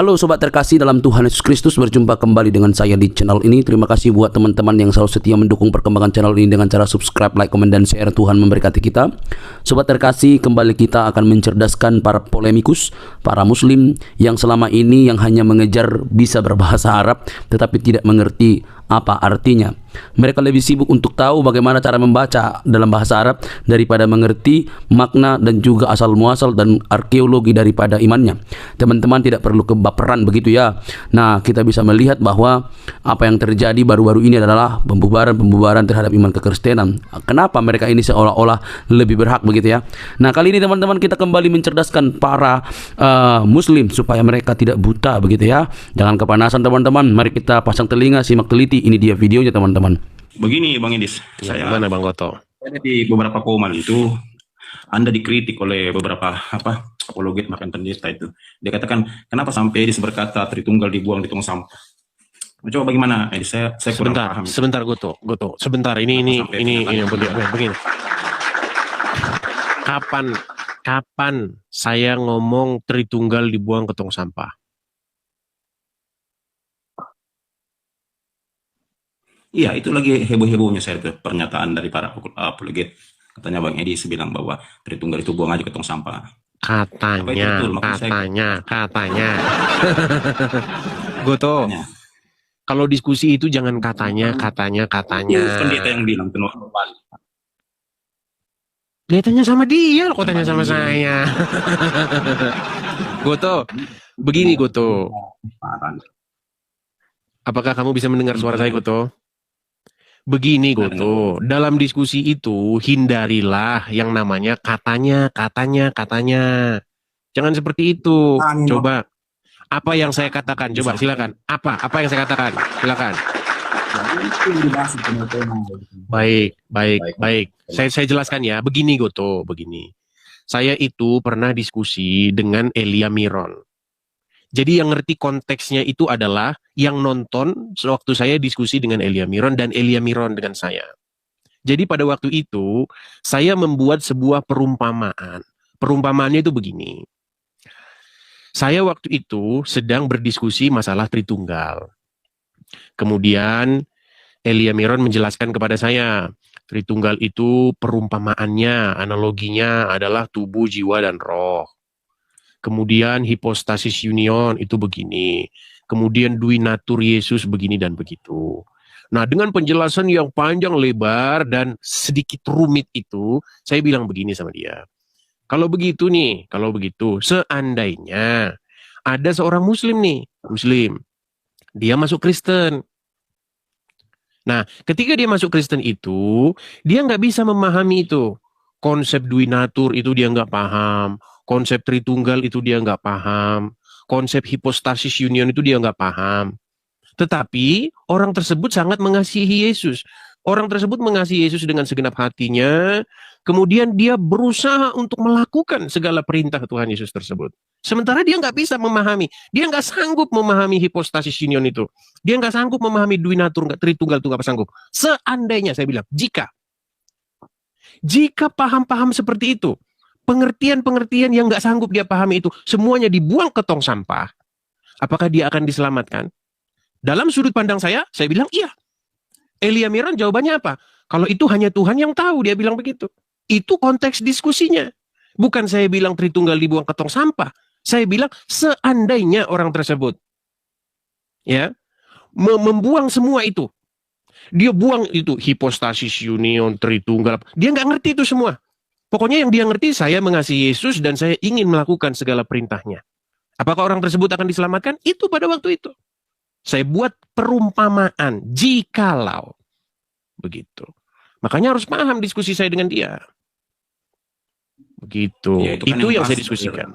Halo sobat terkasih dalam Tuhan Yesus Kristus, berjumpa kembali dengan saya di channel ini. Terima kasih buat teman-teman yang selalu setia mendukung perkembangan channel ini dengan cara subscribe, like, komen, dan share. Tuhan memberkati kita. Sobat terkasih, kembali kita akan mencerdaskan para polemikus, para muslim yang selama ini yang hanya mengejar bisa berbahasa Arab tetapi tidak mengerti apa artinya. Mereka lebih sibuk untuk tahu bagaimana cara membaca dalam bahasa Arab daripada mengerti makna dan juga asal muasal dan arkeologi daripada imannya. Teman-teman tidak perlu kebaperan begitu ya. Nah, kita bisa melihat bahwa apa yang terjadi baru-baru ini adalah pembubaran terhadap iman kekristenan. Kenapa mereka ini seolah-olah lebih berhak begitu ya. Nah, kali ini teman-teman kita kembali mencerdaskan para muslim supaya mereka tidak buta begitu ya. Jangan kepanasan teman-teman. Mari kita pasang telinga, simak teliti. Ini dia videonya teman-teman. Begini Bang Edis, Mana Bang Goto? di beberapa komen itu Anda dikritik oleh beberapa apologet makan pendeta itu. Dia katakan, kenapa sampai Edis berkata Tritunggal dibuang di tong sampah? Coba bagaimana Edis? Saya kurang paham. Sebentar Goto. Sebentar, ini begini. Kapan saya ngomong Tritunggal dibuang ke tong sampah? Iya, itu lagi heboh-hebohnya saya itu pernyataan dari para apologet. Katanya Bang Edis bilang bahwa Tritunggal itu buang aja ke tong sampah. Katanya. Goto, kalau diskusi itu jangan katanya. Pendeta yang bilang tenor balik. Kelihatannya sama dia, kok tanya sama saya. Goto, begini Goto. Apakah kamu bisa mendengar suara saya Goto? Begini Goto, dalam diskusi itu hindarilah yang namanya katanya. Jangan seperti itu. Coba, apa yang saya katakan? Coba silakan. Apa yang saya katakan? Silakan. Baik. Saya jelaskan ya. Begini Goto, begini. Saya itu pernah diskusi dengan Elia Miron. Jadi yang ngerti konteksnya itu adalah yang nonton sewaktu saya diskusi dengan Elia Miron dan Elia Miron dengan saya. Jadi pada waktu itu saya membuat sebuah perumpamaan. Perumpamaannya itu begini. Saya waktu itu sedang berdiskusi masalah Tritunggal. Kemudian Elia Miron menjelaskan kepada saya, Tritunggal itu perumpamaannya, analoginya adalah tubuh, jiwa, dan roh. Kemudian hipostasis union itu begini. Kemudian duinatur Yesus begini dan begitu. Nah, dengan penjelasan yang panjang lebar dan sedikit rumit itu, saya bilang begini sama dia. Kalau begitu, seandainya ada seorang muslim, dia masuk Kristen. Nah, ketika dia masuk Kristen itu, dia nggak bisa memahami itu. Konsep duinatur itu dia nggak paham. Konsep Tritunggal itu dia nggak paham. Konsep hipostasis union itu dia nggak paham. Tetapi orang tersebut sangat mengasihi Yesus. Orang tersebut mengasihi Yesus dengan segenap hatinya. Kemudian dia berusaha untuk melakukan segala perintah Tuhan Yesus tersebut. Sementara dia nggak bisa memahami. Dia nggak sanggup memahami hipostasis union itu. Dia nggak sanggup memahami duinatur, Tritunggal itu nggak sanggup. Seandainya, saya bilang, jika paham-paham seperti itu, pengertian-pengertian yang nggak sanggup dia pahami itu, semuanya dibuang ke tong sampah, apakah dia akan diselamatkan? Dalam sudut pandang saya bilang iya. Elia Miron jawabannya apa? Kalau itu hanya Tuhan yang tahu, dia bilang begitu. Itu konteks diskusinya. Bukan saya bilang Tritunggal dibuang ke tong sampah. Saya bilang seandainya orang tersebut ya membuang semua itu. Dia buang itu hipostasis union, Tritunggal. Dia nggak ngerti itu semua. Pokoknya yang dia ngerti, saya mengasihi Yesus dan saya ingin melakukan segala perintahnya. Apakah orang tersebut akan diselamatkan? Itu pada waktu itu. Saya buat perumpamaan, jikalau. Begitu. Makanya harus paham diskusi saya dengan dia. Begitu. Ya, itu yang saya diskusikan.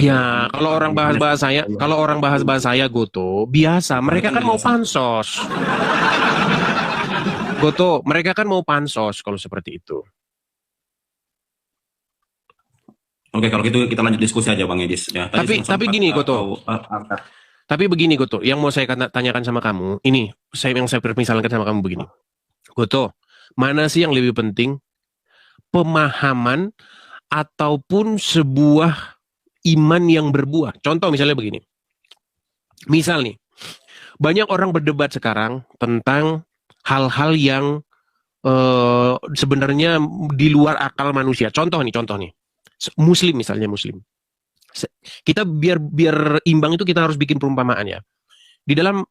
Ya, kalau orang bahas saya, Goto, biasa. Mereka kan mau pansos. Goto, mereka kan mau pansos kalau seperti itu. Oke, kalau gitu kita lanjut diskusi aja Bang Edis. Ya, tapi gini Goto. Tapi begini Goto, yang mau saya tanyakan sama kamu, ini yang saya permisalkan sama kamu begini. Goto, mana sih yang lebih penting? Pemahaman ataupun sebuah iman yang berbuah. Contoh misalnya begini. Misal nih, banyak orang berdebat sekarang tentang hal-hal yang sebenarnya di luar akal manusia. Contoh nih. Muslim misalnya Muslim. Kita biar imbang itu kita harus bikin perumpamaan ya. Di dalam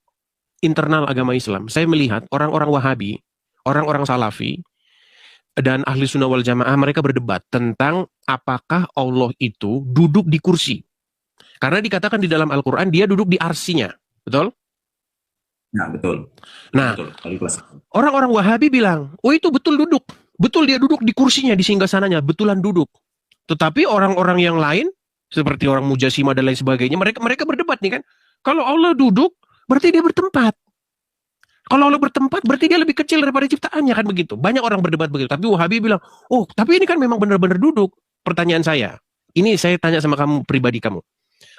internal agama Islam, saya melihat orang-orang Wahabi, orang-orang Salafi, dan ahli sunnah wal jamaah mereka berdebat tentang apakah Allah itu duduk di kursi. Karena dikatakan di dalam Al-Quran dia duduk di arsinya. Betul? Nah, betul. Nah, Betul. Kali kelas. orang-orang Wahabi bilang, oh itu betul duduk. Betul dia duduk di kursinya, di singgasananya. Betulan duduk. Tetapi orang-orang yang lain, seperti orang Mujasimah dan lain sebagainya, mereka berdebat nih kan. Kalau Allah duduk, berarti dia bertempat. Kalau Allah bertempat, berarti dia lebih kecil daripada ciptaannya, kan begitu. Banyak orang berdebat begitu. Tapi Wahabi bilang, oh tapi ini kan memang benar-benar duduk. Pertanyaan saya, ini saya tanya sama kamu, pribadi kamu.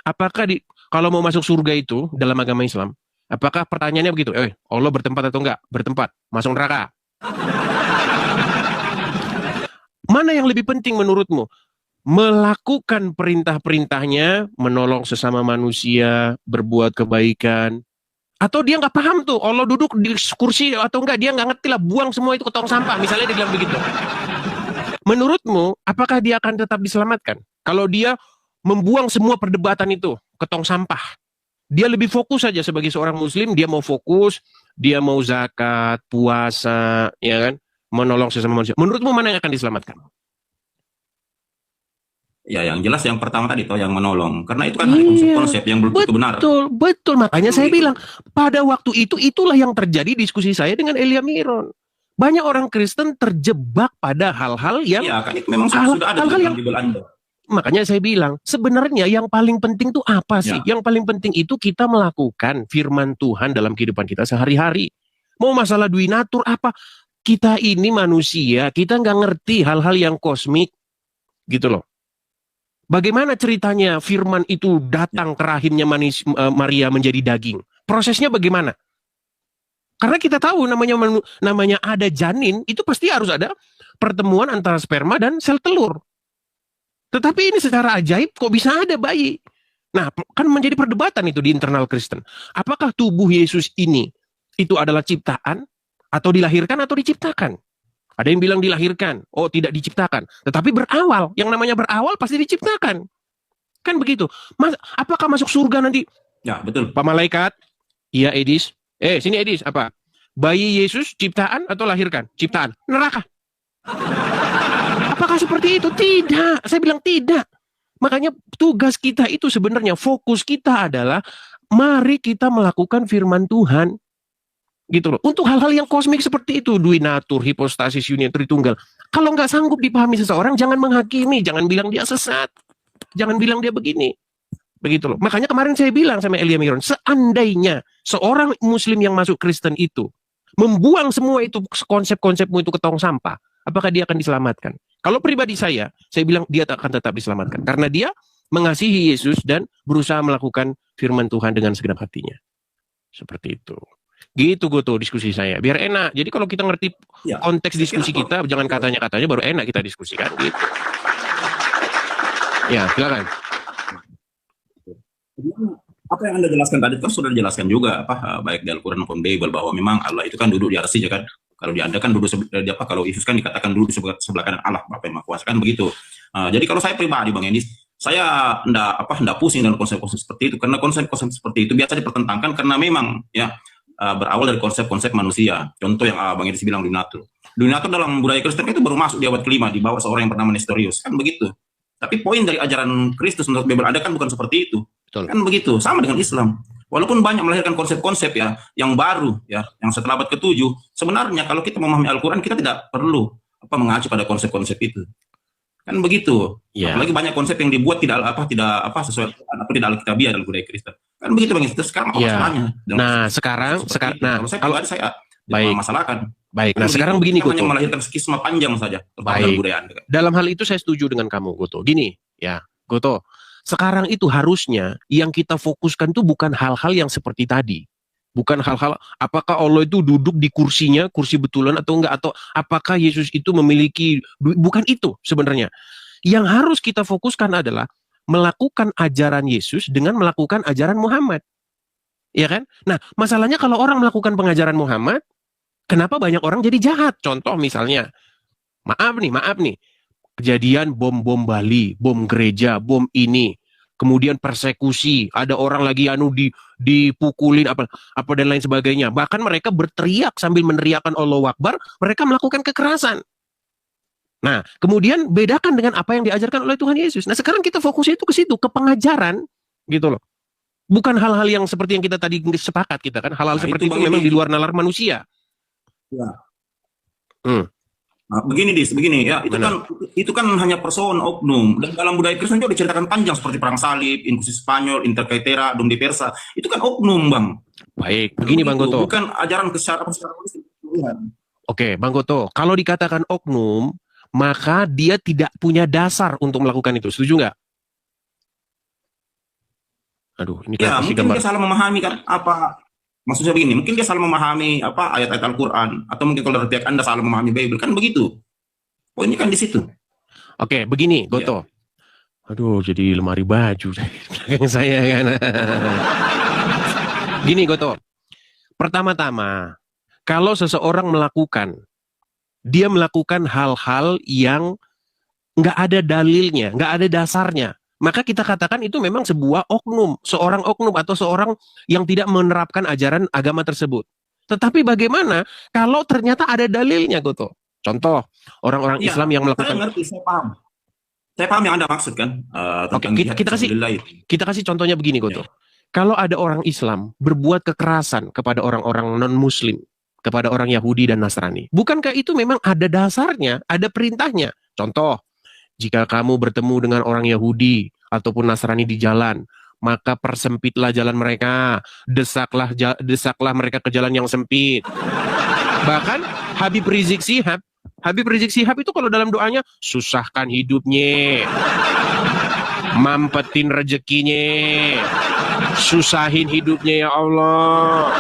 Apakah kalau mau masuk surga itu, dalam agama Islam, apakah pertanyaannya begitu? Allah bertempat atau enggak? Bertempat. Masuk neraka. Mana yang lebih penting menurutmu? Melakukan perintah-perintahnya, menolong sesama manusia, berbuat kebaikan, atau dia nggak paham tuh Allah duduk di kursi atau enggak, dia nggak ngerti lah, buang semua itu ke tong sampah, misalnya dia bilang begitu. Menurutmu, apakah dia akan tetap diselamatkan? Kalau dia membuang semua perdebatan itu ke tong sampah, dia lebih fokus saja sebagai seorang Muslim, dia mau fokus, dia mau zakat, puasa, ya kan, menolong sesama manusia. Menurutmu mana yang akan diselamatkan? Ya, yang jelas yang pertama tadi toh yang menolong. Karena itu kan konsep-konsep yang belum tentu benar. Betul. Makanya saya bilang, pada waktu itu, itulah yang terjadi diskusi saya dengan Elia Miron. Banyak orang Kristen terjebak pada hal-hal yang... Iya, kan itu memang sudah ada dalam Bible Anda. Makanya saya bilang, sebenarnya yang paling penting itu apa sih? Ya. Yang paling penting itu kita melakukan firman Tuhan dalam kehidupan kita sehari-hari. Mau masalah duinatur apa? Kita ini manusia, kita nggak ngerti hal-hal yang kosmik. Gitu loh. Bagaimana ceritanya firman itu datang ke rahimnya Maria menjadi daging? Prosesnya bagaimana? Karena kita tahu namanya ada janin, itu pasti harus ada pertemuan antara sperma dan sel telur. Tetapi ini secara ajaib kok bisa ada bayi? Nah, kan menjadi perdebatan itu di internal Kristen. Apakah tubuh Yesus ini itu adalah ciptaan atau dilahirkan atau diciptakan? Ada yang bilang dilahirkan, oh tidak diciptakan. Tetapi berawal, yang namanya berawal pasti diciptakan. Kan begitu. Apakah masuk surga nanti? Ya, betul. Pak Malaikat, iya Edis. Sini Edis, apa? Bayi Yesus ciptaan atau lahirkan? Ciptaan. Neraka. Apakah seperti itu? Tidak. Saya bilang tidak. Makanya tugas kita itu sebenarnya, fokus kita adalah, mari kita melakukan firman Tuhan. Gitu loh. Untuk hal-hal yang kosmik seperti itu, duinatur, hipostasis, union, tritunggal. Kalau nggak sanggup dipahami seseorang, jangan menghakimi, jangan bilang dia sesat, jangan bilang dia begini. Begitu loh. Makanya kemarin saya bilang sama Elia Miron, seandainya seorang Muslim yang masuk Kristen itu membuang semua itu konsep-konsepmu itu ke tong sampah, apakah dia akan diselamatkan? Kalau pribadi saya bilang dia akan tetap diselamatkan karena dia mengasihi Yesus dan berusaha melakukan firman Tuhan dengan segenap hatinya. Seperti itu. Gitu gue tuh diskusi saya, biar enak. Jadi kalau kita ngerti konteks diskusi kita, jangan katanya-katanya baru enak kita diskusikan gitu. Ya, silakan. Apa yang Anda jelaskan tadi kan sudah dijelaskan juga baik di Al-Qur'an maupun Bible bahwa memang Allah itu kan duduk di atas kan. Kalau di Anda kan duduk kalau Yesus kan dikatakan duduk di sebelah kanan Allah Bapa yang Maha Kuasa kan begitu. Jadi kalau saya pribadi Bang Enis, saya enggak pusing dengan konsep-konsep seperti itu karena konsep-konsep seperti itu biasa dipertentangkan karena memang berawal dari konsep-konsep manusia. Contoh yang Bang Edis bilang duinatur. Duinatur dalam budaya Kristen itu baru masuk di abad ke-5 di bawah seorang yang bernama Nestorius. Kan begitu. Tapi poin dari ajaran Kristus menurut Bible ada kan bukan seperti itu. Betul. Kan begitu. Sama dengan Islam. Walaupun banyak melahirkan konsep-konsep yang baru yang setelah abad ke-7, sebenarnya kalau kita memahami Al-Qur'an kita tidak perlu mengacu pada konsep-konsep itu. Kan begitu. Apalagi banyak konsep yang dibuat tidak sesuai atau tidak alkitabiah dalam budaya Kristen. Kan begitu Bang. Sekarang apa masalahnya? Nah, sekarang kalau saya baik masalahkan. Baik. Nah, sekarang begini Goto. Hanya melahirkan skisma panjang saja baik. Budaya Anda. Dalam hal itu saya setuju dengan kamu, Goto. Gini, ya, Goto. Sekarang itu harusnya yang kita fokuskan itu bukan hal-hal yang seperti tadi. Bukan hal-hal apakah Allah itu duduk di kursinya, kursi betulan atau enggak, atau apakah Yesus itu memiliki, bukan itu sebenarnya. Yang harus kita fokuskan adalah melakukan ajaran Yesus dengan melakukan ajaran Muhammad. Ya kan? Nah, masalahnya kalau orang melakukan pengajaran Muhammad, kenapa banyak orang jadi jahat? Contoh misalnya, maaf nih, kejadian bom Bali, bom gereja, bom ini, kemudian persekusi, ada orang lagi dipukulin apa dan lain sebagainya. Bahkan mereka berteriak sambil meneriakkan Allahu Akbar, mereka melakukan kekerasan. Nah, kemudian bedakan dengan apa yang diajarkan oleh Tuhan Yesus. Nah, sekarang kita fokusnya itu ke situ, ke pengajaran, gitu loh. Bukan hal-hal yang seperti yang kita tadi sepakat kita kan, hal-hal seperti itu memang di luar nalar manusia. Ya. Nah, begini ya, itu kan hanya persoalan oknum. Dan dalam budaya Kristen juga diceritakan panjang seperti perang salib, Inkuisisi Spanyol, Interkaitera, Dom di Persa. Itu kan oknum, Bang. Baik, begini Bang Goto. Bukan ajaran secara Oke, Bang Goto, kalau dikatakan oknum, maka dia tidak punya dasar untuk melakukan itu. Setuju nggak? Aduh, ini ya, kasih mungkin gambar. dia salah memahami kan apa maksudnya begini. Mungkin dia salah memahami apa ayat-ayat Al-Quran, atau mungkin kalau dari pihak Anda salah memahami Bible, kan begitu. Poinnya kan di situ. Oke, begini, Goto. Ya. Aduh, jadi lemari baju saya kan. Gini, Goto. Pertama-tama, kalau seseorang dia melakukan hal-hal yang nggak ada dalilnya, nggak ada dasarnya, maka kita katakan itu memang sebuah oknum, seorang oknum atau seorang yang tidak menerapkan ajaran agama tersebut. Tetapi bagaimana kalau ternyata ada dalilnya, Goto? Contoh, orang-orang Islam yang melakukan... Saya paham yang Anda maksud kan. Oke, kita kasih contohnya begini, Goto. Kalau ada orang Islam berbuat kekerasan kepada orang-orang non-Muslim, kepada orang Yahudi dan Nasrani, bukankah itu memang ada dasarnya, ada perintahnya? Contoh, jika kamu bertemu dengan orang Yahudi ataupun Nasrani di jalan, maka persempitlah jalan mereka, desaklah mereka ke jalan yang sempit. Bahkan Habib Rizik Syihab itu kalau dalam doanya, susahkan hidupnya, mampetin rezekinya, susahin hidupnya ya Allah.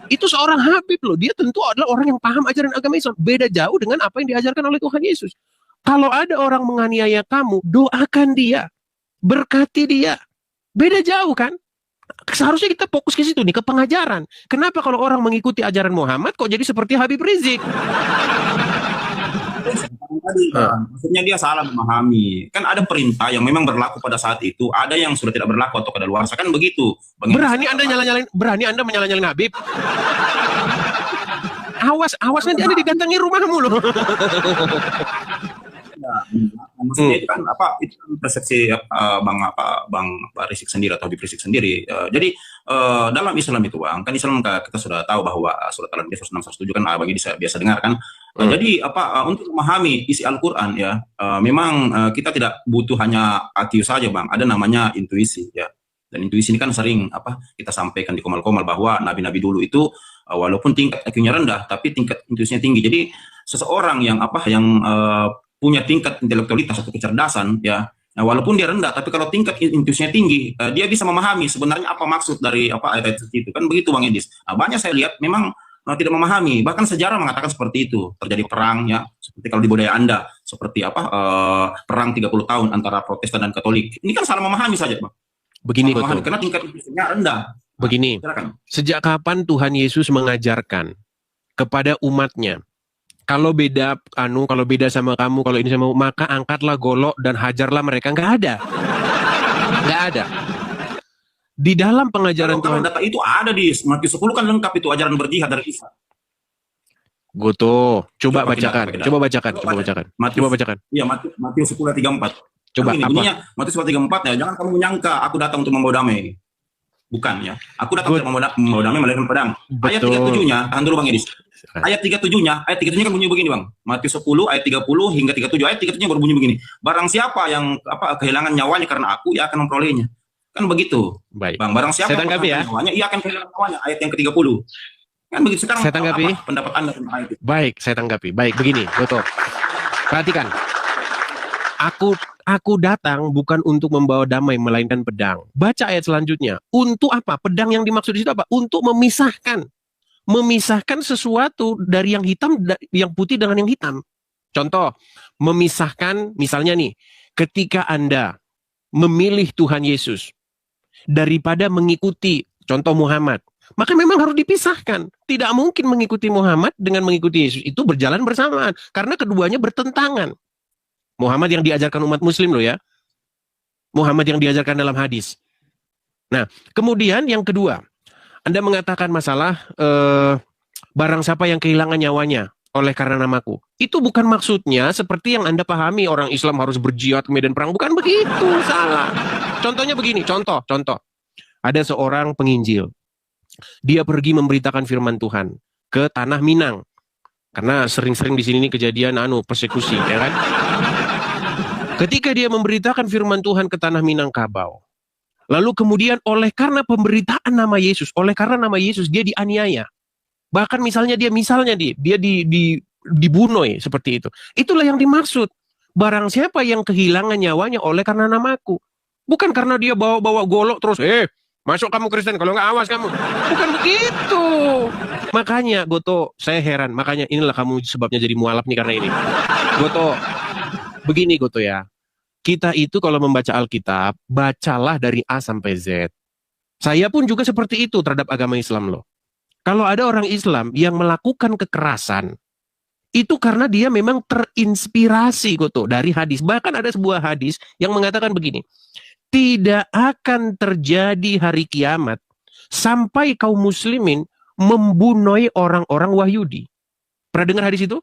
Itu seorang Habib loh, dia tentu adalah orang yang paham ajaran agama Islam. Beda jauh dengan apa yang diajarkan oleh Tuhan Yesus. Kalau ada orang menganiaya kamu, doakan dia, berkati dia. Beda jauh kan? Seharusnya kita fokus ke situ nih, ke pengajaran. Kenapa kalau orang mengikuti ajaran Muhammad kok jadi seperti Habib Rizik? Maksudnya dia salah memahami. Kan ada perintah yang memang berlaku pada saat itu, ada yang sudah tidak berlaku atau kadaluarsa, kan begitu. Berani Anda menyala-nyalain Habib? Awas nanti Anda digantangi rumahmu loh. Maksudnya itu kan itu kan persepsi Bang Rizik sendiri atau Habib Rizik sendiri. Jadi dalam Islam itu, Bang, kan Islam kita sudah tahu bahwa surat Al-Anbiya 106-107 kan bagi biasa dengar kan. Jadi untuk memahami isi Al-Qur'an ya, memang kita tidak butuh hanya IQ saja, Bang. Ada namanya intuisi ya. Dan intuisi ini kan sering kita sampaikan di komal-komal bahwa nabi-nabi dulu itu walaupun tingkat IQ-nya rendah tapi tingkat intuisinya tinggi. Jadi seseorang yang punya tingkat intelektualitas atau kecerdasan ya, walaupun dia rendah tapi kalau tingkat intuisinya tinggi, dia bisa memahami sebenarnya apa maksud dari ayat-ayat itu, kan begitu Bang Edis. Banyak saya lihat memang tidak memahami, bahkan sejarah mengatakan seperti itu. Terjadi perang ya, seperti kalau di budaya Anda seperti perang 30 tahun antara Protestan dan Katolik. Ini kan salah memahami saja, Bang. Begini Goto, karena tingkat intuisinya rendah. Begini, sejak kapan Tuhan Yesus mengajarkan kepada umatnya, kalau beda sama kamu, kalau ini sama, maka angkatlah golok dan hajarlah mereka? Nggak ada. Di dalam pengajaran Tuhan data itu ada di Matius 10 kan lengkap itu ajaran berjihad dari Isa. Goto, coba bacakan. Iya, Matius 10 ayat 34. Coba ini, bunyinya Matius 10 ayat 34 ya, jangan kamu menyangka aku datang untuk membawa damai. Bukan ya. Aku datang untuk membawa damai melainkan pedang. Ayat 37-nya, tahan dulu Bang Edis. Ayat 37-nya kan bunyi begini, Bang. Matius 10 ayat 30 hingga 37. Ayat 37-nya baru bunyi begini. Barang siapa yang kehilangan nyawanya karena aku, ia akan memperolehnya. Kan begitu. Baik. Bang, barang siapa yang kehilangan nyawanya, ia akan kehilangan nyawanya. Ayat yang ke-30. Kan begitu. Sekarang saya tanggapi. Pendapat Anda tentang ayat itu? Baik, saya tanggapi. Baik, begini, Goto. Perhatikan. Aku datang bukan untuk membawa damai melainkan pedang. Baca ayat selanjutnya. Untuk apa? Pedang yang dimaksud di situ apa? Untuk memisahkan sesuatu dari yang hitam, yang putih dengan yang hitam. Contoh, memisahkan misalnya nih, ketika Anda memilih Tuhan Yesus daripada mengikuti contoh Muhammad, maka memang harus dipisahkan. Tidak mungkin mengikuti Muhammad dengan mengikuti Yesus itu berjalan bersamaan, karena keduanya bertentangan. Muhammad yang diajarkan umat muslim loh ya. Muhammad yang diajarkan dalam hadis. Nah, kemudian yang kedua, Anda mengatakan masalah barang siapa yang kehilangan nyawanya oleh karena namaku. Itu bukan maksudnya seperti yang Anda pahami orang Islam harus berjihad ke medan perang. Bukan begitu, salah. Contohnya begini, contoh. Ada seorang penginjil. Dia pergi memberitakan firman Tuhan ke tanah Minang. Karena sering-sering di sini kejadian persekusi, ya kan? Ketika dia memberitakan firman Tuhan ke tanah Minangkabau, lalu kemudian oleh karena pemberitaan nama Yesus, oleh karena nama Yesus dia dianiaya. Bahkan misalnya dia dibunuh seperti itu. Itulah yang dimaksud. Barang siapa yang kehilangan nyawanya oleh karena namaku. Bukan karena dia bawa golok terus, masuk kamu Kristen, kalau nggak awas kamu. Bukan begitu. Makanya Goto, saya heran. Makanya inilah kamu sebabnya jadi mualaf nih karena ini. Goto, begini Goto ya. Kita itu kalau membaca Alkitab, bacalah dari A sampai Z. Saya pun juga seperti itu terhadap agama Islam loh. Kalau ada orang Islam yang melakukan kekerasan, itu karena dia memang terinspirasi Goto dari hadis. Bahkan ada sebuah hadis yang mengatakan begini, tidak akan terjadi hari kiamat sampai kaum muslimin membunuh orang-orang Wahyudi. Pernah dengar hadis itu?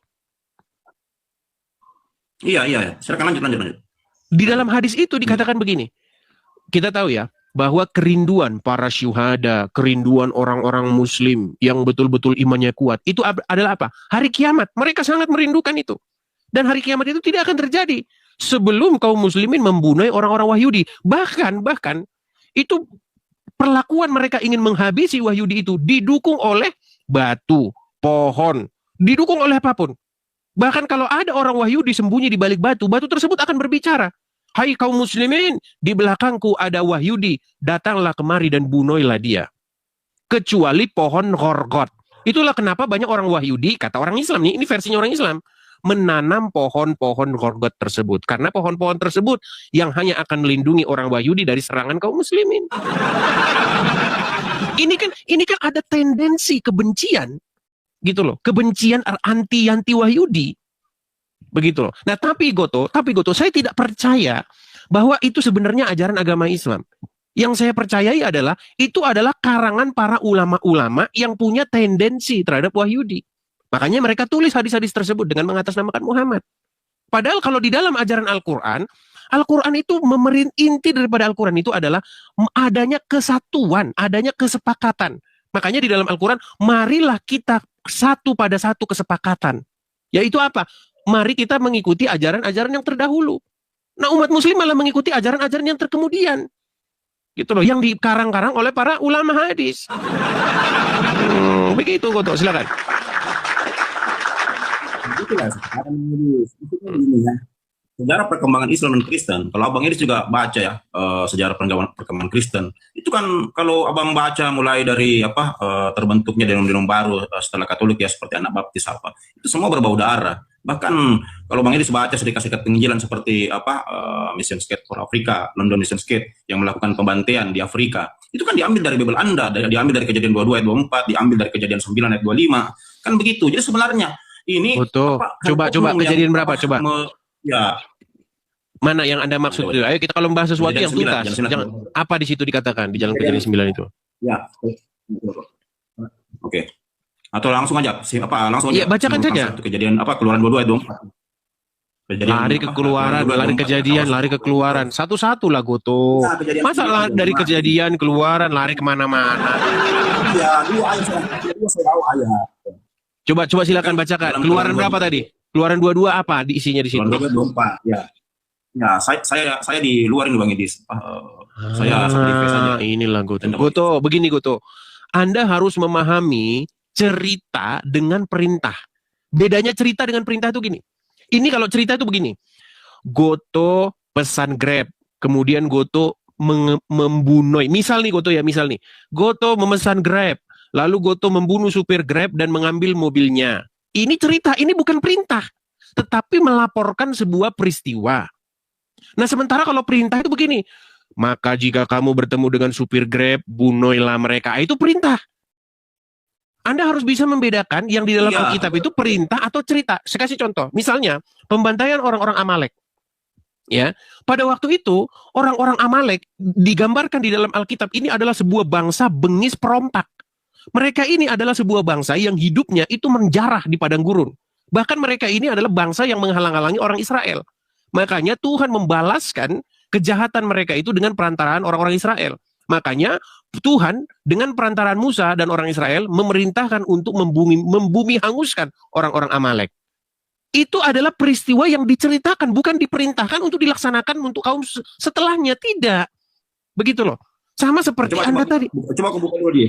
Iya. Silakan lanjut. Di dalam hadis itu dikatakan begini. Kita tahu ya, bahwa kerinduan para syuhada, kerinduan orang-orang muslim yang betul-betul imannya kuat, itu adalah apa? Hari kiamat. Mereka sangat merindukan itu. Dan hari kiamat itu tidak akan terjadi sebelum kaum muslimin membunuh orang-orang Wahyudi. Bahkan itu perlakuan mereka ingin menghabisi Wahyudi itu didukung oleh batu, pohon, didukung oleh apapun. Bahkan kalau ada orang Wahyudi sembunyi di balik batu, batu tersebut akan berbicara. Hai kaum muslimin, di belakangku ada Wahyudi, datanglah kemari dan bunuhlah dia. Kecuali pohon Gorgot. Itulah kenapa banyak orang Wahyudi, kata orang Islam nih, ini versinya orang Islam, menanam pohon-pohon Gorgot tersebut. Karena pohon-pohon tersebut yang hanya akan melindungi orang Wahyudi dari serangan kaum muslimin. Ini kan ada tendensi kebencian, gitu loh, kebencian anti Wahyudi. Begitu loh. Nah, tapi Goto, saya tidak percaya bahwa itu sebenarnya ajaran agama Islam. Yang saya percayai adalah itu adalah karangan para ulama-ulama yang punya tendensi terhadap Wahyudi. Makanya mereka tulis hadis-hadis tersebut dengan mengatasnamakan Muhammad. Padahal kalau di dalam ajaran Al-Quran itu inti daripada Al-Quran itu adalah adanya kesatuan, adanya kesepakatan. Makanya di dalam Al-Quran, marilah kita satu pada satu kesepakatan. Yaitu apa? Mari kita mengikuti ajaran-ajaran yang terdahulu. Nah, umat muslim malah mengikuti ajaran-ajaran yang terkemudian. Gitu loh, yang dikarang-karang oleh para ulama hadis. Begitu, Goto, silakan. Itulah sejarah perkembangan Islam dan Kristen. Kalau Abang Iris juga baca ya sejarah perkembangan Kristen. Itu kan kalau Abang baca mulai dari terbentuknya denom-denom baru setelah Katolik ya, seperti anak baptis itu semua berbau darah. Bahkan kalau Bang Iris baca serikat-serikat penginjilan seperti Mission Skate for Africa, London Mission Skate yang melakukan pembantaian di Afrika, itu kan diambil dari Bible Anda, diambil dari Kejadian 22 ayat 24, diambil dari Kejadian 9 ayat 25. Kan begitu. Jadi sebenarnya ini betul. Coba kejadian berapa coba? Ya. Mana yang Anda maksud itu? Ayo kita kalau membahas sesuatu yang tuntas. Jangan apa di situ dikatakan di jalan Kejadian 9 itu? Ya. Oke. Atau langsung aja langsung aja. Iya, bacakan saja. Kejadian Keluaran 22 ayat 24. Lari ke keluaran, lari kejadian, lari ke keluaran. Satu-satu lah Goto. Masa dari kejadian keluaran lari kemana-mana? Iya, dua ayat ayat. Coba silakan bacakan. Keluaran berapa tadi? Keluaran 22 apa di isinya di situ? Keluaran 24, ya. Ya, saya di luar ini Bang Idis. Saya saja. Inilah Goto. Goto, begini Goto. Anda harus memahami cerita dengan perintah. Bedanya cerita dengan perintah itu gini. Ini kalau cerita itu begini. Goto pesan Grab, kemudian Goto membunuh. Misal nih Goto ya, Goto memesan Grab, lalu Goto membunuh supir Grab dan mengambil mobilnya. Ini cerita, ini bukan perintah, tetapi melaporkan sebuah peristiwa. Nah, sementara kalau perintah itu begini, maka jika kamu bertemu dengan supir Grab, bunuhlah mereka. Itu perintah. Anda harus bisa membedakan yang di dalam Iya. Alkitab itu perintah atau cerita. Saya kasih contoh. Misalnya, pembantaian orang-orang Amalek. Ya, pada waktu itu orang-orang Amalek digambarkan di dalam Alkitab ini adalah sebuah bangsa bengis perompak. Mereka ini adalah sebuah bangsa yang hidupnya itu menjarah di padang gurun. Bahkan mereka ini adalah bangsa yang menghalang-halangi orang Israel. Makanya Tuhan membalaskan kejahatan mereka itu dengan perantaraan orang-orang Israel. Makanya Tuhan dengan perantaraan Musa dan orang Israel memerintahkan untuk membumi hanguskan orang-orang Amalek. Itu adalah peristiwa yang diceritakan, bukan diperintahkan untuk dilaksanakan untuk kaum setelahnya. Tidak. Begitu loh. Sama seperti Anda tadi. Coba aku buka dulu dia.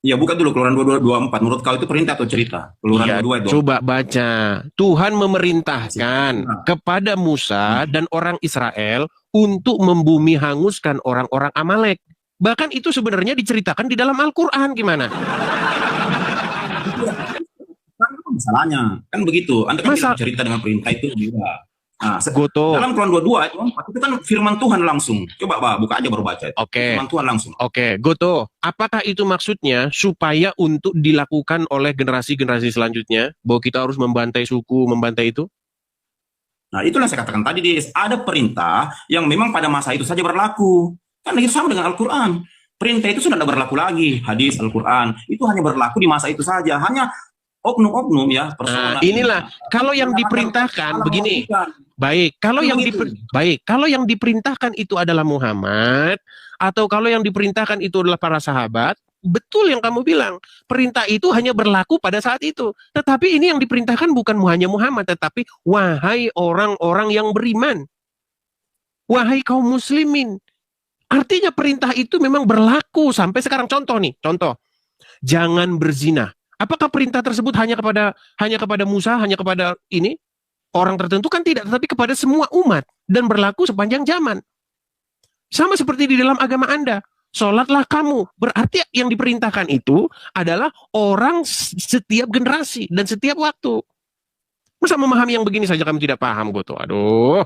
Ya, buka dulu Keluaran 22:24. Menurut kau itu perintah atau cerita? Keluaran 22 itu. Coba baca. Tuhan memerintahkan kepada Musa dan orang Israel untuk membumi hanguskan orang-orang Amalek. Bahkan itu sebenarnya diceritakan di dalam Al-Quran. Gimana? Masalahnya kan begitu. Anda kan tidak cerita dengan perintah itu juga. Nah, dalam Keluaran 22 itu kan firman Tuhan langsung. Coba buka aja baru baca. Oke. Firman Tuhan langsung. Oke, Goto. Apakah itu maksudnya supaya untuk dilakukan oleh generasi-generasi selanjutnya bahwa kita harus membantai suku, membantai itu? Nah, itulah saya katakan tadi, ada perintah yang memang pada masa itu saja berlaku. Kan itu sama dengan Al-Quran. Perintah itu sudah tidak berlaku lagi. Hadis Al-Quran itu hanya berlaku di masa itu saja. Hanya oknum-oknum ya. Inilah kalau yang diperintahkan begini. Baik, kalau yang diperintahkan itu adalah Muhammad atau kalau yang diperintahkan itu adalah para sahabat, betul yang kamu bilang. Perintah itu hanya berlaku pada saat itu. Tetapi ini yang diperintahkan bukan hanya Muhammad, tetapi wahai orang-orang yang beriman. Wahai kaum muslimin. Artinya perintah itu memang berlaku sampai sekarang. Contoh. Jangan berzina. Apakah perintah tersebut hanya kepada Musa, hanya kepada ini? Orang tertentu kan tidak, tetapi kepada semua umat dan berlaku sepanjang zaman. Sama seperti di dalam agama Anda. Sholatlah kamu. Berarti yang diperintahkan itu adalah orang setiap generasi dan setiap waktu. Masa memahami yang begini saja kamu tidak paham, Goto? Aduh.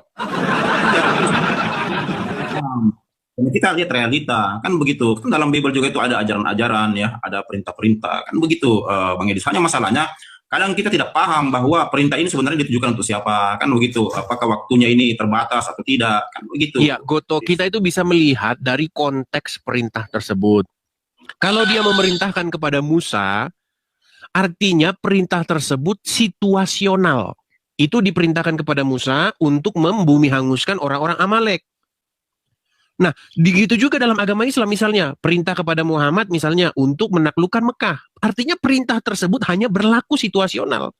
Kita lihat realita, kan begitu. Kan dalam Bible juga itu ada ajaran-ajaran ya, ada perintah-perintah, kan begitu, Bang Edis. Hanya masalahnya, kadang kita tidak paham bahwa perintah ini sebenarnya ditujukan untuk siapa, kan begitu. Apakah waktunya ini terbatas atau tidak, kan begitu. Iya, Goto, kita itu bisa melihat dari konteks perintah tersebut. Kalau dia memerintahkan kepada Musa, artinya perintah tersebut situasional. Itu diperintahkan kepada Musa untuk membumi hanguskan orang-orang Amalek. Nah, begitu juga dalam agama Islam misalnya, perintah kepada Muhammad misalnya untuk menaklukkan Mekah. Artinya perintah tersebut hanya berlaku situasional.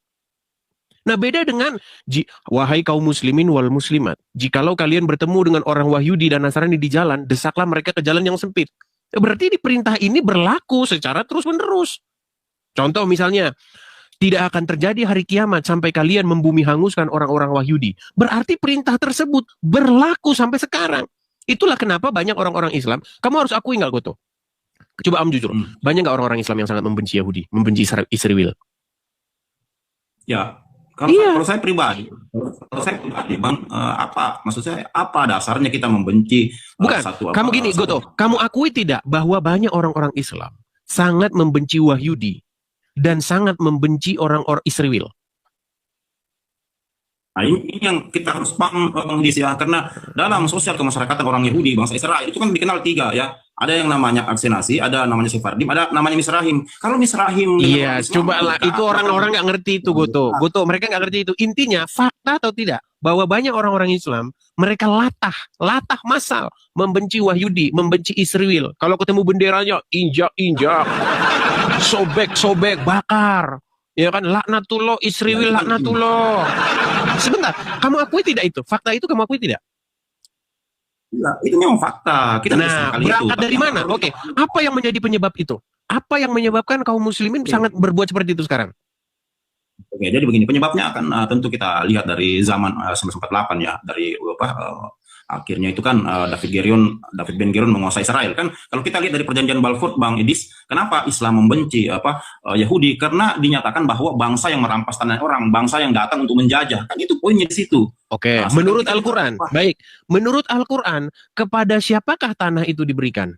Nah, beda dengan wahai kaum muslimin wal muslimat, jikalau kalian bertemu dengan orang Wahyudi dan Nasrani di jalan, desaklah mereka ke jalan yang sempit. Berarti di perintah ini berlaku secara terus-menerus. Contoh misalnya, tidak akan terjadi hari kiamat sampai kalian membumi hanguskan orang-orang Wahyudi. Berarti perintah tersebut berlaku sampai sekarang. Itulah kenapa banyak orang-orang Islam, kamu harus akui nggak, Goto? Coba jujur, banyak nggak orang-orang Islam yang sangat membenci Yahudi, membenci Israel? Ya, kalau saya pribadi, Bang, maksud saya apa dasarnya kita membenci? Bukan, kamu gini, Goto, kamu akui tidak bahwa banyak orang-orang Islam sangat membenci Wahyudi dan sangat membenci orang-orang Israel? Nah, ini yang kita harus paham, Bang Dis, ya, karena dalam sosial kemasyarakatan orang Yahudi, bangsa Israel itu kan dikenal 3 ya. Ada yang namanya Aksenasi, ada namanya Sephardim, ada namanya Misrahim. Kalau Misrahim, iya, coba lah, itu orang-orang nggak ngerti itu, Goto. Mereka nggak ngerti itu. Intinya fakta atau tidak bahwa banyak orang-orang Islam mereka latah massal membenci Wahyudi, membenci Israel. Kalau ketemu benderanya injak, sobek, bakar. Ya kan, laknatullah Israel, laknatullah. Sebentar, kamu akui tidak itu? Fakta itu kamu akui tidak? Ya, itu memang fakta. Kita berangkat dari mana? Oke, apa yang menjadi penyebab itu? Apa yang menyebabkan kaum muslimin sangat berbuat seperti itu sekarang? Oke, jadi begini, penyebabnya akan tentu kita lihat dari zaman 1948 ya, dari Akhirnya itu kan David Ben Gurion menguasai Israel kan. Kalau kita lihat dari perjanjian Balfour, Bang Edis, kenapa Islam membenci Yahudi? Karena dinyatakan bahwa bangsa yang merampas tanah orang, bangsa yang datang untuk menjajah. Kan itu poinnya di situ. Oke, Nah, menurut Al-Quran, baik. Menurut Al-Quran, kepada siapakah tanah itu diberikan?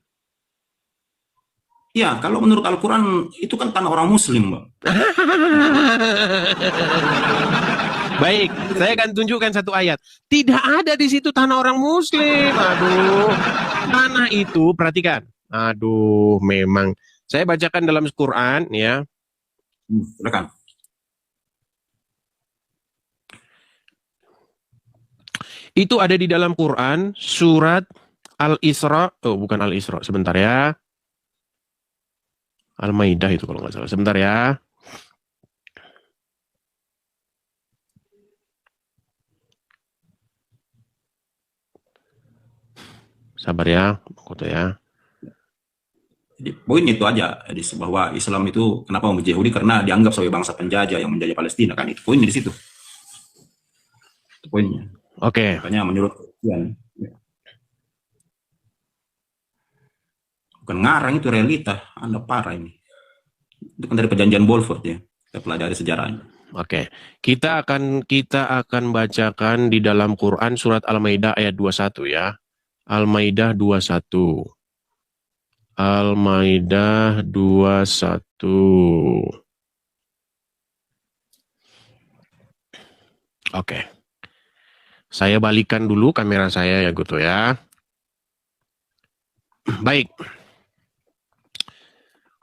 Ya, kalau menurut Al-Quran itu kan tanah orang Muslim, Bang. Baik, saya akan tunjukkan satu ayat. Tidak ada di situ tanah orang Muslim. Aduh, tanah itu perhatikan. Aduh, memang. Saya bacakan dalam Quran ya. Silakan. Itu ada di dalam Quran surat Al-Isra. Oh, bukan Al-Isra. Sebentar ya. Al-Maidah itu kalau nggak salah. Sebentar ya. Sabar ya, foto ya. Jadi poin itu aja, bahwa Islam itu kenapa membenci Yahudi, karena dianggap sebagai bangsa penjajah yang menjajah Palestina kan, itu poinnya di situ. Itu poinnya. Oke. Makanya menurut Christian, bukan ngarang, itu realita. Anda parah ini. Itu kan dari perjanjian Balfour ya. Kita pelajari sejarahnya. Oke. Kita akan bacakan di dalam Quran surat Al-Maidah ayat 21 ya. Al-Maidah 21. Al-Maidah 21. Oke. Saya balikan dulu kamera saya ya Guto ya. Baik.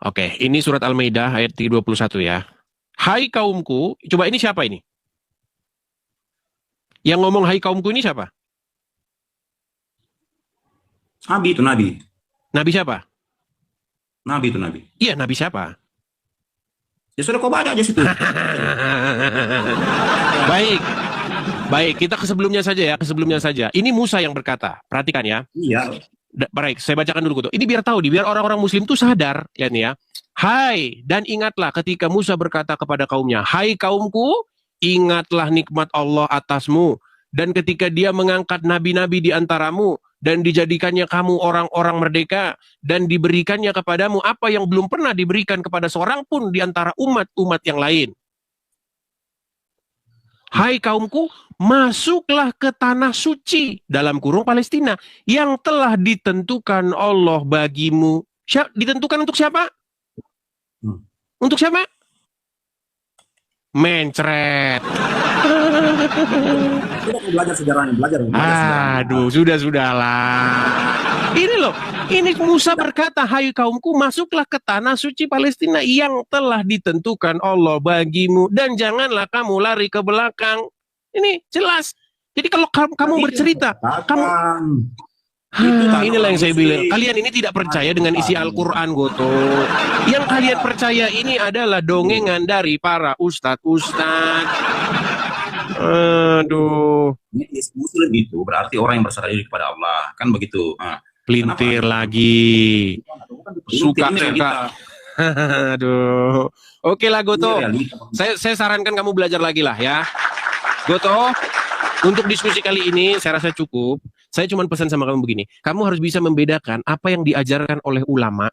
Oke, ini surat Al-Maidah ayat 21 ya. Hai kaumku, coba ini siapa ini? Yang ngomong hai kaumku ini siapa? Nabi itu Nabi. Nabi siapa? Nabi itu Nabi. Iya, Nabi siapa? Ya sudah, kau baca aja situ. Baik. Baik, kita ke sebelumnya saja ya, ke sebelumnya saja. Ini Musa yang berkata, perhatikan ya. Iya. Baik, saya bacakan dulu. Ini biar tahu, biar orang-orang muslim itu sadar ya nih ya. Hai, dan ingatlah ketika Musa berkata kepada kaumnya, hai kaumku, ingatlah nikmat Allah atasmu. Dan ketika dia mengangkat nabi-nabi di antaramu, dan dijadikannya kamu orang-orang merdeka, dan diberikannya kepadamu apa yang belum pernah diberikan kepada seorang pun di antara umat-umat yang lain. Hai kaumku, masuklah ke tanah suci dalam kurung Palestina yang telah ditentukan Allah bagimu. Ditentukan untuk siapa? Untuk siapa? Mencret. Belajar sejarahnya, belajar. Aduh, sudahlah. Ini loh, ini Musa berkata, hai kaumku, masuklah ke tanah suci Palestina yang telah ditentukan Allah bagimu, dan janganlah kamu lari ke belakang. Ini jelas. Jadi kalau kamu bercerita, inilah yang saya bilang. Kalian ini tidak percaya dengan isi Al-Quran, Goto. Yang kalian percaya ini adalah dongengan dari para ustadz-ustadz. Aduh. Muslim itu berarti orang yang berserah diri kepada Allah, kan begitu. Pelintir lagi. Suka-suka. Aduh. Oke lah Goto. Saya sarankan kamu belajar lagi lah ya. Goto, untuk diskusi kali ini saya rasa cukup. Saya cuma pesan sama kamu begini. Kamu harus bisa membedakan apa yang diajarkan oleh ulama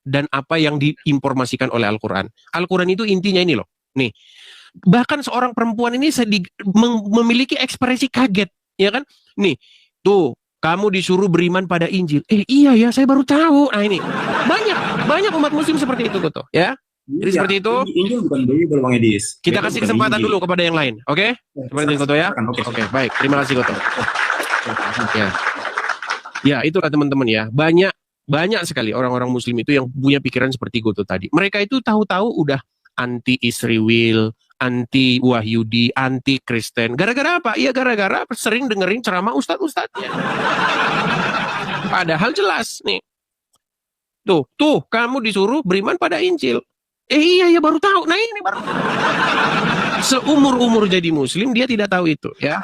dan apa yang diinformasikan oleh Al-Quran. Al-Quran itu intinya ini loh. Nih, bahkan seorang perempuan ini memiliki ekspresi kaget, ya kan? Nih, tuh, kamu disuruh beriman pada Injil. Iya ya, saya baru tahu. Nah ini, banyak umat muslim seperti itu, Goto. Ya, jadi seperti itu. Injil bukan Bible, Bang Edis. Kita kasih kesempatan dulu kepada yang lain, oke? Seperti itu, Goto ya. Oke, baik. Terima kasih, Goto. Ya, itulah teman-teman ya. Banyak sekali orang-orang muslim itu yang punya pikiran seperti Goto tadi. Mereka itu tahu-tahu udah anti Israel, anti Wahyudi, anti Kristen. Gara-gara apa? Ya gara-gara sering dengerin ceramah ustadz-ustadznya. Padahal jelas nih. Tuh, kamu disuruh beriman pada Injil. Iya ya baru tahu. Nah ini baru. Seumur-umur jadi muslim dia tidak tahu itu ya.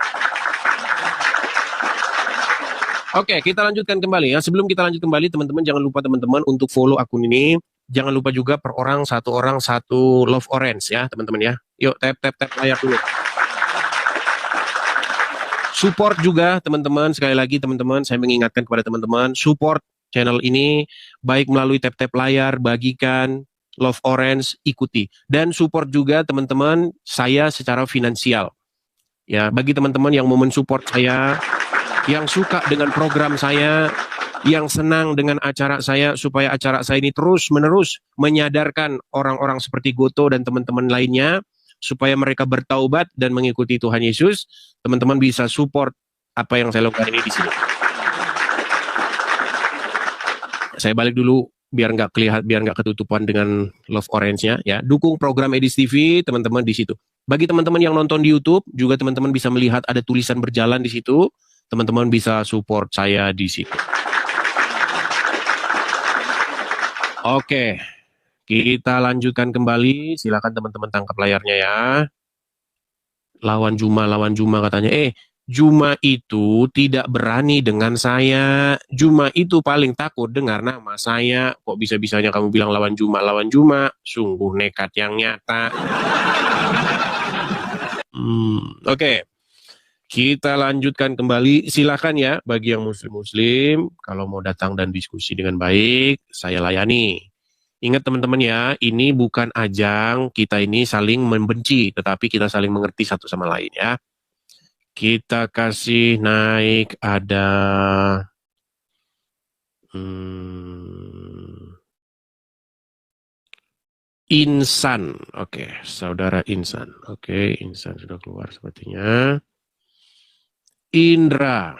Oke, kita lanjutkan kembali ya. Sebelum kita lanjut kembali, teman-teman jangan lupa teman-teman untuk follow akun ini. Jangan lupa juga per orang satu love orange ya, teman-teman ya. Yuk tap layar dulu. Support juga teman-teman, sekali lagi teman-teman, saya mengingatkan kepada teman-teman, support channel ini, baik melalui tap-tap layar, bagikan, Love Orange, ikuti. Dan support juga teman-teman saya secara finansial. Ya, bagi teman-teman yang mau mensupport saya, yang suka dengan program saya, yang senang dengan acara saya, supaya acara saya ini terus-menerus menyadarkan orang-orang seperti Goto dan teman-teman lainnya, supaya mereka bertaubat dan mengikuti Tuhan Yesus, teman-teman bisa support apa yang saya lakukan ini di sini. Saya balik dulu biar nggak ketutupan dengan Love Orange-nya ya. Dukung program Edis TV teman-teman di situ. Bagi teman-teman yang nonton di YouTube juga teman-teman bisa melihat ada tulisan berjalan di situ. Teman-teman bisa support saya di situ. Oke. Kita lanjutkan kembali. Silakan teman-teman tangkap layarnya ya. Lawan Juma katanya. Juma itu tidak berani dengan saya. Juma itu paling takut dengar nama saya. Kok bisa-bisanya kamu bilang lawan Juma? Sungguh nekat yang nyata. Oke. Kita lanjutkan kembali. Silakan ya bagi yang muslim-muslim. Kalau mau datang dan diskusi dengan baik, saya layani. Ingat teman-teman ya, ini bukan ajang kita ini saling membenci, tetapi kita saling mengerti satu sama lain ya. Kita kasih naik ada Insan. Oke, saudara Insan. Oke, Insan sudah keluar sepertinya. Indra.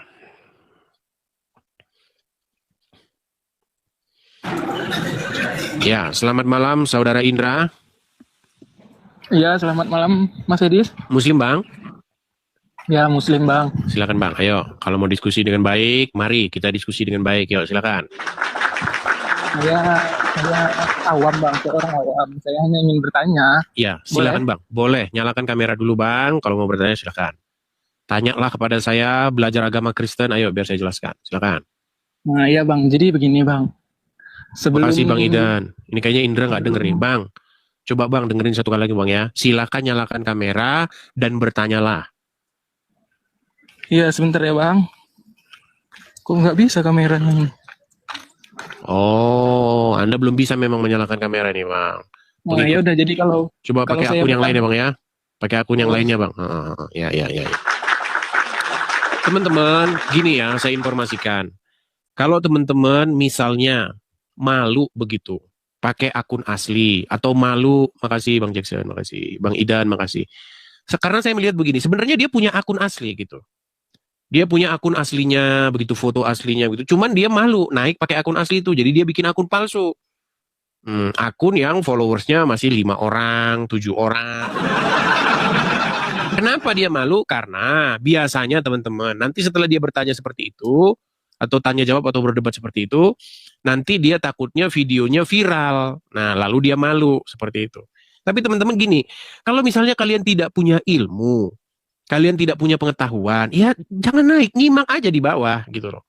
Ya, selamat malam saudara Indra. Iya, selamat malam Mas Edis. Muslim Bang? Ya, Muslim Bang. Silakan Bang, ayo. Kalau mau diskusi dengan baik, mari kita diskusi dengan baik. Yuk, silakan. Saya awam Bang, saya orang awam. Saya hanya ingin bertanya. Ya, silakan Bang. Boleh, nyalakan kamera dulu Bang. Kalau mau bertanya silakan. Tanyalah kepada saya, belajar agama Kristen, ayo biar saya jelaskan. Silakan. Nah, iya Bang. Jadi begini Bang. Makasih Bang Idan. Ini kayaknya Indra nggak denger nih, Bang. Coba Bang dengerin satu kali lagi Bang ya. Silakan nyalakan kamera dan bertanyalah. Iya, sebentar ya Bang. Kok nggak bisa kameranya ini? Oh, Anda belum bisa memang menyalakan kamera nih Bang. Nah, ya udah, jadi kalau coba pakai akun yang lain ya Bang ya. Pakai akun yang lainnya Bang. Ya. Teman-teman, gini ya, saya informasikan. Kalau teman-teman misalnya malu begitu, pakai akun asli, atau malu, makasih Bang Jackson, makasih Bang Idan, makasih. Sekarang saya melihat begini, sebenarnya dia punya akun asli gitu. Dia punya akun aslinya, begitu foto aslinya begitu. Cuman dia malu naik pakai akun asli itu, jadi dia bikin akun palsu. Akun yang followersnya masih 5 orang, 7 orang. Kenapa dia malu? Karena biasanya teman-teman, nanti setelah dia bertanya seperti itu, atau tanya jawab atau berdebat seperti itu, nanti dia takutnya videonya viral. Nah, lalu dia malu seperti itu. Tapi teman-teman gini, kalau misalnya kalian tidak punya ilmu, kalian tidak punya pengetahuan, ya jangan naik, nyimak aja di bawah gitu loh.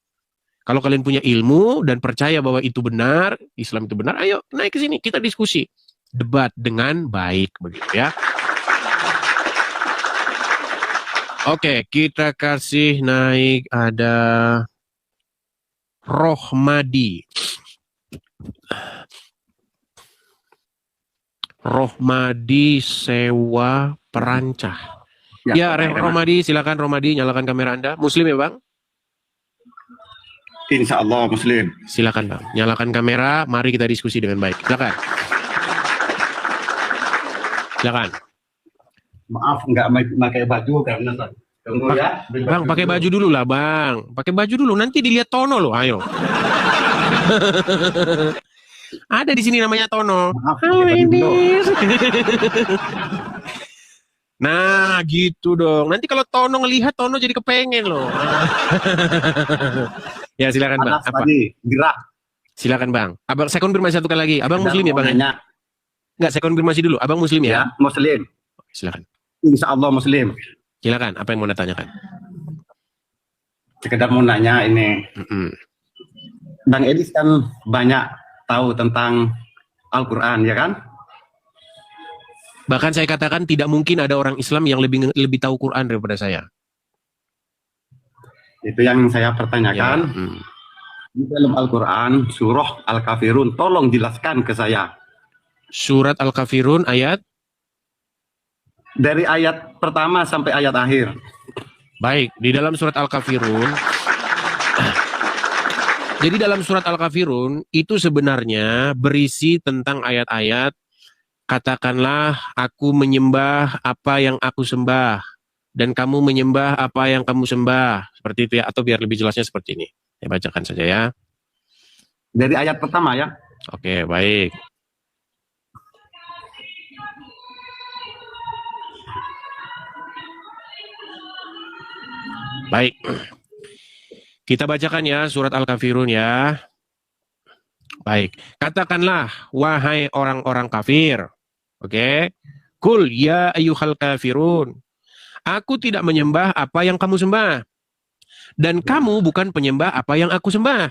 Kalau kalian punya ilmu dan percaya bahwa itu benar, Islam itu benar, ayo naik ke sini, kita diskusi. Debat dengan baik begitu ya. Oke, kita kasih naik ada Rohmadi Sewa Perancah. Ya, Rohmadi, silakan Rohmadi, nyalakan kamera Anda. Muslim ya, Bang? Insya Allah Muslim. Silakan, Bang. Nyalakan kamera, mari kita diskusi dengan baik. Silakan. Silakan. Maaf, nggak pakai baju karena tunggu ya. Bang, pakai baju dulu lah, Bang. Pakai baju dulu, nanti dilihat Tono loh, ayo. Ada di sini namanya Tono. Maaf, Nah, gitu dong. Nanti kalau Tono ngelihat, Tono jadi kepengen loh. Ya, silakan Bang. Apa? Gerak. Silakan Bang. Abang, saya konfirmasi satu kali lagi. Abang Muslim ya Bang? Enggak, saya konfirmasi dulu. Abang Muslim ya? Ya, Muslim. Silakan. Insya Allah Muslim. Silakan. Apa yang mau ditanyakan? Sekedar mau nanya ini. Bang Edis kan banyak tahu tentang Al-Quran, ya kan? Bahkan saya katakan tidak mungkin ada orang Islam yang lebih tahu Quran daripada saya. Itu yang saya Ya. pertanyakan. Di dalam Al-Quran, surah Al-Kafirun, tolong jelaskan ke saya. Surat Al-Kafirun ayat. Dari ayat pertama sampai ayat akhir. Baik, di dalam surat Al-Kafirun. Jadi dalam surat Al-Kafirun itu sebenarnya berisi tentang ayat-ayat katakanlah aku menyembah apa yang aku sembah dan kamu menyembah apa yang kamu sembah. Seperti itu ya, atau biar lebih jelasnya seperti ini. Saya bacakan saja ya. Dari ayat pertama ya. Oke, baik. Baik. Kita bacakan ya surat Al-Kafirun ya. Baik. Katakanlah wahai orang-orang kafir. Oke. Kul ya ayyuhal kafirun. Aku tidak menyembah apa yang kamu sembah. Dan kamu bukan penyembah apa yang aku sembah.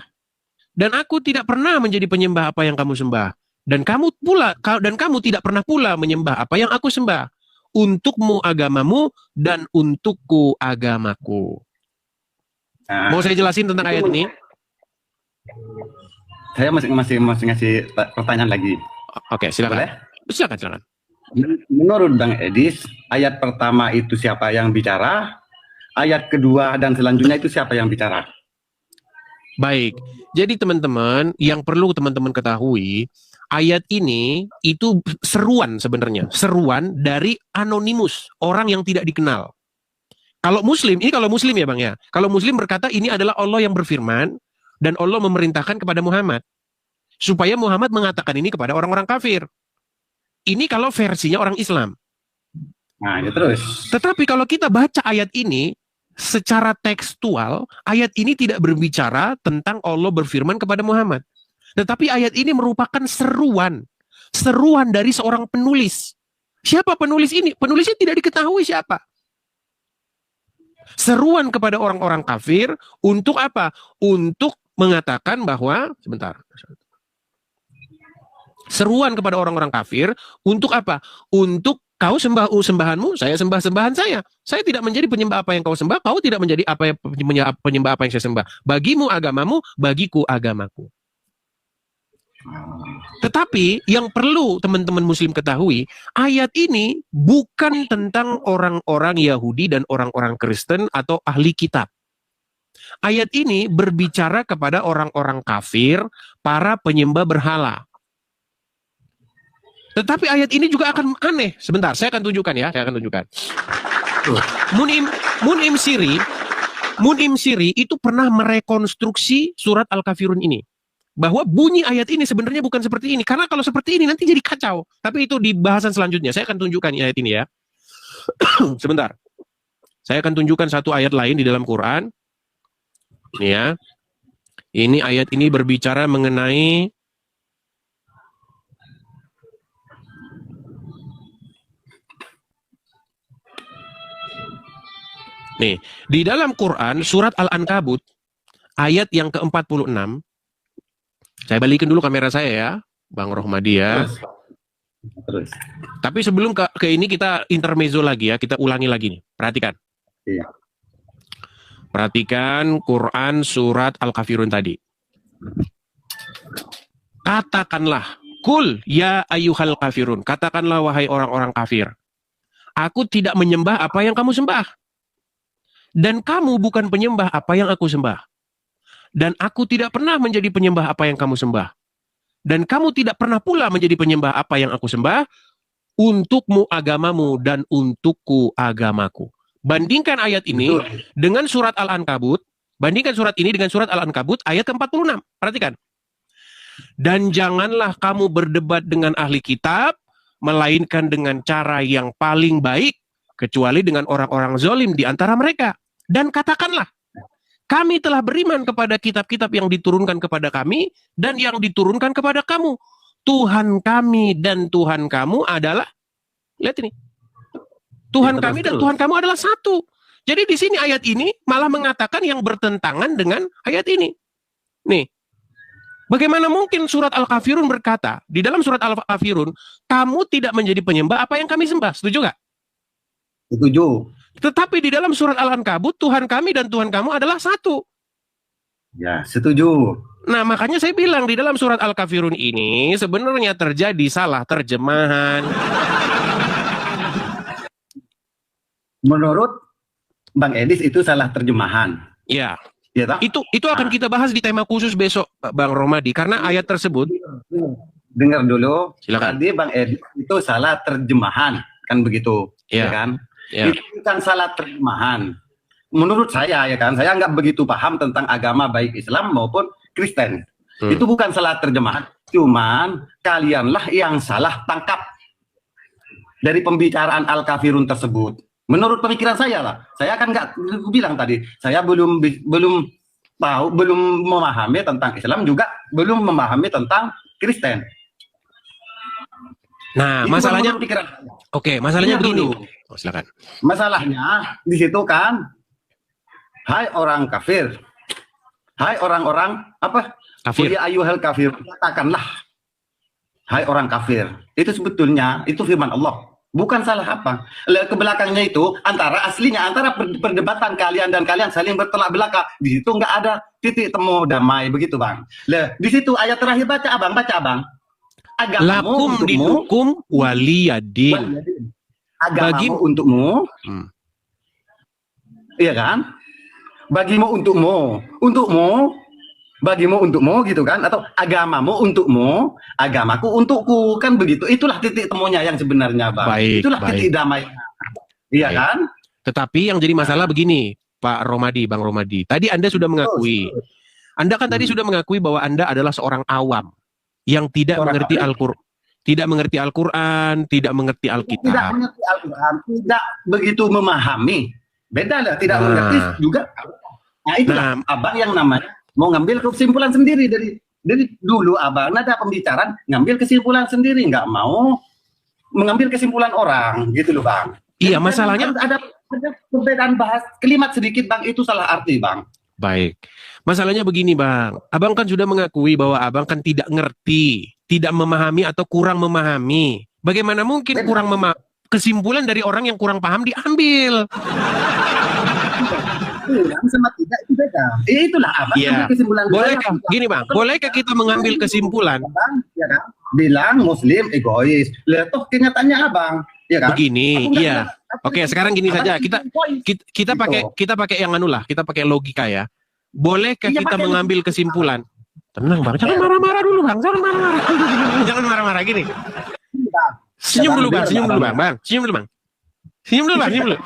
Dan aku tidak pernah menjadi penyembah apa yang kamu sembah. Dan kamu tidak pernah pula menyembah apa yang aku sembah. Untukmu agamamu dan untukku agamaku. Nah, Mau saya jelasin tentang ayat ini? saya masih ngasih pertanyaan lagi. Oke, silakan. Boleh? Silakan. Menurut Bang Edis, ayat pertama itu siapa yang bicara? Ayat kedua dan selanjutnya itu siapa yang bicara? Baik. Jadi teman-teman, yang perlu teman-teman ketahui, ayat ini itu seruan sebenarnya. Seruan dari anonimus, orang yang tidak dikenal. Kalau Muslim ya Bang ya. Kalau Muslim berkata ini adalah Allah yang berfirman dan Allah memerintahkan kepada Muhammad supaya Muhammad mengatakan ini kepada orang-orang kafir. Ini kalau versinya orang Islam. Nah, ya terus. Tetapi kalau kita baca ayat ini secara tekstual, ayat ini tidak berbicara tentang Allah berfirman kepada Muhammad. Tetapi ayat ini merupakan seruan dari seorang penulis. Siapa penulis ini? Penulisnya tidak diketahui siapa. Seruan kepada orang-orang kafir untuk apa? Untuk mengatakan bahwa seruan kepada orang-orang kafir untuk apa? Untuk kau sembah sembahanmu, saya sembah sembahan saya. Saya tidak menjadi penyembah apa yang kau sembah, kau tidak menjadi penyembah apa yang saya sembah. Bagimu agamamu, bagiku agamaku. Tetapi yang perlu teman-teman Muslim ketahui, ayat ini bukan tentang orang-orang Yahudi dan orang-orang Kristen atau ahli kitab. Ayat ini berbicara kepada orang-orang kafir, para penyembah berhala. Tetapi ayat ini juga akan aneh. Sebentar, saya akan tunjukkan ya. Mun'im Siri itu pernah merekonstruksi surat Al-Kafirun ini. Bahwa bunyi ayat ini sebenarnya bukan seperti ini. Karena kalau seperti ini nanti jadi kacau. Tapi itu di bahasan selanjutnya. Saya akan tunjukkan ayat ini ya. Sebentar. Saya akan tunjukkan satu ayat lain di dalam Quran. Ini ya. Ini ayat ini berbicara mengenai nih, di dalam Quran surat Al-Ankabut ayat yang ke-46. Saya balikin dulu kamera saya ya, Bang Rohmadi ya. Terus. Tapi sebelum ke ini kita intermezzo lagi ya, kita ulangi lagi nih. Perhatikan. Iya. Perhatikan Quran surat Al-Kafirun tadi. Katakanlah, kul ya ayyuhal kafirun. Katakanlah wahai orang-orang kafir. Aku tidak menyembah apa yang kamu sembah. Dan kamu bukan penyembah apa yang aku sembah. Dan aku tidak pernah menjadi penyembah apa yang kamu sembah. Dan kamu tidak pernah pula menjadi penyembah apa yang aku sembah. Untukmu agamamu dan untukku agamaku. Bandingkan ayat ini dengan surat Al-Ankabut. Bandingkan surat ini dengan surat Al-Ankabut ayat ke-46. Perhatikan. Dan janganlah kamu berdebat dengan ahli kitab, melainkan dengan cara yang paling baik, kecuali dengan orang-orang zalim di antara mereka. Dan katakanlah, kami telah beriman kepada kitab-kitab yang diturunkan kepada kami, dan yang diturunkan kepada kamu. Tuhan kami dan Tuhan kamu adalah, lihat ini, Tuhan kami dan Tuhan kamu adalah satu. Jadi di sini ayat ini malah mengatakan yang bertentangan dengan ayat ini. Nih, bagaimana mungkin surat Al-Kafirun berkata, di dalam surat Al-Kafirun, kamu tidak menjadi penyembah apa yang kami sembah. Setuju nggak? Setuju. Tetapi di dalam surat Al-Ankabut, Tuhan kami dan Tuhan kamu adalah satu. Ya, setuju. Nah, makanya saya bilang di dalam surat Al-Kafirun ini sebenarnya terjadi salah terjemahan. Menurut Bang Edis itu salah terjemahan. Ya, Ya, tak? itu akan kita bahas di tema khusus besok, Bang Romadi, karena ayat tersebut. Dengar dulu. Silakan. Tadi Bang Edis itu salah terjemahan, kan begitu, Ya. ya kan? Ya. Itu bukan salah terjemahan. Menurut saya, ya kan, saya nggak begitu paham tentang agama baik Islam maupun Kristen. Itu bukan salah terjemahan. Cuman kalianlah yang salah tangkap dari pembicaraan Al-Kafirun tersebut. Menurut pemikiran saya lah. Saya kan nggak bilang tadi. Saya belum tahu, belum memahami tentang Islam, juga belum memahami tentang Kristen. Nah, Itu masalahnya, menurut pikiran saya. oke, masalahnya Iya, begini. dulu. Oh, silakan. Masalahnya di situ kan, hai orang kafir, hai orang-orang apa? Kafir. Ya ayuhal kafir, katakanlah, hai orang kafir. Itu sebetulnya itu firman Allah, bukan salah apa. Ke belakangnya itu antara aslinya, antara perdebatan kalian dan kalian saling bertolak belakang. Di situ nggak ada titik temu damai, begitu Bang. Di situ ayat terakhir baca abang. Agamamu Lakum untukmu, dinukum waliyadin. agamamu untukmu, iya kan? Bagimu untukmu, bagimu untukmu gitu kan? Atau agamamu untukmu, agamaku untukku, kan begitu. Itulah titik temunya yang sebenarnya, Bang. Baik, Itulah baik. titik damai. Iya Baik. kan? Tetapi yang jadi masalah begini, Pak Romadi, Bang Romadi. Tadi Anda sudah mengakui. Anda kan tadi sudah mengakui bahwa Anda adalah seorang awam yang tidak Seorang mengerti awam. Al-Qur'an. Tidak mengerti Al-Quran, tidak mengerti Tidak Alkitab. mengerti Al-Quran, tidak begitu memahami. Beda lah, tidak mengerti juga. Nah, itulah abang yang namanya mau ngambil kesimpulan sendiri dari dulu abang ada pembicaraan ngambil kesimpulan sendiri, nggak mau mengambil kesimpulan orang, gitu loh Bang. Iya, Jadi, masalahnya ada perbedaan bahas kalimat sedikit Bang, itu salah arti Bang. baik. Masalahnya begini, Bang. Abang kan sudah mengakui bahwa abang kan tidak ngerti, tidak memahami atau kurang memahami. Bagaimana mungkin kurang kesimpulan dari orang yang kurang paham diambil? Kurang sama tidak itu beda. Itulah abang Iya. ngambil kesimpulan. Bolehkah, gini Bang, bolehkah kita mengambil kesimpulan? Abang, ya kan? Bilang Muslim egois. Lihat toh kenyataannya abang, ya kan? Begini, Aku nggak iya. bilang, Oke, sekarang gini abang saja, bilang egois. kita pakai yang anu lah, kita pakai logika ya. Bolehkah Iya, kita pakai mengambil kesimpulan? Tenang Bang, jangan marah-marah dulu Bang, jangan marah-marah. Jangan marah-marah gini. Senyum dulu Bang, senyum dulu Bang, senyum dulu Bang. Senyum dulu Bang, senyum dulu.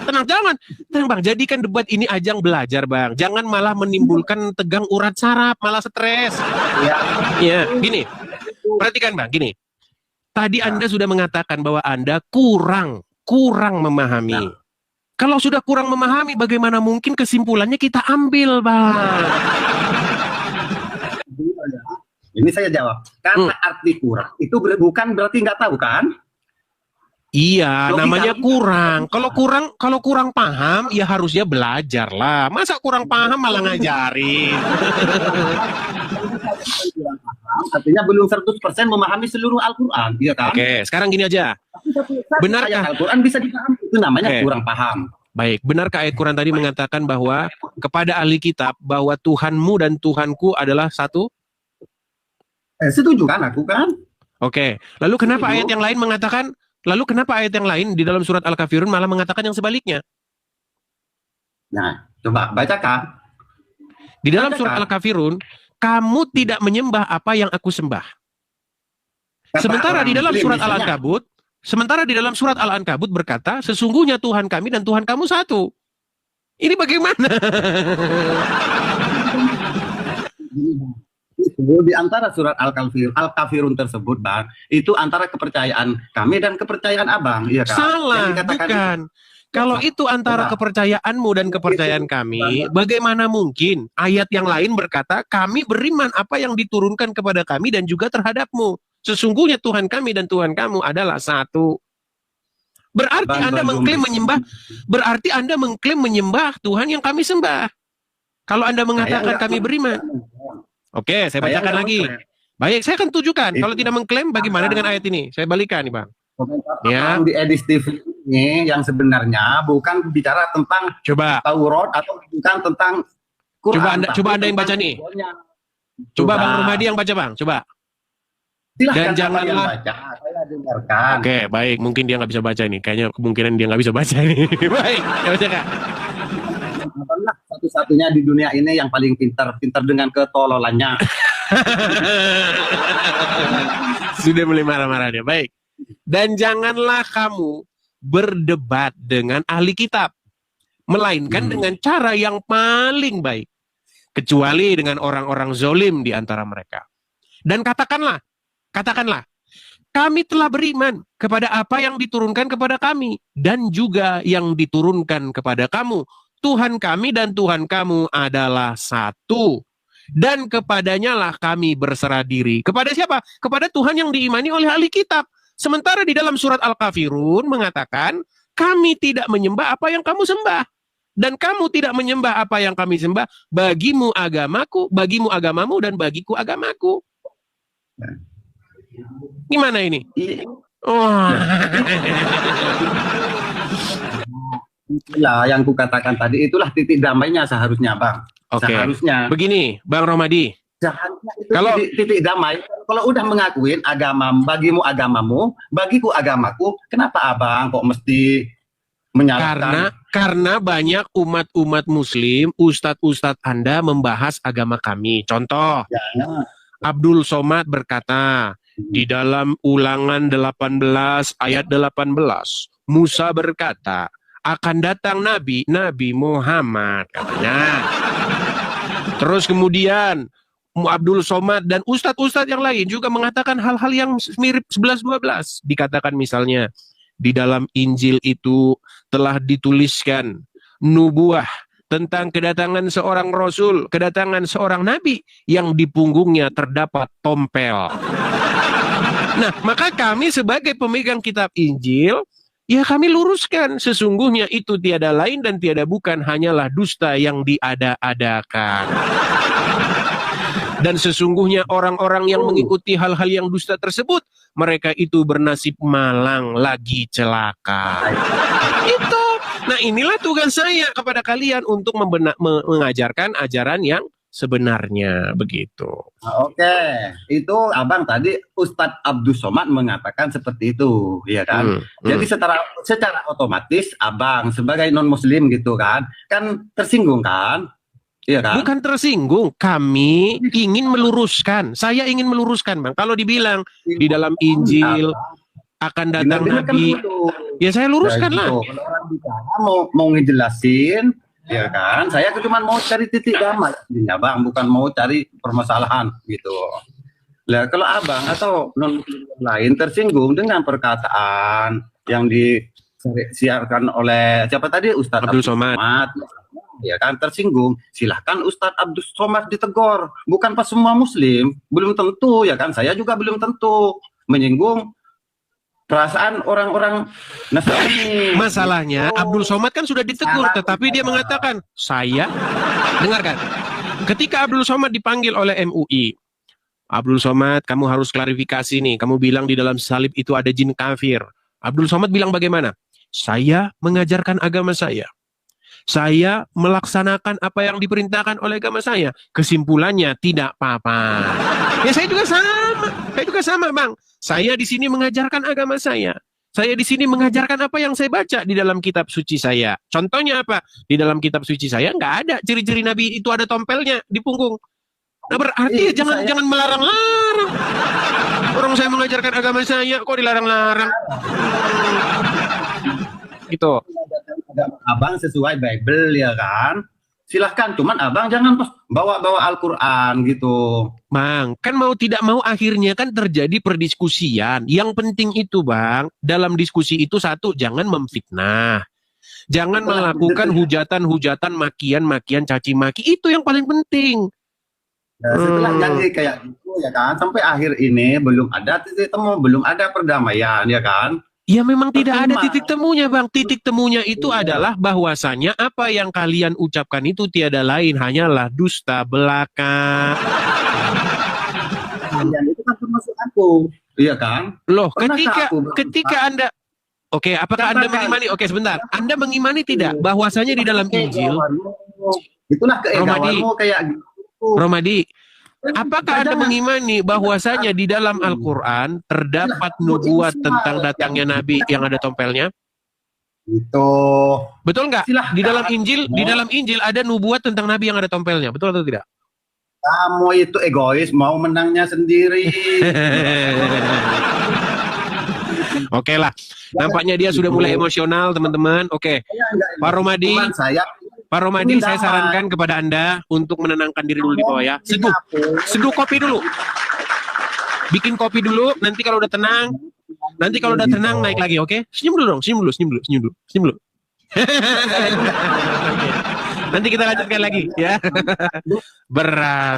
Tenang Bang, jadikan debat ini ajang belajar Bang. Jangan malah menimbulkan tegang urat saraf, malah stres. Ya, gini. Perhatikan Bang, gini. Tadi Anda sudah mengatakan bahwa Anda kurang memahami. Kalau sudah kurang memahami, bagaimana mungkin kesimpulannya kita ambil, Bang? Ini saya jawab. Kata arti kurang itu bukan berarti nggak tahu kan? Iya, Logika. namanya kurang. Kalau kurang paham, ya harusnya belajar lah. Masa kurang paham malah ngajarin? Artinya belum 100% memahami seluruh Al-Quran, iya kan? Oke, sekarang gini aja. Benarkah? Ayat Al-Quran bisa dipahami, itu namanya kurang paham. Baik, benarkah ayat Quran tadi mengatakan bahwa kepada ahli kitab bahwa Tuhanmu dan Tuhanku adalah satu? Setuju kan aku kan? Oke. Lalu kenapa ayat yang lain mengatakan? Lalu kenapa ayat yang lain di dalam surat Al-Kafirun malah mengatakan yang sebaliknya? Nah, coba bacakan. Di dalam surat Al-Kafirun, kamu tidak menyembah apa yang aku sembah. Sementara di dalam surat Al-Ankabut, berkata, sesungguhnya Tuhan kami dan Tuhan kamu satu. Ini bagaimana? Itu di antara surat Al-Kafirun tersebut, Bang, itu antara kepercayaan kami dan kepercayaan Abang, iya kan? Salah, bukan. Kalau itu antara kepercayaanmu dan kepercayaan kami, bagaimana mungkin ayat yang lain berkata, kami beriman apa yang diturunkan kepada kami dan juga terhadapmu. Sesungguhnya Tuhan kami dan Tuhan kamu adalah satu. Berarti Anda mengklaim menyembah Tuhan yang kami sembah. Kalau Anda mengatakan kami beriman. Oke, saya bacakan lagi. Baik, saya akan tunjukkan. Kalau tidak mengklaim, bagaimana dengan ayat ini? Saya balikan nih, Bang. Ya. Di Edis TV ini yang sebenarnya bukan bicara tentang Coba, Taurat atau bukan tentang Quran. coba anda yang baca nih. Coba Bang Rumadi yang baca, Bang. Coba. Silahkan Dan janganlah- yang baca, saya dengarkan. Oke, baik. Mungkin dia nggak bisa baca nih. Kayaknya kemungkinan dia nggak bisa baca nih. Baik, ya baca Kak. Adalah satu-satunya di dunia ini yang paling pintar dengan ketololannya. Sudah mulai marah-marah dia. Baik. Dan janganlah kamu berdebat dengan ahli kitab, melainkan dengan cara yang paling baik, kecuali dengan orang-orang zolim di antara mereka. Dan katakanlah, kami telah beriman kepada apa yang diturunkan kepada kami, dan juga yang diturunkan kepada kamu. Tuhan kami dan Tuhan kamu adalah satu. Dan kepadanya lah kami berserah diri. Kepada siapa? Kepada Tuhan yang diimani oleh ahli kitab. Sementara di dalam surat Al-Kafirun mengatakan, kami tidak menyembah apa yang kamu sembah. Dan kamu tidak menyembah apa yang kami sembah. Bagimu agamaku, bagimu agamamu, dan bagiku agamaku. Gimana ini? Oh. Itulah yang kukatakan tadi, itulah titik damainya seharusnya, Bang. Oke. Seharusnya. Begini, Bang Romadi. Seharusnya itu Kalau- titik damai. Kalau udah mengakuin agama, bagimu agamamu, bagiku agamaku, kenapa Abang kok mesti menyalahkan? Karena banyak umat-umat muslim, ustadz-ustadz Anda membahas agama kami. Contoh, Jangan. Abdul Somad berkata, di dalam Ulangan 18 ayat 18, Musa berkata, akan datang Nabi Muhammad, katanya. Terus kemudian Abdul Somad dan ustadz-ustadz yang lain juga mengatakan hal-hal yang mirip 11-12. Dikatakan misalnya, di dalam Injil itu telah dituliskan nubuah tentang kedatangan seorang rasul, kedatangan seorang nabi yang di punggungnya terdapat tompel. Nah, maka kami sebagai pemegang kitab Injil, ya kami luruskan, sesungguhnya itu tiada lain dan tiada bukan, hanyalah dusta yang diada-adakan. Dan sesungguhnya orang-orang yang mengikuti hal-hal yang dusta tersebut, mereka itu bernasib malang lagi celaka. Itu. Nah, inilah tugas saya kepada kalian untuk mengajarkan ajaran yang sebenarnya, begitu. Oke, itu Abang tadi Ustadz Abdul Somad mengatakan seperti itu, ya kan? Jadi secara otomatis Abang sebagai non Muslim gitu kan tersinggung kan? Iya kan? Bukan tersinggung, kami ingin meluruskan. Saya ingin meluruskan, Bang. Kalau dibilang di dalam Injil akan datang Nabi, ya saya luruskan lah. Kalau orang bicara mau ngejelasin, ya kan? Saya cuma mau cari titik damai, ya Bang, bukan mau cari permasalahan gitu. Lah kalau Abang atau non lain tersinggung dengan perkataan yang disiarkan oleh siapa tadi, Ustadz Abdul Somad, ya kan, tersinggung, silahkan Ustadz Abdul Somad ditegur. Bukan pas semua Muslim, belum tentu, ya kan? Saya juga belum tentu menyinggung perasaan orang-orang Nasrani. Masalahnya Abdul Somad kan sudah ditegur, tetapi dia mengatakan, saya, dengarkan, ketika Abdul Somad dipanggil oleh MUI, Abdul Somad, kamu harus klarifikasi nih, kamu bilang di dalam salib itu ada jin kafir. Abdul Somad bilang bagaimana? Saya mengajarkan agama saya. Saya melaksanakan apa yang diperintahkan oleh agama saya. Kesimpulannya tidak apa-apa. Ya saya juga sama, Bang. Saya di sini mengajarkan agama saya. Saya di sini mengajarkan apa yang saya baca di dalam kitab suci saya. Contohnya apa? Di dalam kitab suci saya nggak ada ciri-ciri Nabi itu ada tompelnya di punggung. Nah, berarti jangan melarang-larang. Orang saya mengajarkan agama saya kok dilarang-larang. Gitu. Abang sesuai Bible, ya kan? Silahkan, cuman Abang jangan bawa-bawa Al-Quran gitu. Bang, kan mau tidak mau akhirnya kan terjadi perdiskusian. Yang penting itu, Bang, dalam diskusi itu satu, jangan memfitnah. Jangan melakukan hujatan-hujatan, makian-makian, caci maki. Itu yang paling penting. Ya, setelah jadi kayak gitu, ya kan, sampai akhir ini belum ada titik temu, belum ada perdamaian, ya kan? Ya memang tidak ada titik temunya, Bang. Titik temunya itu adalah bahwasanya apa yang kalian ucapkan itu tiada lain hanyalah dusta belaka. Dan itu kan termasuk aku, iya kan? Loh, Pernahkah ketika aku ketika Anda Oke, apakah Anda mengimani? Oke, sebentar. Anda mengimani tidak bahwasanya di dalam Injil, Itulah keegawanmu kayak gitu. Romadi, apakah Anda mengimani bahwasanya di dalam Al-Quran terdapat nubuat tentang datangnya Nabi yang ada tompelnya? Itu Betul nggak? silahkan. Di dalam Injil ada nubuat tentang Nabi yang ada tompelnya. Betul atau tidak? Kamu itu egois, mau menangnya sendiri. Oke lah. Nampaknya dia sudah mulai emosional, teman-teman. Oke. Pak Romadi, Pak Romadi, saya sarankan kepada Anda untuk menenangkan diri dulu di bawah ya. Seduh kopi dulu. Bikin kopi dulu, nanti kalau udah tenang, naik lagi, oke? Senyum dulu dong, senyum dulu. Oke. Nanti kita lanjutkan lagi ya. Berat.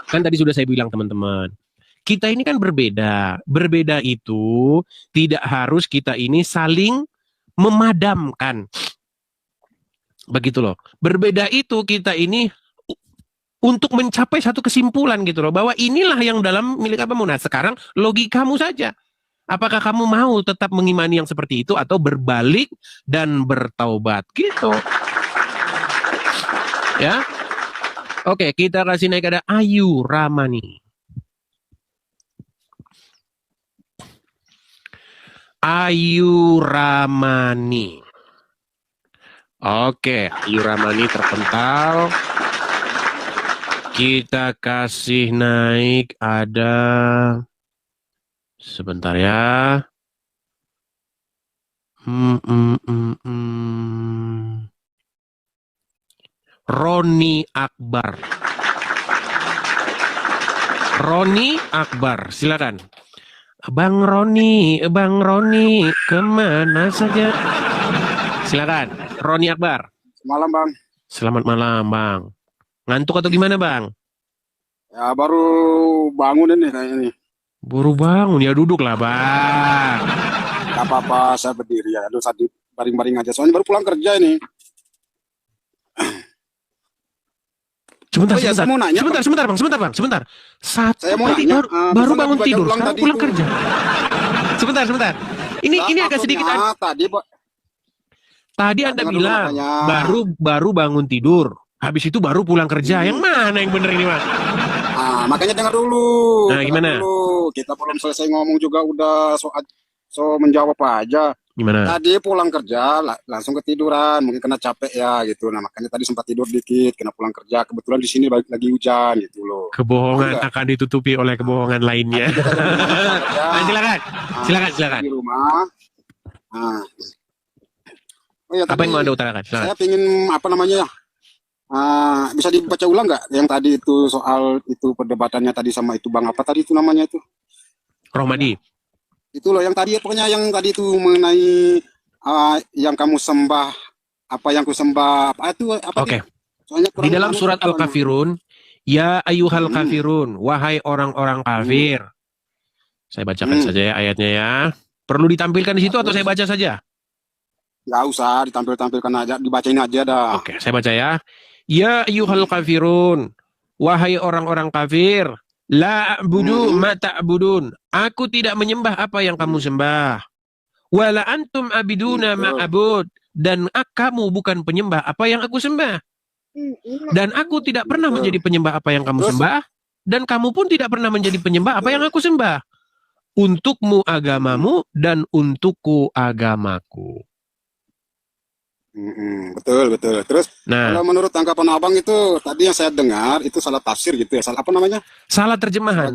Kan tadi sudah saya bilang, teman-teman. Kita ini kan berbeda. Berbeda itu tidak harus kita ini saling memadamkan. Begitu loh. Berbeda itu kita ini untuk mencapai satu kesimpulan gitu loh. Bahwa inilah yang dalam milik apamu. Nah sekarang logikamu saja. Apakah kamu mau tetap mengimani yang seperti itu atau berbalik dan bertaubat gitu. Ya. Oke, kita kasih naik ada Ayu Ramani. Ayu Ramani. Oke, Ayu Ramani terpental. Kita kasih naik ada sebentar ya. Roni Akbar. Roni Akbar, silakan. Bang Roni, kemana saja? Silakan, Roni Akbar. Malam Bang. Selamat malam Bang. Ngantuk atau gimana Bang? Ya baru bangun ini kayak ini. Baru bangun ya duduk lah Bang. Gak apa-apa saya berdiri ya. Aduh tadi baring-baring aja. Soalnya baru pulang kerja ini. Sebentar. Saya mau nanya, sebentar Bang. Saya mau tadi nanya, baru bangun tidur, sekarang tadi pulang itu. kerja. Sebentar. Ini agak sedikit. Tadi Anda bilang baru bangun tidur, habis itu baru pulang kerja. Yang mana yang bener ini, Mas? Makanya dengar dulu. Nah, gimana? Dulu. Kita belum selesai ngomong juga udah so menjawab aja. Gimana? Tadi pulang kerja langsung ketiduran, mungkin kena capek ya gitu. Nah, makanya tadi sempat tidur dikit, kena pulang kerja. Kebetulan di sini lagi hujan gitu loh. Kebohongan akan ditutupi oleh kebohongan lainnya. Silakan. Di rumah. Oh ya, apa yang mau Anda utarakan? Saya pingin bisa dibaca ulang nggak yang tadi itu soal itu perdebatannya tadi sama itu Bang apa tadi itu namanya itu? Romadi. Itu loh yang tadi pokoknya yang tadi itu mengenai yang kamu sembah apa yang ku sembah apa itu apa? Oke. Di dalam surat Al-Kafirun, ya ayyuhal kafirun, wahai orang-orang kafir. Saya bacakan saja ya ayatnya ya. Perlu ditampilkan di situ atau saya baca saja? Nggak usah ditampilkan aja, dibacain aja dah. Oke, saya baca ya. Ya ayyuhal kafirun, wahai orang-orang kafir, la a'budu ma ta'budun. Aku tidak menyembah apa yang kamu sembah. Wala antum abiduna ma abud. Dan kamu bukan penyembah apa yang aku sembah. Dan aku tidak pernah menjadi penyembah apa yang kamu sembah. Dan kamu pun tidak pernah menjadi penyembah apa yang aku sembah. Untukmu agamamu dan untukku agamaku. Betul. Terus kalau menurut tanggapan abang itu tadi yang saya dengar itu salah tafsir gitu ya, salah apa namanya? Salah terjemahan.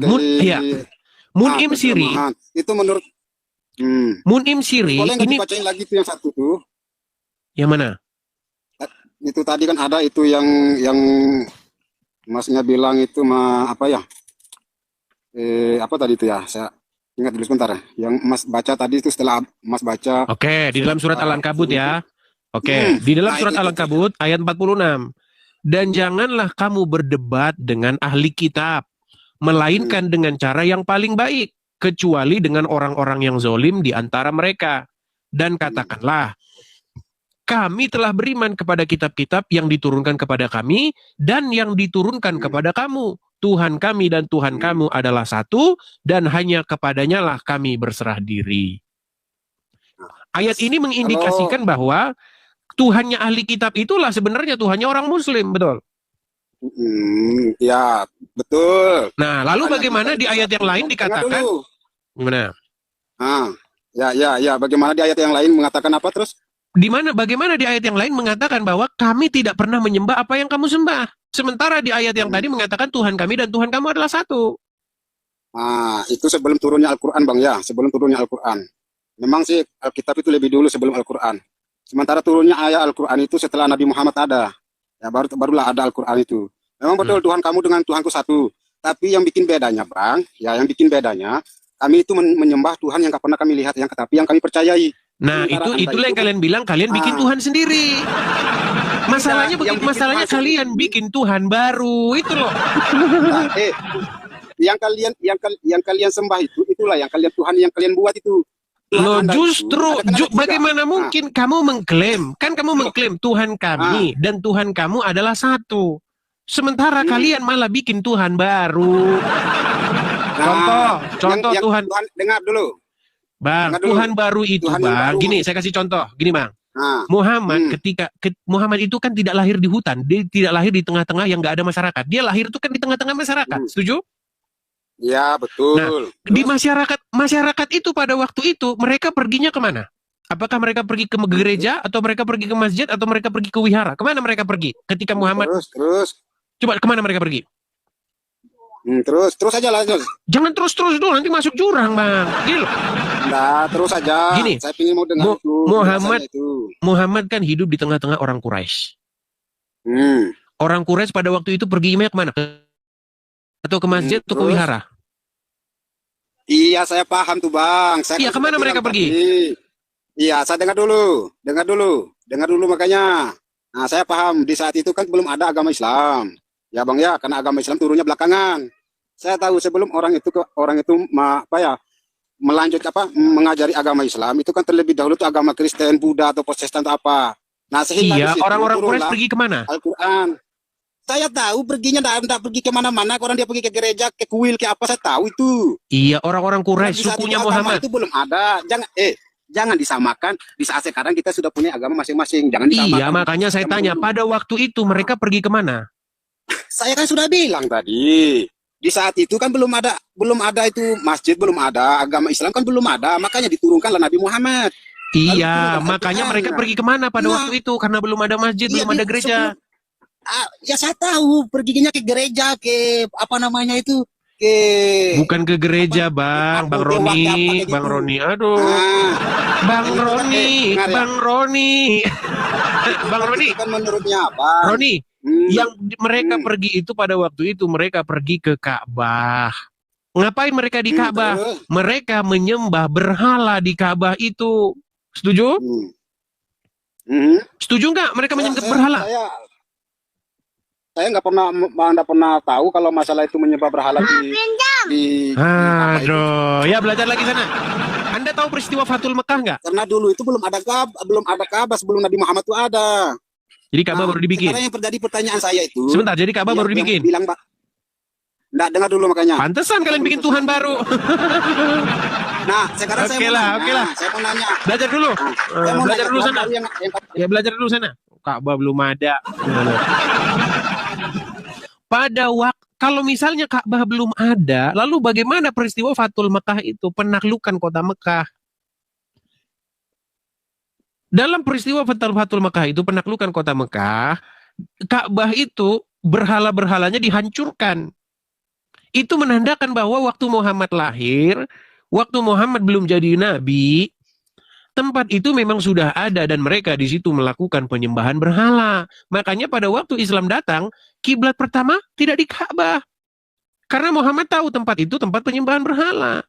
Mun'im Siri. Itu menurut Mun'im Siri. Boleh nggak dibacain lagi itu yang satu tuh? Yang mana? Itu tadi kan ada itu yang Masnya bilang itu apa ya? Apa tadi itu ya? Saya ingat dulu sebentar ya. Yang Mas baca tadi itu setelah Mas baca. Oke, di dalam surat Al-Ankabut ya. Oke, di dalam surat Al-Ankabut ayat 46. Dan janganlah kamu berdebat dengan ahli kitab, melainkan dengan cara yang paling baik, kecuali dengan orang-orang yang zolim di antara mereka. Dan katakanlah, kami telah beriman kepada kitab-kitab yang diturunkan kepada kami dan yang diturunkan kepada kamu. Tuhan kami dan Tuhan kamu adalah satu, dan hanya kepadanya lah kami berserah diri. Ayat ini mengindikasikan bahwa Tuhannya ahli kitab itulah sebenarnya Tuhannya orang Muslim, betul? Ya, betul. Nah, lalu Makanya bagaimana kita di ayat yang lain dengar dikatakan? dulu. Gimana? Ya. Bagaimana di ayat yang lain mengatakan apa terus? Bagaimana di ayat yang lain mengatakan bahwa kami tidak pernah menyembah apa yang kamu sembah. Sementara di ayat yang tadi mengatakan Tuhan kami dan Tuhan kamu adalah satu. Itu sebelum turunnya Al-Quran, Bang, ya. Sebelum turunnya Al-Quran. Memang sih Alkitab itu lebih dulu sebelum Al-Quran. Sementara turunnya ayat Al-Quran itu setelah Nabi Muhammad ada. Ya, barulah ada Al-Quran itu. Memang betul Tuhan kamu dengan Tuhanku satu. Tapi yang bikin bedanya, Bang, ya yang bikin bedanya, kami itu menyembah Tuhan yang gak pernah kami lihat, tapi yang kami percayai. Nah, itulah yang kalian bilang, kalian bikin Tuhan sendiri. Masalahnya kalian bikin Tuhan baru, itu loh. Yang kalian sembah itulah yang kalian Tuhan yang kalian buat itu. Loh, bagaimana mungkin kamu mengklaim, kamu mengklaim Tuhan kami dan Tuhan kamu adalah satu. Sementara kalian malah bikin Tuhan baru. Contoh Tuhan. Dengar dulu. Bang, Tuhan baru itu, Bang. Gini, saya kasih contoh. Gini, Bang. Muhammad Muhammad itu kan tidak lahir di hutan, dia tidak lahir di tengah-tengah yang nggak ada masyarakat. Dia lahir itu kan di tengah-tengah masyarakat. Setuju? Ya, betul. Nah, di masyarakat itu pada waktu itu mereka perginya kemana? Apakah mereka pergi ke gereja atau mereka pergi ke masjid atau mereka pergi ke wihara? Kemana mereka pergi ketika Muhammad? Terus. Coba kemana mereka pergi? Terus aja lah. Jangan terus dulu, nanti masuk jurang, Bang. Gila. Nah, terus aja. Gini, saya ingin mau dengar Muhammad kan hidup di tengah-tengah orang Quraisy. Orang Quraisy pada waktu itu perginya kemana? Atau ke masjid atau ke wihara? Iya, saya paham tuh, Bang. Iya, kemana mereka pergi? Iya, saya dengar dulu makanya. Nah, saya paham di saat itu kan belum ada agama Islam. Ya, Bang, ya, karena agama Islam turunnya belakangan. Saya tahu sebelum orang itu mengajari agama Islam itu kan terlebih dahulu tuh agama Kristen, Buddha atau Protestan atau apa. Nah, sehingga orang-orang Quraisy pergi kemana? Al-Quran. Saya tahu perginya enggak pergi kemana-mana. Orang dia pergi ke gereja, ke kuil, ke apa, saya tahu itu. Iya, orang-orang Quraisy sukunya Muhammad. Itu belum ada. Jangan disamakan. Di saat sekarang kita sudah punya agama masing-masing. Jangan disamakan. Iya, makanya saya tanya, pada waktu itu mereka pergi kemana? Saya kan sudah bilang tadi. Di saat itu kan belum ada itu masjid, belum ada agama Islam kan belum ada. Makanya diturunkanlah Nabi Muhammad. Iya, makanya mereka pergi kemana pada waktu itu karena belum ada masjid, belum ada gereja. Ya saya tahu perginya ke gereja, ke apa namanya itu, bukan ke gereja, Bang Roni, aduh. Bang Roni. Kan menurutnya apa? Roni, yang mereka pergi itu pada waktu itu mereka pergi ke Ka'bah. Ngapain mereka di Ka'bah? Mereka menyembah berhala di Ka'bah itu. Setuju? Setuju nggak mereka menyembah berhala? Saya nggak pernah tahu kalau masalah itu menyembah berhala Aduh, ya belajar lagi sana. Anda tahu peristiwa Fathul Mekah nggak? Karena dulu itu belum ada Ka'bah sebelum Nabi Muhammad itu ada. Jadi Ka'bah baru dibikin. Sekarang yang terjadi pertanyaan saya itu. Sebentar, jadi Ka'bah baru dibikin. Nggak, dengar dulu makanya. Pantesan kalian bikin Tuhan baru. Nah, sekarang Oke lah. Saya mau nanya. Belajar dulu. Belajar dulu sana. Ya, belajar dulu sana. Ka'bah belum ada. Pada waktu kalau misalnya Ka'bah belum ada, lalu bagaimana peristiwa Fathul Mekah itu, penaklukan kota Mekah? Dalam peristiwa Fathul Mekah itu, penaklukan kota Mekah, Ka'bah itu berhala-berhalanya dihancurkan. Itu menandakan bahwa waktu Muhammad lahir, waktu Muhammad belum jadi nabi, tempat itu memang sudah ada dan mereka di situ melakukan penyembahan berhala. Makanya pada waktu Islam datang, kiblat pertama tidak di Ka'bah. Karena Muhammad tahu tempat itu tempat penyembahan berhala.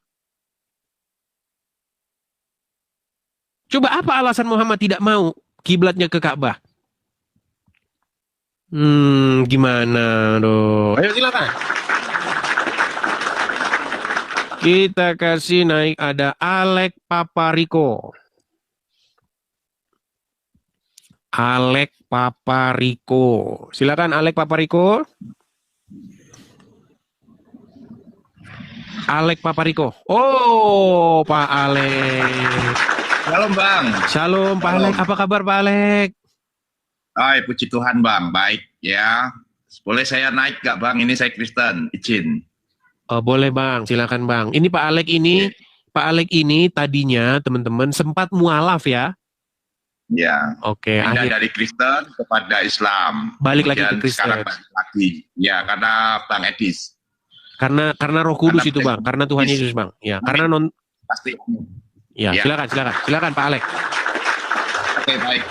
Coba apa alasan Muhammad tidak mau kiblatnya ke Ka'bah? Gimana dong? Ayo silakan. Kita kasih naik, ada Alek Papariko. Silakan Alek Papariko. Alek Papariko. Oh, Pak Alek. Shalom Bang. Shalom Pak Alek. Apa kabar Pak Alek? Hai, puji Tuhan Bang, baik ya. Boleh saya naik gak Bang? Ini saya Kristen, izin. Oh, boleh Bang, silakan Bang. Ini Pak Alek ini, Pak Alek ini tadinya teman-teman sempat mualaf ya. Ya. Oke, Pindah akhir dari Kristen kepada Islam. balik lagi Kemudian ke Kristen. Sekarang balik lagi. Ya, karena Bang Edis. Karena Roh Kudus Karena itu Bang, karena Tuhan Yesus Bang. Ya, karena Pasti. ya, Ya. silakan Pak Alek. Oke, baik.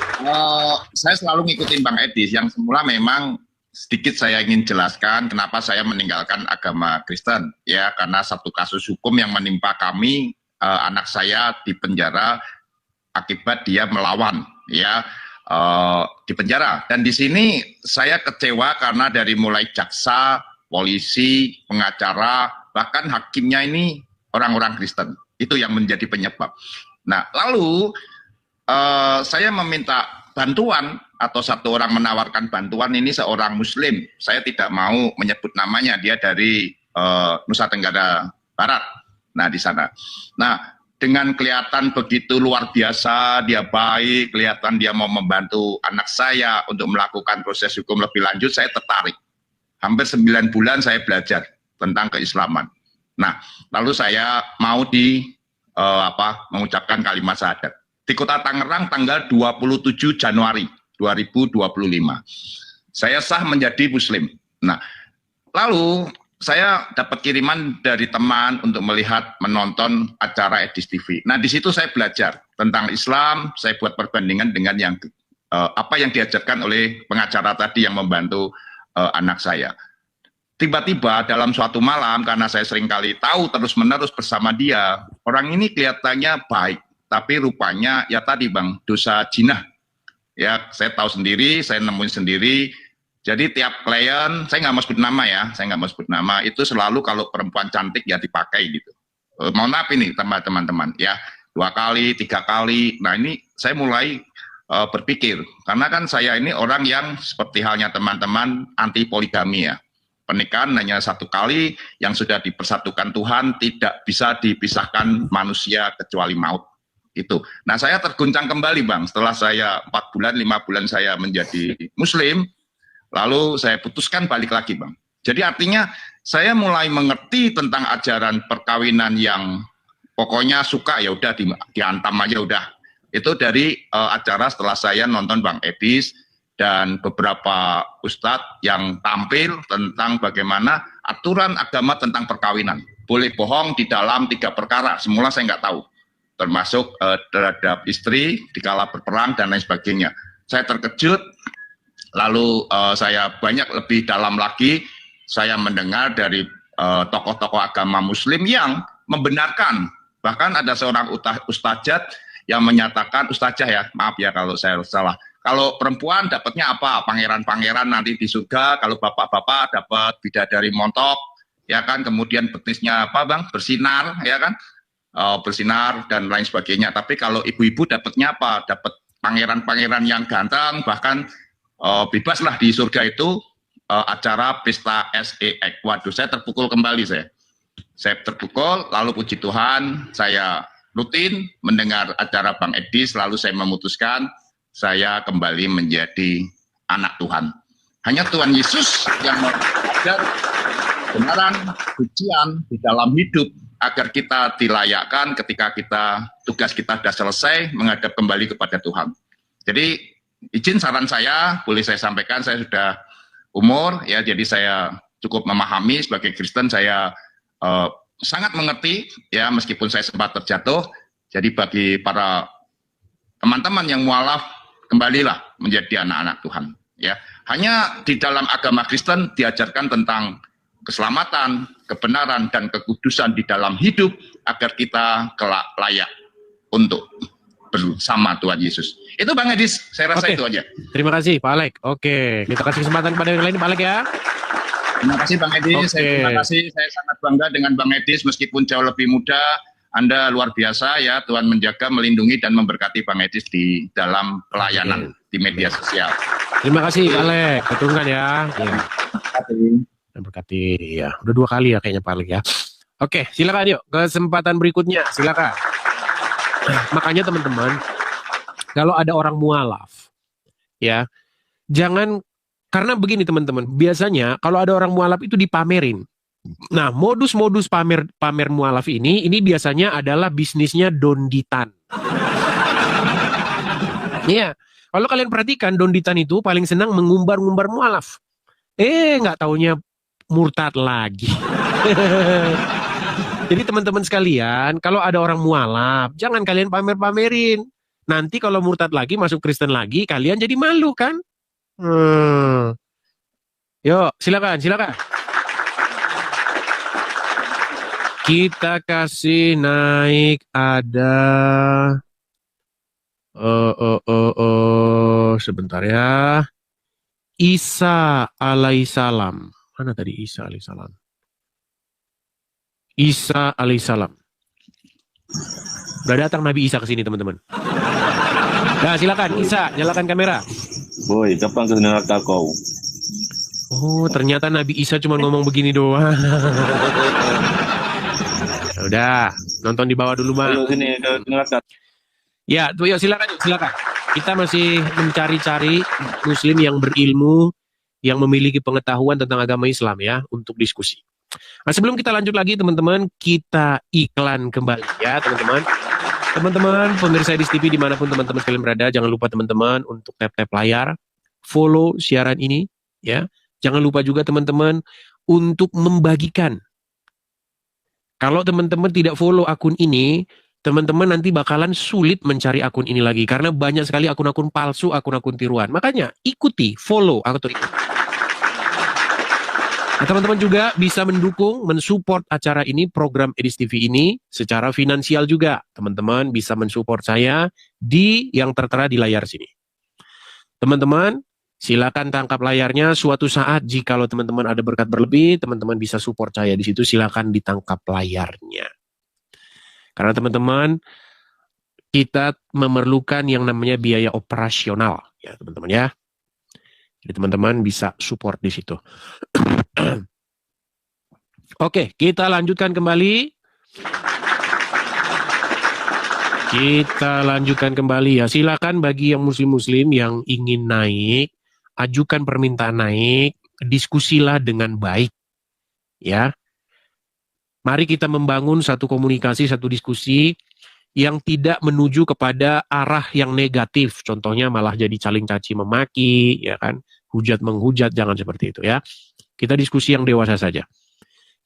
Saya selalu ngikutin Bang Edis. Yang semula memang sedikit saya ingin jelaskan kenapa saya meninggalkan agama Kristen. Ya, karena satu kasus hukum yang menimpa kami, anak saya di penjara akibat dia melawan, ya, di penjara. Dan di sini saya kecewa karena dari mulai jaksa, polisi, pengacara, bahkan hakimnya ini orang-orang Kristen. Itu yang menjadi penyebab. Nah, lalu saya meminta bantuan atau satu orang menawarkan bantuan, ini seorang Muslim. Saya tidak mau menyebut namanya, dia dari Nusa Tenggara Barat. Nah, di sana. Nah, dengan kelihatan begitu luar biasa, dia baik, kelihatan dia mau membantu anak saya untuk melakukan proses hukum lebih lanjut, saya tertarik. Hampir 9 bulan saya belajar tentang keislaman. Nah, lalu saya mau mengucapkan kalimat syahadat di Kota Tangerang tanggal 27 Januari 2025. Saya sah menjadi Muslim. Nah, lalu saya dapat kiriman dari teman untuk melihat, menonton acara Edis TV. Nah, di situ saya belajar tentang Islam, saya buat perbandingan dengan yang apa yang diajarkan oleh pengacara tadi yang membantu anak saya. Tiba-tiba dalam suatu malam, karena saya seringkali tahu terus-menerus bersama dia, orang ini kelihatannya baik, tapi rupanya ya tadi Bang, dosa jinah. Ya, saya tahu sendiri, saya nemuin sendiri. Jadi tiap klien, saya nggak mau sebut nama ya, saya nggak mau sebut nama, itu selalu kalau perempuan cantik ya dipakai gitu. Mohon maaf ini teman-teman ya, 2 kali, 3 kali. Nah, ini saya mulai berpikir, karena kan saya ini orang yang seperti halnya teman-teman anti poligami ya. Pernikahan hanya 1 kali, yang sudah dipersatukan Tuhan, tidak bisa dipisahkan manusia kecuali maut. Itu. Nah, saya terguncang kembali Bang, setelah saya 4 bulan, 5 bulan saya menjadi Muslim, lalu saya putuskan balik lagi Bang. Jadi artinya saya mulai mengerti tentang ajaran perkawinan yang pokoknya suka ya udah diantam aja udah. Itu dari acara setelah saya nonton Bang Edis dan beberapa ustadz yang tampil tentang bagaimana aturan agama tentang perkawinan. Boleh bohong di dalam 3 perkara, semula saya nggak tahu. Termasuk terhadap istri dikala berperang dan lain sebagainya. Saya terkejut, lalu saya banyak lebih dalam lagi, saya mendengar dari tokoh-tokoh agama Muslim yang membenarkan, bahkan ada seorang ustadzah yang menyatakan, ustadzah ya, maaf ya kalau saya salah, kalau perempuan dapatnya apa? Pangeran-pangeran nanti di surga, kalau bapak-bapak dapat bidadari montok, ya kan, kemudian betisnya apa Bang? Bersinar, ya kan? Bersinar dan lain sebagainya. Tapi kalau ibu-ibu dapatnya apa? Dapat pangeran-pangeran yang ganteng, bahkan bebas lah di surga itu. Acara pesta SEX. Waduh, saya terpukul kembali saya. Saya terpukul, lalu puji Tuhan, saya rutin mendengar acara Bang Edis, lalu saya memutuskan saya kembali menjadi anak Tuhan. Hanya Tuhan Yesus yang mengajar kebenaran, pujian di dalam hidup, agar kita dilayakkan ketika tugas kita sudah selesai menghadap kembali kepada Tuhan. Jadi izin saran saya, boleh saya sampaikan, saya sudah umur ya, jadi saya cukup memahami sebagai Kristen, saya sangat mengerti ya, meskipun saya sempat terjatuh. Jadi bagi para teman-teman yang mualaf, kembalilah menjadi anak-anak Tuhan ya. Hanya di dalam agama Kristen diajarkan tentang keselamatan, kebenaran dan kekudusan di dalam hidup agar kita kelak layak untuk bersama Tuhan Yesus. Itu Bang Edis, saya rasa itu aja. Terima kasih Pak Alek. Oke, kita kasih kesempatan kepada yang lain Pak Alek ya. Terima kasih Bang Edis, terima kasih, saya sangat bangga dengan Bang Edis meskipun jauh lebih muda. Anda luar biasa ya, Tuhan menjaga, melindungi dan memberkati Bang Edis di dalam pelayanan di media sosial. Terima kasih Pak Alek, keturungan ya. Iya. Berkati ya, udah 2 kali ya kayaknya Pak Alek ya. Oke, silakan yuk. Kesempatan berikutnya, silakan. Makanya teman-teman, kalau ada orang mualaf, ya, jangan, karena begini teman-teman, biasanya kalau ada orang mualaf itu dipamerin. Nah, modus-modus pamer mualaf ini biasanya adalah bisnisnya donditan. Iya, kalau kalian perhatikan, donditan itu paling senang mengumbar-ngumbar mualaf. Nggak taunya murtad lagi. Jadi teman-teman sekalian, kalau ada orang mualaf, jangan kalian pamer-pamerin. Nanti kalau murtad lagi, masuk Kristen lagi, kalian jadi malu kan? Yuk, silakan. Kita kasih naik ada sebentar ya. Isa alaihissalam. Mana tadi Isa alaihissalam? Isa alaihissalam. Udah datang Nabi Isa ke sini teman-teman. Nah, silakan Isa, nyalakan kamera. Boy, kapan ke neraka kau? Oh, ternyata Nabi Isa cuma ngomong begini doang. Udah, nonton di bawah dulu, Bang. Ayo sini ke neraka. Ya, tuh yuk silakan. Kita masih mencari-cari muslim yang berilmu, yang memiliki pengetahuan tentang agama Islam ya, untuk diskusi. Nah, sebelum kita lanjut lagi teman-teman, kita iklan kembali ya teman-teman. Teman-teman, pemirsa Edis TV dimanapun teman-teman sekalian berada, jangan lupa teman-teman untuk tap-tap layar, follow siaran ini ya. Jangan lupa juga teman-teman untuk membagikan. Kalau teman-teman tidak follow akun ini, teman-teman nanti bakalan sulit mencari akun ini lagi. Karena banyak sekali akun-akun palsu, akun-akun tiruan. Makanya ikuti, follow atau ikuti. Nah, teman-teman juga bisa mendukung, mensupport acara ini, program Edis TV ini secara finansial juga. Teman-teman bisa mensupport saya di yang tertera di layar sini. Teman-teman, silakan tangkap layarnya. Suatu saat jika teman-teman ada berkat berlebih, teman-teman bisa support saya di situ. Silakan ditangkap layarnya. Karena teman-teman, kita memerlukan yang namanya biaya operasional, ya teman-teman ya. Jadi teman-teman bisa support di situ. Oke, kita lanjutkan kembali. Ya. Silakan bagi yang muslim-muslim yang ingin naik, ajukan permintaan naik, diskusilah dengan baik. Ya. Mari kita membangun satu komunikasi, satu diskusi yang tidak menuju kepada arah yang negatif. Contohnya malah jadi caling caci memaki, ya kan? Hujat menghujat, jangan seperti itu ya. Kita diskusi yang dewasa saja.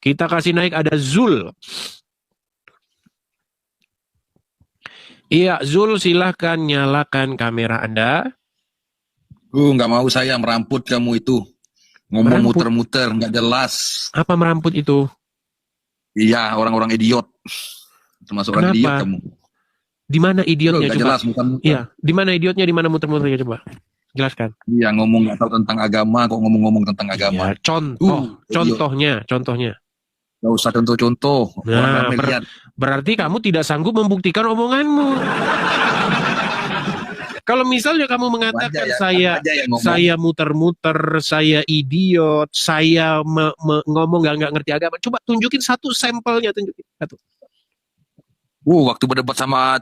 Kita kasih naik ada Zul. Iya, Zul silahkan nyalakan kamera Anda. Nggak mau saya meramput kamu itu. Ngomong Meramput? muter-muter, nggak jelas. Apa meramput itu? Iya, orang-orang idiot. Termasuk orang Kenapa? idiot kamu. Di mana idiotnya Nggak coba? jelas, muter-muter. Iya, di mana idiotnya, di mana muter-muternya coba? Jelaskan. Iya, ngomong nggak tahu tentang agama, kok ngomong-ngomong tentang agama. Iya, contohnya. Nggak usah contoh-contoh. Nah, Orang ramai lihat. Berarti kamu tidak sanggup membuktikan omonganmu. Kalau misalnya kamu mengatakan saya muter-muter, saya idiot, saya ngomong nggak ngerti agama, coba tunjukin satu sampelnya, tunjukin satu. Waktu berdebat sama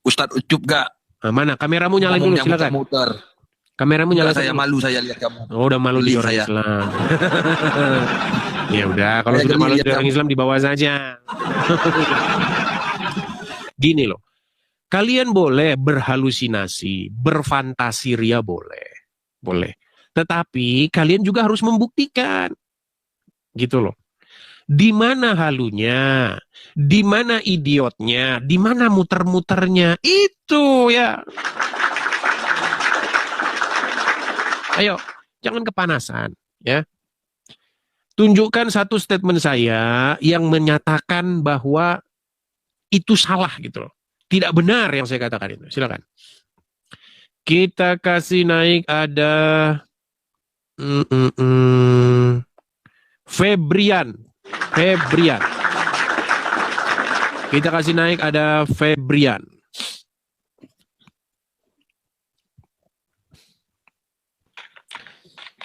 Ustadz Ucup gak? Nah, mana? Kameramu nyalain dulu, silakan. Muter. Kameramu nyalain. Saya malu saya lihat kamu. Oh, udah malu di orang Islam. Ya udah, kalau sudah malu di orang Islam dibawa saja. Gini loh. Kalian boleh berhalusinasi, berfantasi ria boleh. Boleh. Tetapi kalian juga harus membuktikan. Gitu loh. Di mana halunya? Di mana idiotnya? Di mana muter-muternya? Itu ya. Ayo, jangan kepanasan, ya. Tunjukkan satu statement saya yang menyatakan bahwa itu salah gitu loh. Tidak benar yang saya katakan itu. Silakan. Kita kasih naik ada Febrian. Kita kasih naik ada Febrian.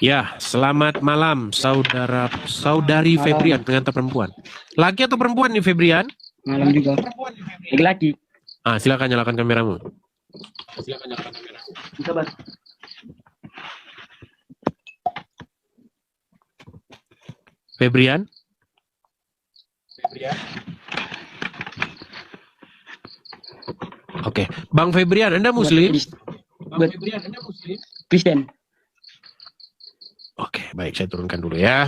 Ya, selamat malam saudari Febrian, pengantar perempuan. Laki atau perempuan nih Febrian? Malam juga. Lagi-lagi. Silakan nyalakan kameramu. Febrian? Oke, Bang Febrian, Anda Muslim? Kristen. Oke, baik, saya turunkan dulu ya.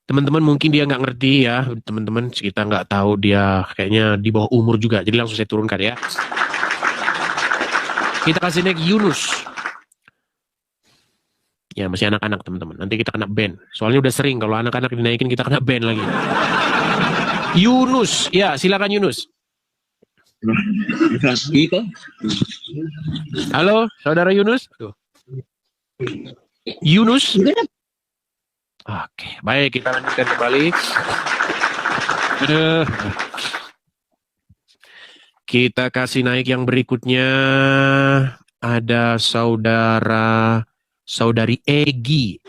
Teman-teman mungkin dia nggak ngerti ya, teman-teman kita nggak tahu dia kayaknya di bawah umur juga, jadi langsung saya turunkan ya. Kita kasih naik Yunus. Ya masih anak-anak teman-teman, nanti kita kena ban. Soalnya udah sering kalau anak-anak dinaikin kita kena ban lagi. Yunus, ya silakan Yunus. Halo, saudara Yunus. Yunus. Oke, baik kita lanjutkan kembali. Kita kasih naik yang berikutnya. Ada saudari Egi.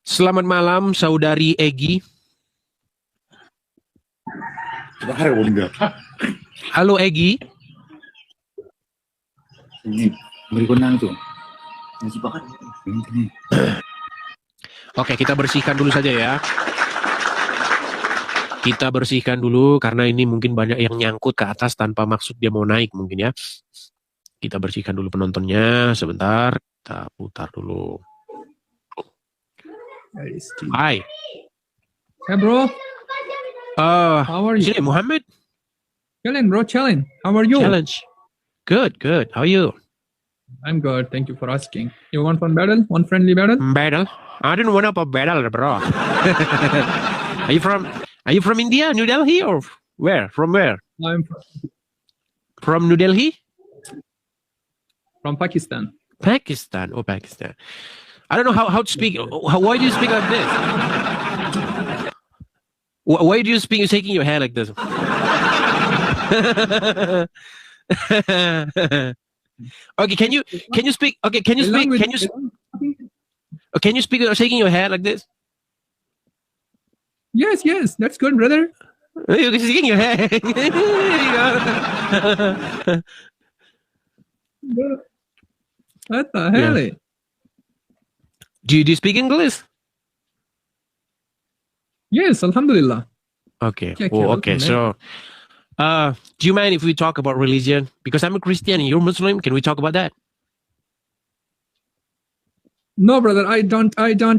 Selamat malam saudari Egi. Halo Egi. Oke, kita bersihkan dulu saja ya. Kita bersihkan dulu karena ini mungkin banyak yang nyangkut ke atas tanpa maksud dia mau naik mungkin ya. Kita bersihkan dulu penontonnya sebentar. Kita putar dulu. Hai. Hey bro, How are you? Is it Muhammad? Chilling bro, chilling. How are you? Challenge. Good. How are you? I'm good, thank you for asking. You want one battle? One friendly battle? Battle? I didn't want up a battle, bro. Are you from India, New Delhi, or where? From where? I'm From New Delhi? from Pakistan. Pakistan. Oh, Pakistan. I don't know how to speak. Why do you speak like this? Why do you speak? You're shaking your head like this. Okay, can you speak? Okay, can you speak? Can you speak without shaking your head like this? Yes, that's good, brother. You're shaking your head. There you go. What the hell? Yeah. Do you speak English? Yes, alhamdulillah. Okay. Yeah, Oh, welcome, okay. man. So, do you mind if we talk about religion? Because I'm a Christian and you're Muslim. Can we talk about that? No, brother, I don't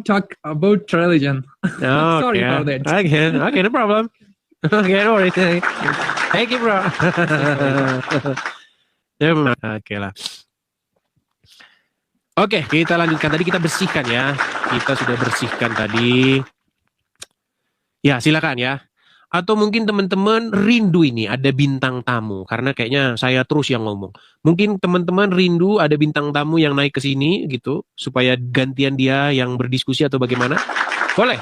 talk about religion. No, Sorry okay. about that. Okay, no problem. Okay, no worries. Thank you, bro. Oke lah. Oke, kita lanjutkan. Tadi kita bersihkan ya. Kita sudah bersihkan tadi. Ya, silakan ya. Atau mungkin teman-teman rindu ini ada bintang tamu. Karena kayaknya saya terus yang ngomong. Mungkin teman-teman rindu ada bintang tamu yang naik ke sini gitu. Supaya gantian dia yang berdiskusi atau bagaimana. Boleh.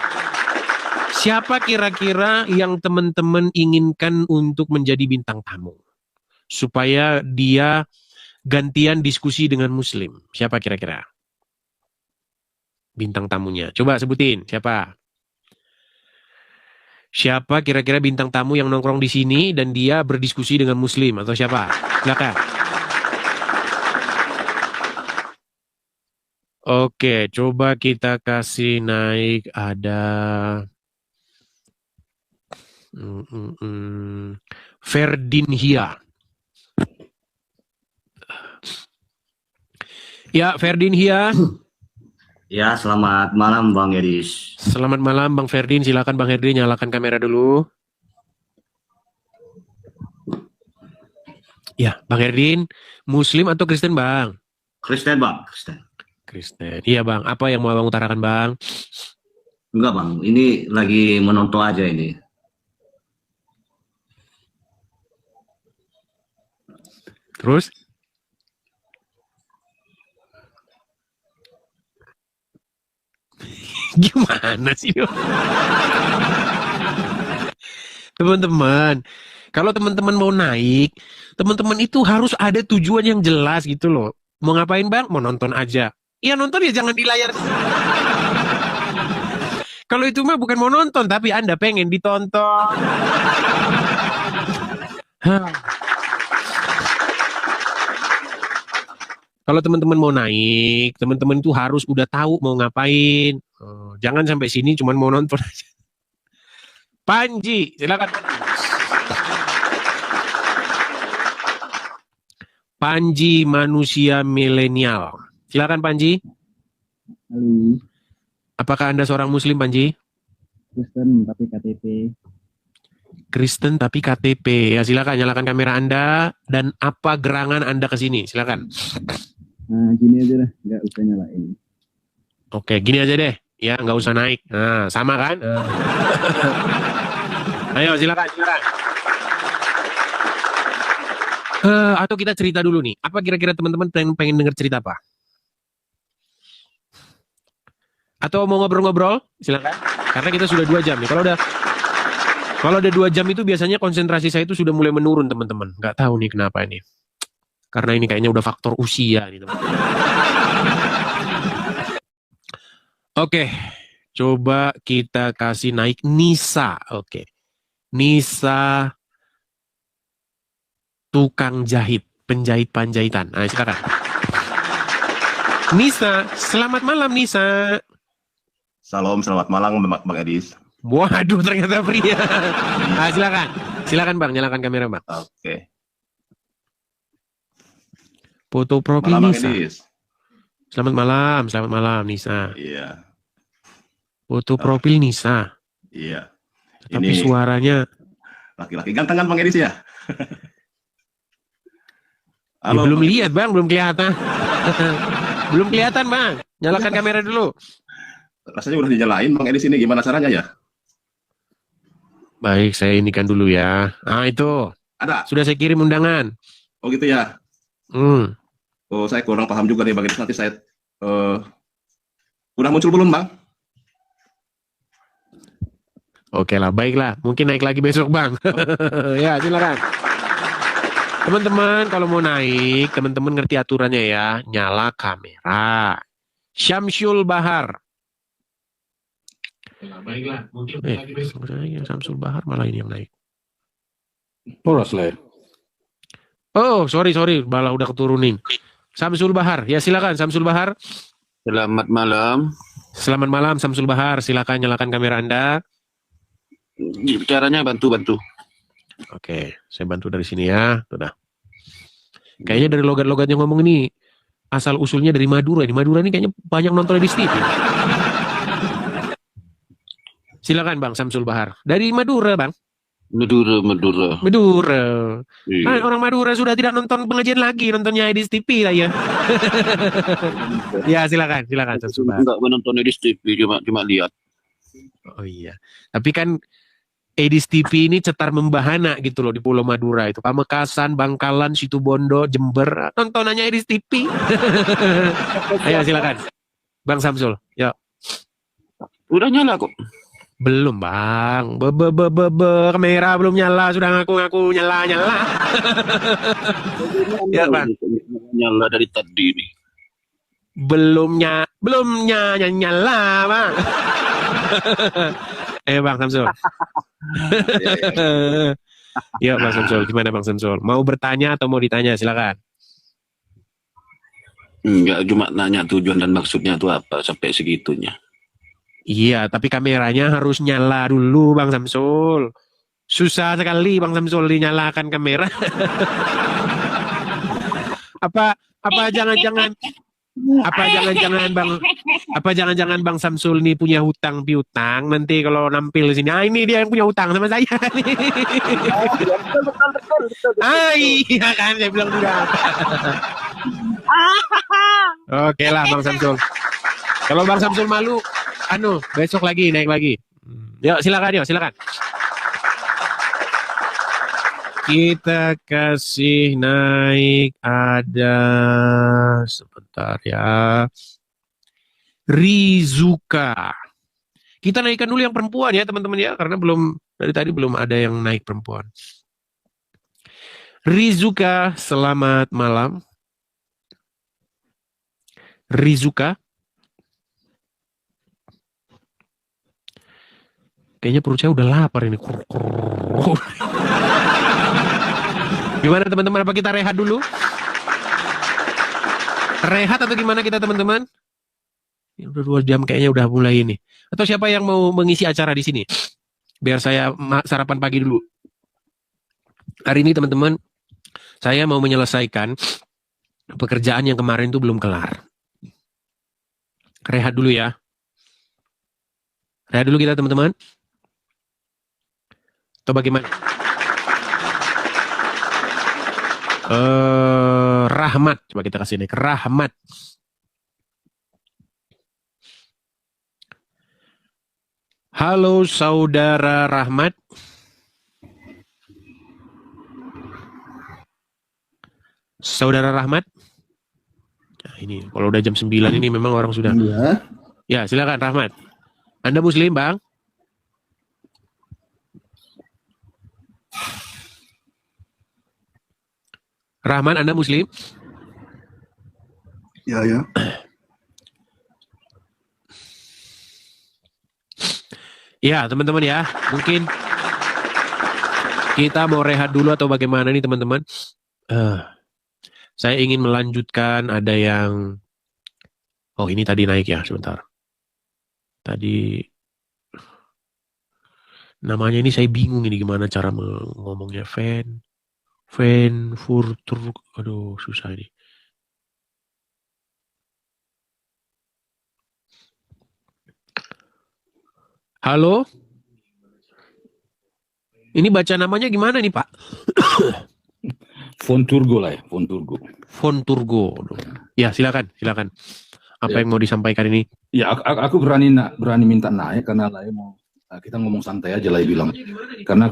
Siapa kira-kira yang teman-teman inginkan untuk menjadi bintang tamu? Supaya dia gantian diskusi dengan Muslim. Siapa kira-kira? Bintang tamunya. Coba sebutin, siapa? Siapa kira-kira bintang tamu yang nongkrong di sini dan dia berdiskusi dengan Muslim atau siapa? Silakan. Oke, coba kita kasih naik ada Ferdinhia. Ya, Ferdinhia. Ya, selamat malam Bang Yedis. Selamat malam Bang Ferdin. Silakan Bang Ferdin nyalakan kamera dulu. Ya, Bang Ferdin, Muslim atau Kristen Bang? Kristen Bang, Kristen. Kristen. Iya Bang, apa yang mau Bang utarakan Bang? Enggak Bang, ini lagi menonton aja ini. Terus? Gimana sih? Teman-teman, Kalau teman-teman mau naik, teman-teman itu harus ada tujuan yang jelas gitu loh. Mau ngapain bang? Mau nonton aja. Iya nonton ya jangan di layar. Kalau itu mah bukan mau nonton, tapi Anda pengen ditonton. Kalau teman-teman mau naik, teman-teman itu harus udah tahu mau ngapain. Jangan sampai sini cuman mau nonton aja. Panji, silakan. Panji manusia milenial. Silakan Panji. Halo, Apakah Anda seorang muslim Panji? Kristen tapi KTP. Kristen tapi KTP. Ya silakan nyalakan kamera Anda dan apa gerangan Anda ke sini? Silakan. Nah, gini aja dah, nggak usah nyalain. Oke, gini aja deh. Ya, nggak usah naik. Nah, sama kan? Ayo silakan. Atau kita cerita dulu nih. Apa kira-kira teman-teman pengen dengar cerita apa? Atau mau ngobrol-ngobrol? Silakan. Karena kita sudah 2 jam nih. Kalau udah 2 jam itu biasanya konsentrasi saya itu sudah mulai menurun teman-teman. Nggak tahu nih kenapa ini. Karena ini kayaknya udah faktor usia nih teman-teman. Oke, coba kita kasih naik Nisa. Oke, Nisa tukang jahit, penjahit-panjahitan. Nah, silakan. Nisa, selamat malam Nisa. Salam, selamat malam Bang Edis. Waduh, ternyata pria. Nah, silakan Bang, nyalakan kamera Bang. Oke. Foto profil Malam Bang Nisa. Edis. Selamat malam Nisa. Iya. Foto profil Nisa. Iya. Tapi Ini suaranya laki-laki ganteng kan Bang Edis ya? ya, belum lihat Bang, belum kelihatan. Belum kelihatan Bang. Nyalakan kamera dulu. Rasanya udah dijalain Bang Edis ini gimana caranya ya? Baik, saya inikan dulu ya. Ah, itu. Ada. Sudah saya kirim undangan. Oh gitu ya. Oh, saya kurang paham juga nih Bang Edis. Nanti saya udah muncul belum Bang? Oke lah, baiklah. Mungkin naik lagi besok Bang. Ya, silakan. Teman-teman, kalau mau naik, teman-teman ngerti aturannya ya. Nyala kamera. Syamsul Bahar. Baiklah, mungkin lagi besok. Syamsul Bahar malah ini yang naik. Oh, sorry. Malah udah keturunin. Syamsul Bahar. Ya, silakan Syamsul Bahar. Selamat malam. Selamat malam Syamsul Bahar. Silakan nyalakan kamera Anda. Caranya bantu. Oke, saya bantu dari sini ya. Sudah. Kayaknya dari logat-logat yang ngomong ini asal usulnya dari Madura. Di Madura ini kayaknya banyak nonton di TV. Silakan Bang Syamsul Bahar. Dari Madura, Bang. Madura. Iya. Orang Madura sudah tidak nonton pengajian lagi, nontonnya Edis TV lah ya. Ya, silakan Syamsul Bahar. Enggak menonton Edis TV, cuma lihat. Oh iya. Tapi kan Edis TV ini cetar membahana gitu loh di Pulau Madura itu. Pamekasan, Bangkalan, Situbondo, Jember. Nontonannya Edis TV. Ayo silakan. Bang Syamsul, yuk. Udah nyala kok. Belum Bang. Kamera belum nyala, sudah ngaku-ngaku nyala. Ya Bang. Nyala dari tadi nih. Belum nyala Bang. Bang Syamsul. Ya Bang Syamsul, gimana Bang Syamsul? Mau bertanya atau mau ditanya? Silakan. Enggak, cuma nanya tujuan dan maksudnya itu apa sampai segitunya. Iya, tapi kameranya harus nyala dulu Bang Syamsul. Susah sekali Bang Syamsul dinyalakan kamera. Apa jangan-jangan Bang Syamsul ini punya hutang piutang nanti kalau nampil di sini. Ah, ini dia yang punya hutang sama saya nih. Iya kan saya bilang juga. Oke lah Bang Syamsul. Kalau Bang Syamsul malu, besok lagi naik lagi. Yuk silakan. Kita kasih naik ada sebentar ya. Rizuka. Kita naikkan dulu yang perempuan ya teman-teman ya, karena dari tadi belum ada yang naik perempuan. Rizuka, selamat malam. Rizuka. Kayaknya perut saya udah lapar ini. Gimana teman-teman? Apa kita rehat dulu? Rehat atau gimana kita teman-teman? Ya, udah 2 jam kayaknya udah mulai ini. Atau siapa yang mau mengisi acara di sini? Biar saya sarapan pagi dulu. Hari ini teman-teman, saya mau menyelesaikan pekerjaan yang kemarin itu belum kelar. Rehat dulu ya. Rehat dulu kita teman-teman. Atau bagaimana? Rahmat. Coba kita kasih ini. Rahmat. Halo saudara Rahmat. Saudara Rahmat. Nah, ini kalau udah jam 9 ini memang orang sudah. Ya, silakan Rahmat. Anda Muslim, Bang? Rahman, Anda Muslim? Ya, ya. Ya, teman-teman ya. Mungkin kita mau rehat dulu atau bagaimana nih, teman-teman? Saya ingin melanjutkan, ada yang... Oh, ini tadi naik ya, sebentar. Tadi... Namanya ini saya bingung ini gimana cara ngomongnya. Furtur, aduh susah ini. Halo? Ini baca namanya gimana nih Pak? Fonturgo lah ya, Fonturgo. Fonturgo. Ya silakan. Apa yang mau disampaikan ini? Ya aku berani minta naik karena Lai mau kita ngomong santai aja Lai bilang. Karena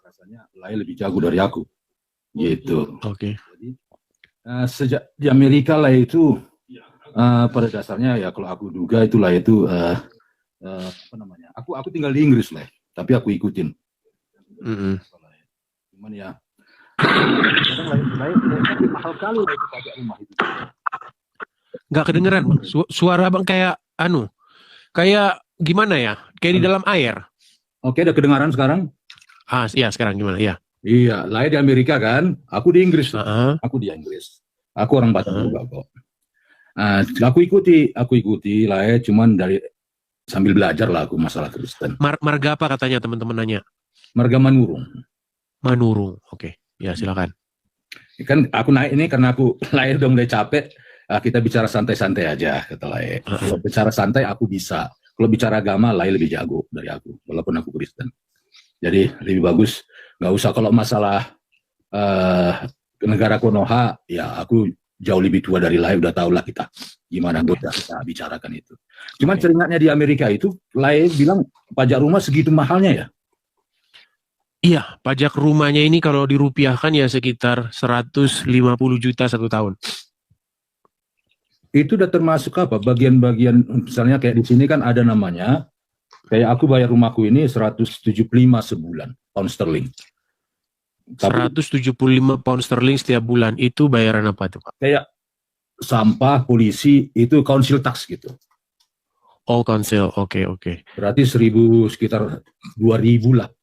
rasanya Lai lebih jago dari aku. Gitu. Oke. Jadi sejak di Amerika Lai itu pada dasarnya ya kalau aku duga itu Lai itu apa namanya? Aku tinggal di Inggris Lai, tapi aku ikutin. Cuman ya kadang Lai mahal kali Lai pajak rumah itu. Nggak kedengeran Bang. Suara Bang kayak kayak gimana ya? Kayak di dalam air. Oke, udah kedengaran sekarang? Iya sekarang gimana? Ya. Iya, Lai di Amerika kan, aku di Inggris. Aku di Inggris. Aku orang Batak juga kok. Aku ikuti Lai, cuman dari sambil belajar lah aku masalah Kristen. Marga apa katanya teman-teman nanya? Marga Manurung. Manurung, oke. Ya silakan. Kan aku naik ini karena aku Lai udah mulai capek. Kita bicara santai-santai aja kata Lai. Kalau bicara santai aku bisa. Kalau bicara agama Lai lebih jago dari aku, walaupun aku Kristen. Jadi lebih bagus nggak usah kalau masalah negara Konoha ya aku jauh lebih tua dari Lai, udah tahu lah kita gimana kita bicarakan itu. Cuman teringatnya di Amerika itu Lai bilang pajak rumah segitu mahalnya ya. Iya, pajak rumahnya ini kalau dirupiahkan ya sekitar 150 juta 1 tahun. Itu udah termasuk apa? Bagian-bagian misalnya kayak di sini kan ada namanya, kayak aku bayar rumahku ini 175 sebulan, pound sterling. 175 pound sterling setiap bulan, itu bayaran apa itu Pak? Kayak sampah, polisi, itu council tax gitu. Oh, council, oke. Berarti sekitar 2.000 lah.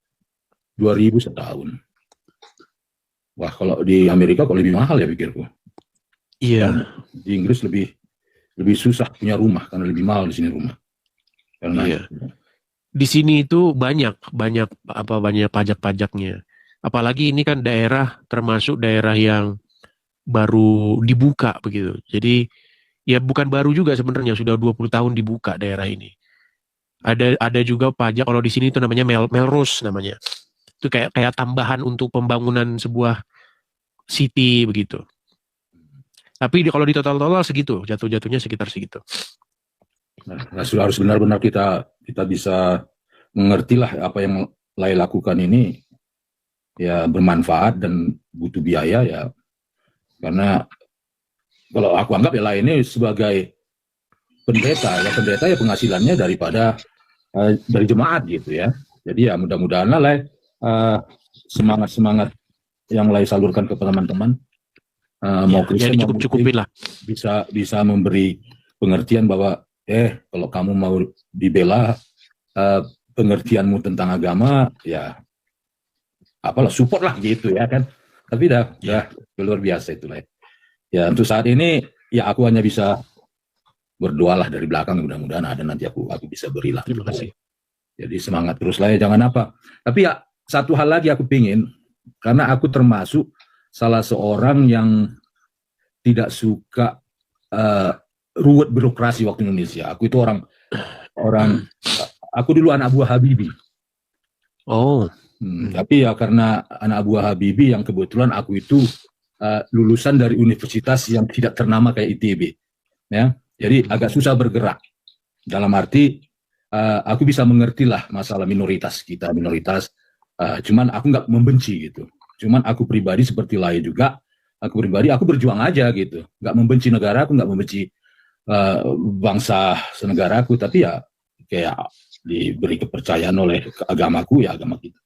2.000 setahun. Wah, kalau di Amerika kok lebih mahal ya pikirku. Iya. Dan di Inggris lebih susah punya rumah karena lebih mahal di sini rumah. Karena iya. Di sini itu banyak pajak-pajaknya. Apalagi ini kan daerah termasuk daerah yang baru dibuka begitu. Jadi ya bukan baru juga sebenarnya, sudah 20 tahun dibuka daerah ini. Ada juga pajak kalau di sini itu namanya Melrose namanya. Itu kayak tambahan untuk pembangunan sebuah city begitu. Tapi kalau di total segitu, jatuhnya sekitar segitu. Nah, harus benar-benar kita bisa mengerti lah apa yang Lai lakukan ini ya bermanfaat dan butuh biaya ya. Karena kalau aku anggap ya Lai ini sebagai pendeta ya penghasilannya dari jemaat gitu ya. Jadi ya mudah-mudahan lah Lai semangat yang Lai salurkan ke teman-teman, mau Kristen mau cukup-cukupin lah. Bisa memberi pengertian bahwa kalau kamu mau dibela pengertianmu tentang agama, ya apalah, support lah gitu ya kan. Tapi udah luar biasa itu lah. Ya untuk saat ini ya aku hanya bisa berdoalah dari belakang, mudah-mudahan ada nanti aku bisa berilah. Terima kasih. Jadi semangat terus lah ya, jangan apa. Tapi ya satu hal lagi aku pingin, karena aku termasuk salah seorang yang tidak suka ruwet birokrasi waktu Indonesia. Aku itu orang aku dulu anak buah Habibie. Oh. Tapi ya karena anak buah Habibie yang kebetulan aku itu lulusan dari universitas yang tidak ternama kayak ITB, ya. Jadi agak susah bergerak. Dalam arti aku bisa mengerti lah masalah minoritas kita, cuman aku nggak membenci gitu. Cuman aku pribadi seperti lain juga, aku berjuang aja gitu. Nggak membenci negara aku, nggak membenci bangsa senegaraku, tapi ya kayak diberi kepercayaan oleh agamaku, ya agama kita.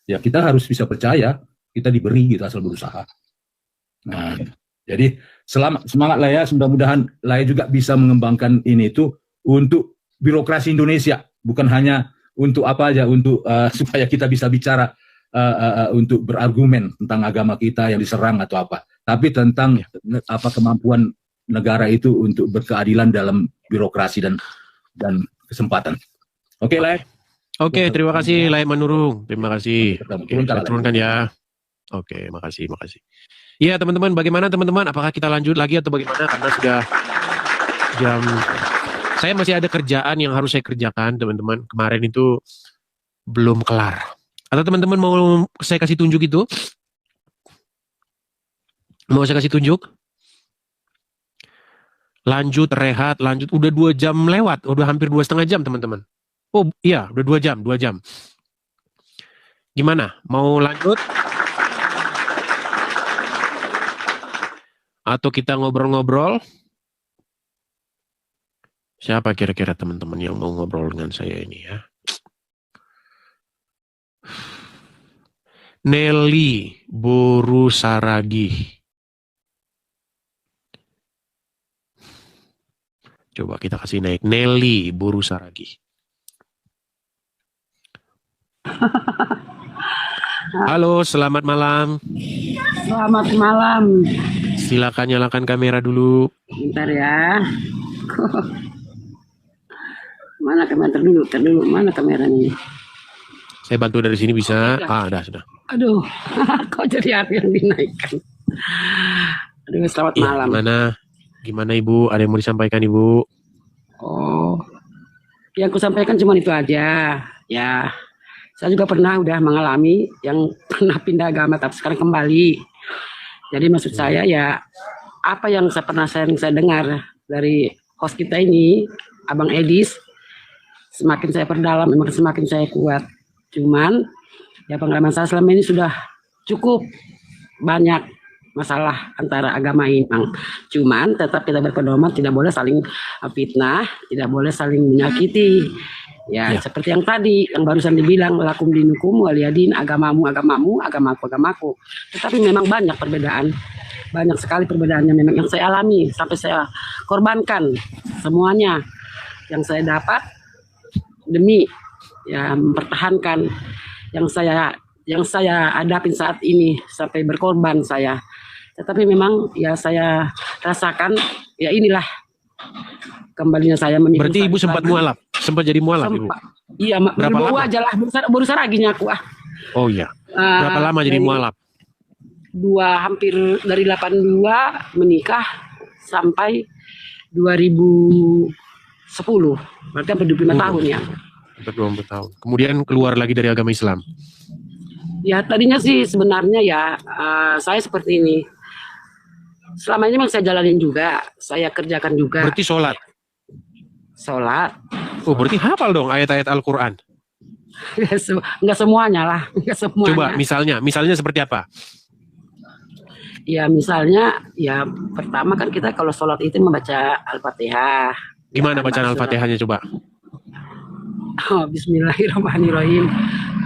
Ya kita harus bisa percaya, kita diberi, kita asal berusaha. Nah, jadi semangat lah ya, mudah-mudahan Laya juga bisa mengembangkan ini itu untuk birokrasi Indonesia, bukan hanya untuk apa aja, untuk supaya kita bisa bicara untuk berargumen tentang agama kita yang diserang atau apa, tapi tentang apa kemampuan negara itu untuk berkeadilan dalam birokrasi dan kesempatan. Oke, Laya. Oke, terima kasih Lai Manurung. Terima kasih. Turunkan ya. Oke, makasih. Iya, teman-teman, bagaimana teman-teman? Apakah kita lanjut lagi atau bagaimana? Karena sudah jam. Saya masih ada kerjaan yang harus saya kerjakan, teman-teman. Kemarin itu belum kelar. Atau teman-teman mau saya kasih tunjuk itu? Mau saya kasih tunjuk? Lanjut, rehat, lanjut. Udah 2 jam lewat. Udah hampir 2,5 jam, teman-teman. Oh iya, udah 2 jam. Gimana? Mau lanjut? Atau kita ngobrol-ngobrol? Siapa kira-kira teman-teman yang mau ngobrol dengan saya ini ya? Nelly Borusaragi. Coba kita kasih naik. Nelly Borusaragi. Halo, selamat malam. Selamat malam. Silakan nyalakan kamera dulu. Bentar ya. Mana kamera? Terdulu. Mana kameranya? Saya bantu dari sini bisa. Sudah. Aduh, kok jadi api yang dinaikkan. Aduh, selamat malam. Gimana Ibu? Ada yang mau disampaikan Ibu? Oh, yang aku sampaikan cuma itu aja. Ya, saya juga udah mengalami yang pernah pindah agama tapi sekarang kembali. Jadi maksud saya ya, apa yang saya dengar dari host kita ini, Abang Edis, semakin saya perdalam, memang semakin saya kuat. Cuman, ya pengalaman saya selama ini sudah cukup banyak masalah antara agama ini. Cuman tetap kita berpedoman, tidak boleh saling fitnah, tidak boleh saling menyakiti. Ya, seperti yang tadi, yang barusan dibilang, lakum dinukum waliyadin, agamamu, agamaku. Tetapi memang banyak perbedaan. Banyak sekali perbedaannya memang yang saya alami, sampai saya korbankan semuanya yang saya dapat demi ya mempertahankan yang saya hadapin saat ini, sampai berkorban saya. Tetapi memang ya saya rasakan, ya inilah kembalinya saya menikah. Berarti Ibu sempat mualaf? Sempat jadi mualaf Ibu? Iya, berapa lama? Aja lah, berusaha raginya aku Oh iya. Berapa lama jadi mualaf? Hampir dari 82 menikah sampai 2010. Berarti hampir 25 tahun ya. Hampir 20 tahun. Kemudian keluar lagi dari agama Islam? Ya tadinya sih sebenarnya ya saya seperti ini. Selama ini memang saya jalanin juga, saya kerjakan juga. Berarti sholat? Sholat. Oh berarti hafal dong ayat-ayat Al-Quran? Enggak semuanya lah. Enggak semuanya. Coba misalnya seperti apa? Ya misalnya, ya pertama kan kita kalau sholat itu membaca Al-Fatihah. Gimana bacaan Al-Fatihahnya coba? Bismillahirrahmanirrahim.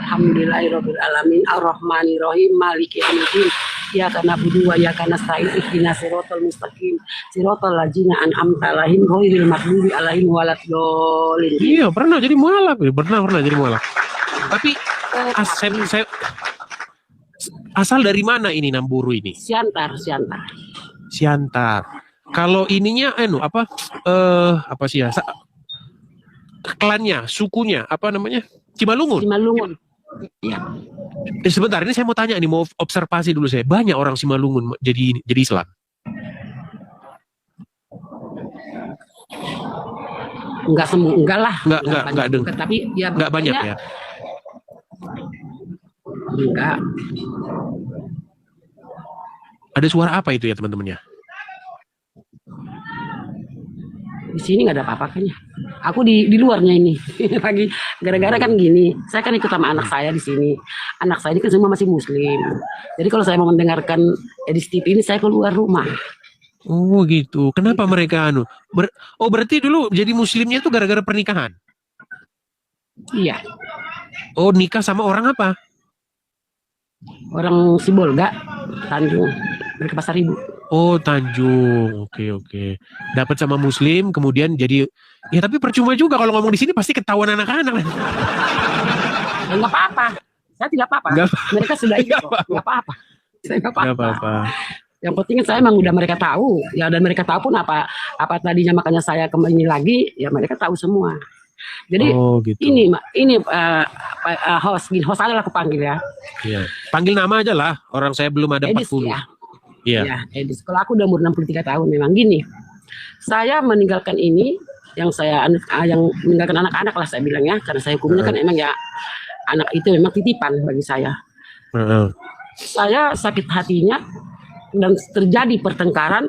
Alhamdulillahirabbil alamin arrahmanirrahim maliki yaumiddin. Iyyaka na'budu wa iyyaka nasta'in ihdinas siratal mustaqim siratal ladzina an'amta 'alaihim ghairil maghdubi 'alaihim waladdallin. Iya, pernah jadi mualaf, pernah jadi mualaf. Tapi asal dari mana ini Namburu ini? Siantar. Kalau ininya apa sih ya? Klannya, sukunya, apa namanya? Cimalungun. Iya. Sebentar, ini saya mau tanya, ini mau observasi dulu saya. Banyak orang Simalungun jadi Islam. Enggak lah. Enggak tapi ya enggak banyak ya. Enggak. Ada suara apa itu ya teman-temannya? Di sini nggak ada apa-apa kan ya. Aku di luarnya ini lagi gara-gara kan gini. Saya kan ikut sama anak saya di sini. Anak saya ini kan semua masih Muslim. Jadi kalau saya mau mendengarkan Edis TV ini saya keluar rumah. Oh gitu. Kenapa mereka berarti dulu jadi Muslimnya itu gara-gara pernikahan? Iya. Oh, nikah sama orang apa? Orang Sibolga, Tanjung, dari Pasar Ibu. Oh, Tanjung. Oke. Dapat sama Muslim, kemudian jadi ya tapi percuma juga kalau ngomong di sini pasti ketahuan anak-anak. Enggak apa-apa. Saya tidak apa-apa. Mereka sudah ikut. Enggak apa-apa. Saya enggak apa-apa. Yang penting saya memang udah mereka tahu. Ya dan mereka tahu pun apa tadinya makanya saya kembali lagi, ya mereka tahu semua. Jadi gitu. ini host aja lah aku panggil ya. Iya. Panggil nama aja lah. Orang saya belum ada Edis, 40. Iya. Ya, Edis. Kalau aku udah umur 63 tahun memang gini. Saya meninggalkan ini yang meninggalkan anak-anak lah saya bilang ya, karena saya hukumnya kan emang ya anak itu memang titipan bagi saya. Saya sakit hatinya dan terjadi pertengkaran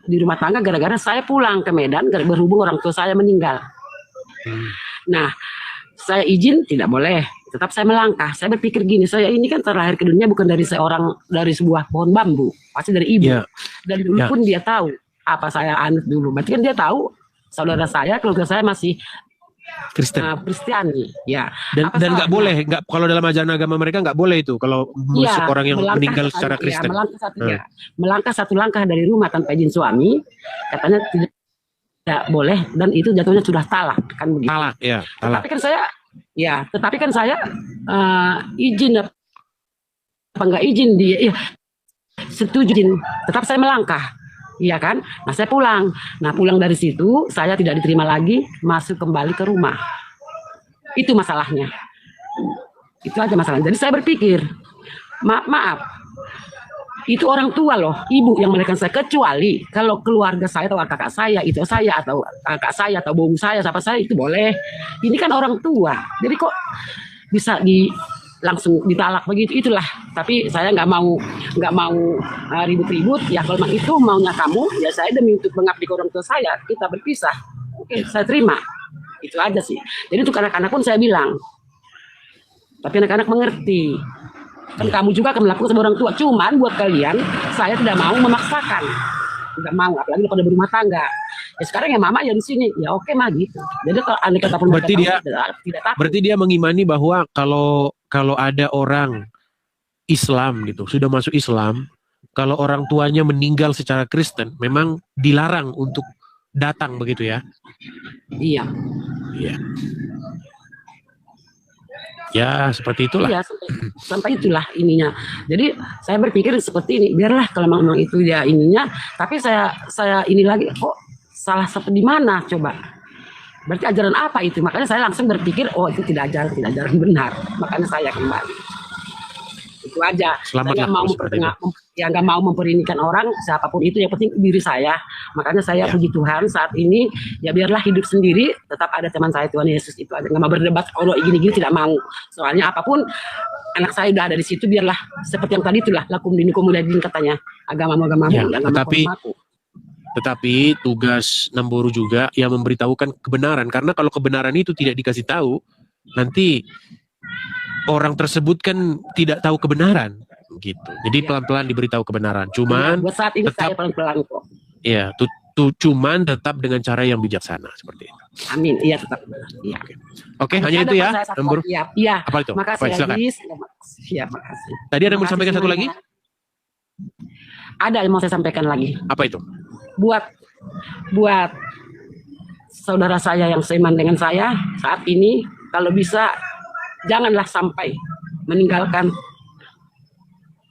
di rumah tangga gara-gara saya pulang ke Medan berhubung orang tua saya meninggal. Nah, saya izin tidak boleh, tetap saya melangkah. Saya berpikir gini, saya ini kan terlahir ke dunia bukan dari sebuah pohon bambu, pasti dari ibu. Dan dulu pun dia tahu apa saya anut dulu. Berarti kan dia tahu saudara saya, keluarga saya masih Kristiani. Ya. Dan nggak boleh, kalau dalam ajaran agama mereka nggak boleh itu kalau musik orang yang meninggal secara Kristen. Melangkah satu langkah dari rumah tanpa izin suami, katanya tidak boleh dan itu jatuhnya sudah talak kan begitu. Talak. Tetapi kan saya izin apa enggak izin dia ya setuju, tetap saya melangkah. Iya kan? Nah, saya pulang. Nah, pulang dari situ saya tidak diterima lagi masuk kembali ke rumah. Itu masalahnya. Itu aja masalahnya. Jadi saya berpikir, maaf. Itu orang tua loh, ibu yang melahirkan saya, kecuali kalau keluarga saya atau kakak saya, itu saya atau kakak saya atau bohong saya, siapa saya itu boleh. Ini kan orang tua, jadi kok bisa langsung ditalak begitu, itulah. Tapi saya nggak mau ribut-ribut. Ya kalau itu maunya kamu, ya saya demi untuk mengabdi ke orang tua saya, kita berpisah. Oke, saya terima. Itu aja sih. Jadi untuk anak-anak pun saya bilang, tapi anak-anak mengerti. Kan kamu juga akan melakukan sama orang tua. Cuman buat kalian, saya tidak mau memaksakan. Tidak mau, apalagi pada berumah tangga. Ya sekarang ya mama ya di sini. Ya oke mah gitu. Jadi kalau andai kata pun berarti dia tidak takut. Berarti dia mengimani bahwa kalau ada orang Islam gitu, sudah masuk Islam, kalau orang tuanya meninggal secara Kristen, memang dilarang untuk datang begitu ya? Iya. Ya seperti itulah. Iya, sampai itulah ininya. Jadi saya berpikir seperti ini, biarlah kalau memang itu ya ininya. Tapi saya ini lagi, kok salah seperti mana coba? Berarti ajaran apa itu? Makanya saya langsung berpikir, oh itu tidak ajaran benar. Makanya saya kembali. Itu aja. Saya nggak mau memperinikan orang siapapun itu, yang penting diri saya. Makanya saya puji Tuhan saat ini ya biarlah hidup sendiri, tetap ada teman saya Tuhan Yesus, itu aja. Nggak mau berdebat gini-gini, tidak mau. Soalnya apapun anak saya udah ada di situ, biarlah seperti yang tadi itulah lakum dinukum mulyadin katanya, agamamu ya, tetapi tugas Namburu juga yang memberitahukan kebenaran, karena kalau kebenaran itu tidak dikasih tahu, nanti orang tersebut kan tidak tahu kebenaran gitu. Jadi pelan-pelan diberitahu kebenaran. Cuman buat saat ini tetap, saya pelan-pelan kok. Iya, Cuman tetap dengan cara yang bijaksana seperti itu. Amin. Iya tetap. Iya. Oke, hanya Ada itu ya. Pak, saya satu Embur. lagi. Iya. Apa itu? Makasih Baik, silakan. lagi. Iya, makasih. Tadi ada yang mau disampaikan satu lagi? Ada yang mau saya sampaikan lagi. Apa itu? Buat saudara saya yang seiman dengan saya saat ini, kalau bisa janganlah sampai meninggalkan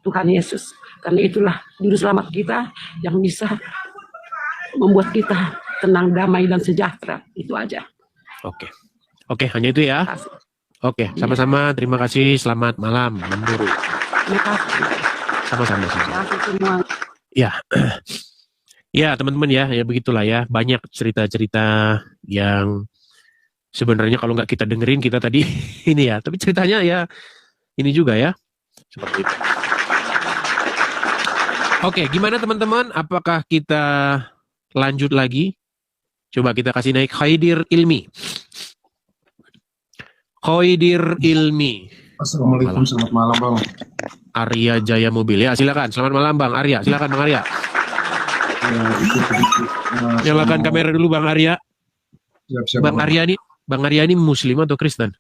Tuhan Yesus, karena itulah juru selamat kita yang bisa membuat kita tenang, damai, dan sejahtera. Itu aja. Oke, hanya itu ya. Oke, sama-sama. Terima kasih. Selamat malam, Memburu. Terima kasih. Sama-sama. Terima kasih semua. Ya, ya teman-teman ya begitulah ya. Banyak cerita-cerita yang sebenarnya kalau nggak kita dengerin kita tadi ini ya. Tapi ceritanya ya ini juga ya. Seperti itu. Oke, gimana teman-teman? Apakah kita lanjut lagi? Coba kita kasih naik Khaidir Ilmi. Khaidir Ilmi. Assalamualaikum, selamat malam Bang. Arya Jaya Mobil ya, silakan. Selamat malam Bang Arya, silakan Bang Arya. Nyalakan kamera dulu Bang Arya. Siap, Bang Arya ini Muslim atau Kristen?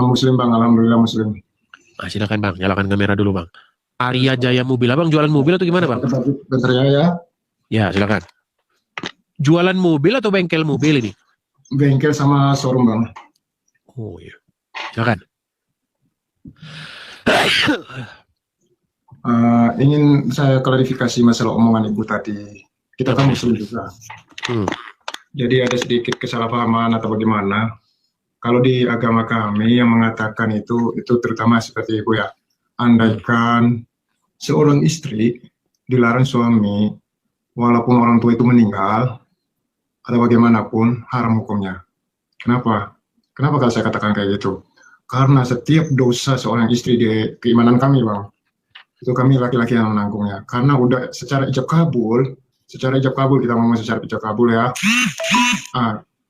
Muslim Bang, alhamdulillah Muslim. Silakan Bang, nyalakan kamera dulu Bang. Arya Jaya Mobil, Abang jualan mobil atau gimana Bang? Bentar ya. Ya, silakan. Jualan mobil atau bengkel mobil ini? Bengkel sama showroom Bang. Oh iya, silakan. Ingin saya klarifikasi masalah omongan Ibu tadi. Kita kan Muslim juga. Jadi ada sedikit kesalahpahaman atau bagaimana. Kalau di agama kami yang mengatakan itu terutama seperti Ibu ya. Andaikan seorang istri dilarang suami, walaupun orang tua itu meninggal, atau bagaimanapun, haram hukumnya. Kenapa? Kenapa kalau saya katakan kayak gitu? Karena setiap dosa seorang istri di keimanan kami, Bang, itu kami laki-laki yang menanggungnya. Karena udah secara ijab kabul kita ngomong secara ijab kabul ya.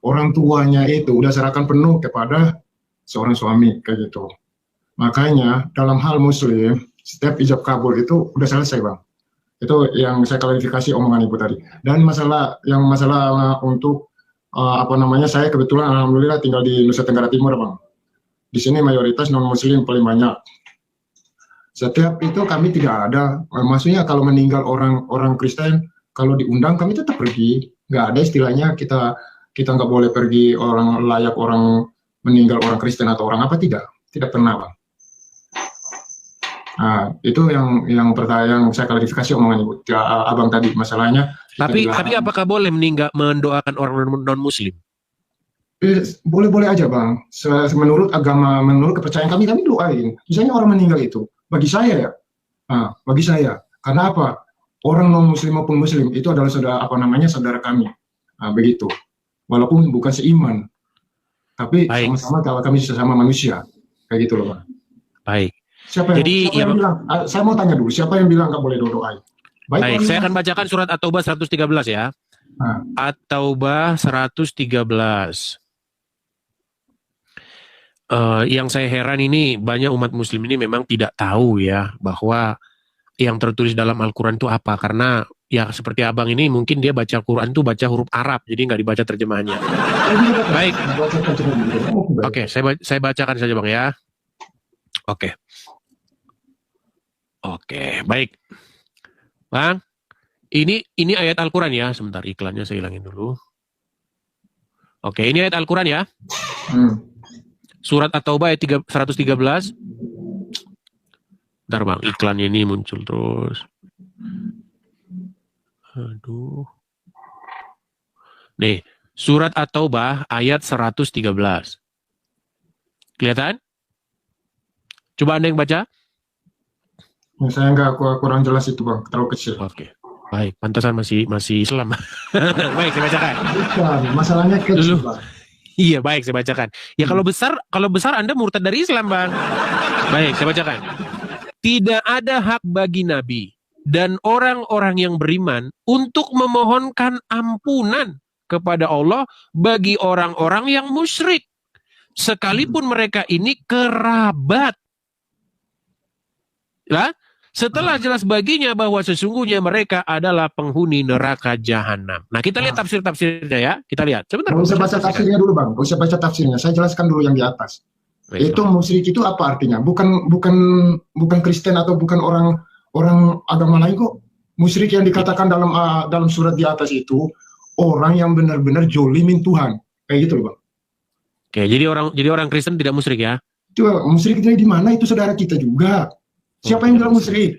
Orang tuanya itu udah serahkan penuh kepada seorang suami kayak gitu. Makanya dalam hal Muslim, setiap ijab kabul itu udah selesai, Bang. Itu yang saya klarifikasi omongan Ibu tadi. Dan masalah untuk saya kebetulan alhamdulillah tinggal di Nusa Tenggara Timur, Bang. Di sini mayoritas non-Muslim paling banyak. Setiap itu kami tidak ada, maksudnya kalau meninggal orang Kristen, kalau diundang kami tetap pergi. Nggak ada istilahnya kita nggak boleh pergi orang meninggal orang Kristen atau orang apa, tidak pernah, Bang. Itu yang pertanyaan saya klarifikasi omongan Ibu Abang tadi masalahnya. Tapi apakah boleh mendoakan orang non-Muslim? Boleh-boleh aja, Bang. Menurut agama, menurut kepercayaan kami doain. Misalnya orang meninggal itu, bagi saya karena apa? Orang non-Muslim maupun Muslim itu adalah saudara kami. Begitu. Walaupun bukan seiman, tapi sama-sama kalau kami sesama manusia, kayak gitu loh, Bang. Baik. Siapa yang bilang? Saya mau tanya dulu, siapa yang bilang nggak boleh doain? Baik, saya akan bacakan surat At-Taubah 113 ya. At-Taubah 113. Yang saya heran ini banyak umat Muslim ini memang tidak tahu ya bahwa yang tertulis dalam Al-Quran itu apa, karena ya seperti Abang ini mungkin dia baca Quran itu baca huruf Arab, jadi nggak dibaca terjemahannya. Baik. Oke, saya bacakan saja Bang ya. Oke, baik. Bang, ini ayat Al-Quran ya. Sebentar, iklannya saya hilangin dulu. Oke, ini ayat Al-Quran ya. Surat At-Taubah ayat 113. Bentar Bang, iklannya ini muncul terus. Aduh. Nih, surat At-Taubah ayat 113. Kelihatan? Coba Anda yang baca. Saya kurang jelas itu, Bang, terlalu kecil. Oke. Baik, pantasan masih Islam. Baik, saya bacakan. Bukan, masalahnya kecil, Bang. Iya, baik, saya bacakan. Ya kalau besar Anda murtad dari Islam, Bang. Baik, saya bacakan. Tidak ada hak bagi Nabi dan orang-orang yang beriman untuk memohonkan ampunan kepada Allah bagi orang-orang yang musyrik, sekalipun mereka ini kerabat. Setelah jelas baginya bahwa sesungguhnya mereka adalah penghuni neraka jahanam. Nah, kita lihat tafsir-tafsirnya ya. Kita lihat. Sebentar. Nggak usah baca tafsirnya dulu, Bang. Nggak usah baca tafsirnya. Saya jelaskan dulu yang di atas. Baik, Itu musyrik itu apa artinya? Bukan Kristen atau bukan orang agama lain kok. Musyrik yang dikatakan dalam surat di atas itu orang yang benar-benar jolimin Tuhan. Kayak gitu loh, Bang. Oke, jadi orang Kristen tidak musyrik ya? Coba musyrik itu di mana? Itu saudara kita juga. Siapa yang bilang musyrik?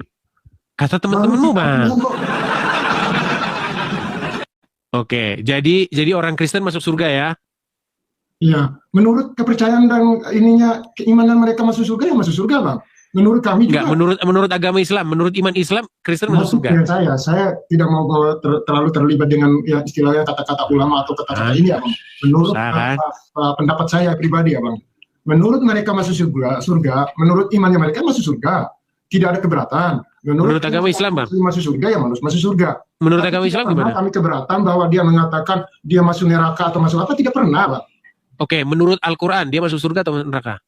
Kata teman-temanmu, Bang. Oke, jadi orang Kristen masuk surga ya? Iya, menurut kepercayaan dan keimanan mereka masuk surga ya masuk surga, Bang. Menurut kami juga. Enggak, menurut agama Islam, menurut iman Islam, Kristen masuk surga. Saya tidak mau terlalu terlibat dengan ya istilahnya kata-kata ulama atau kata-kata ini ya, Bang. Menurut pendapat saya pribadi ya, Bang. Menurut mereka masuk surga, menurut imannya mereka masuk surga. Tidak ada keberatan. Menurut agama Islam, Bang? Masuk surga ya masuk surga. Menurut agama Islam gimana? Kami keberatan bahwa dia mengatakan dia masuk neraka atau masuk apa, tidak pernah, Bang. Oke, menurut Al-Quran dia masuk surga atau neraka?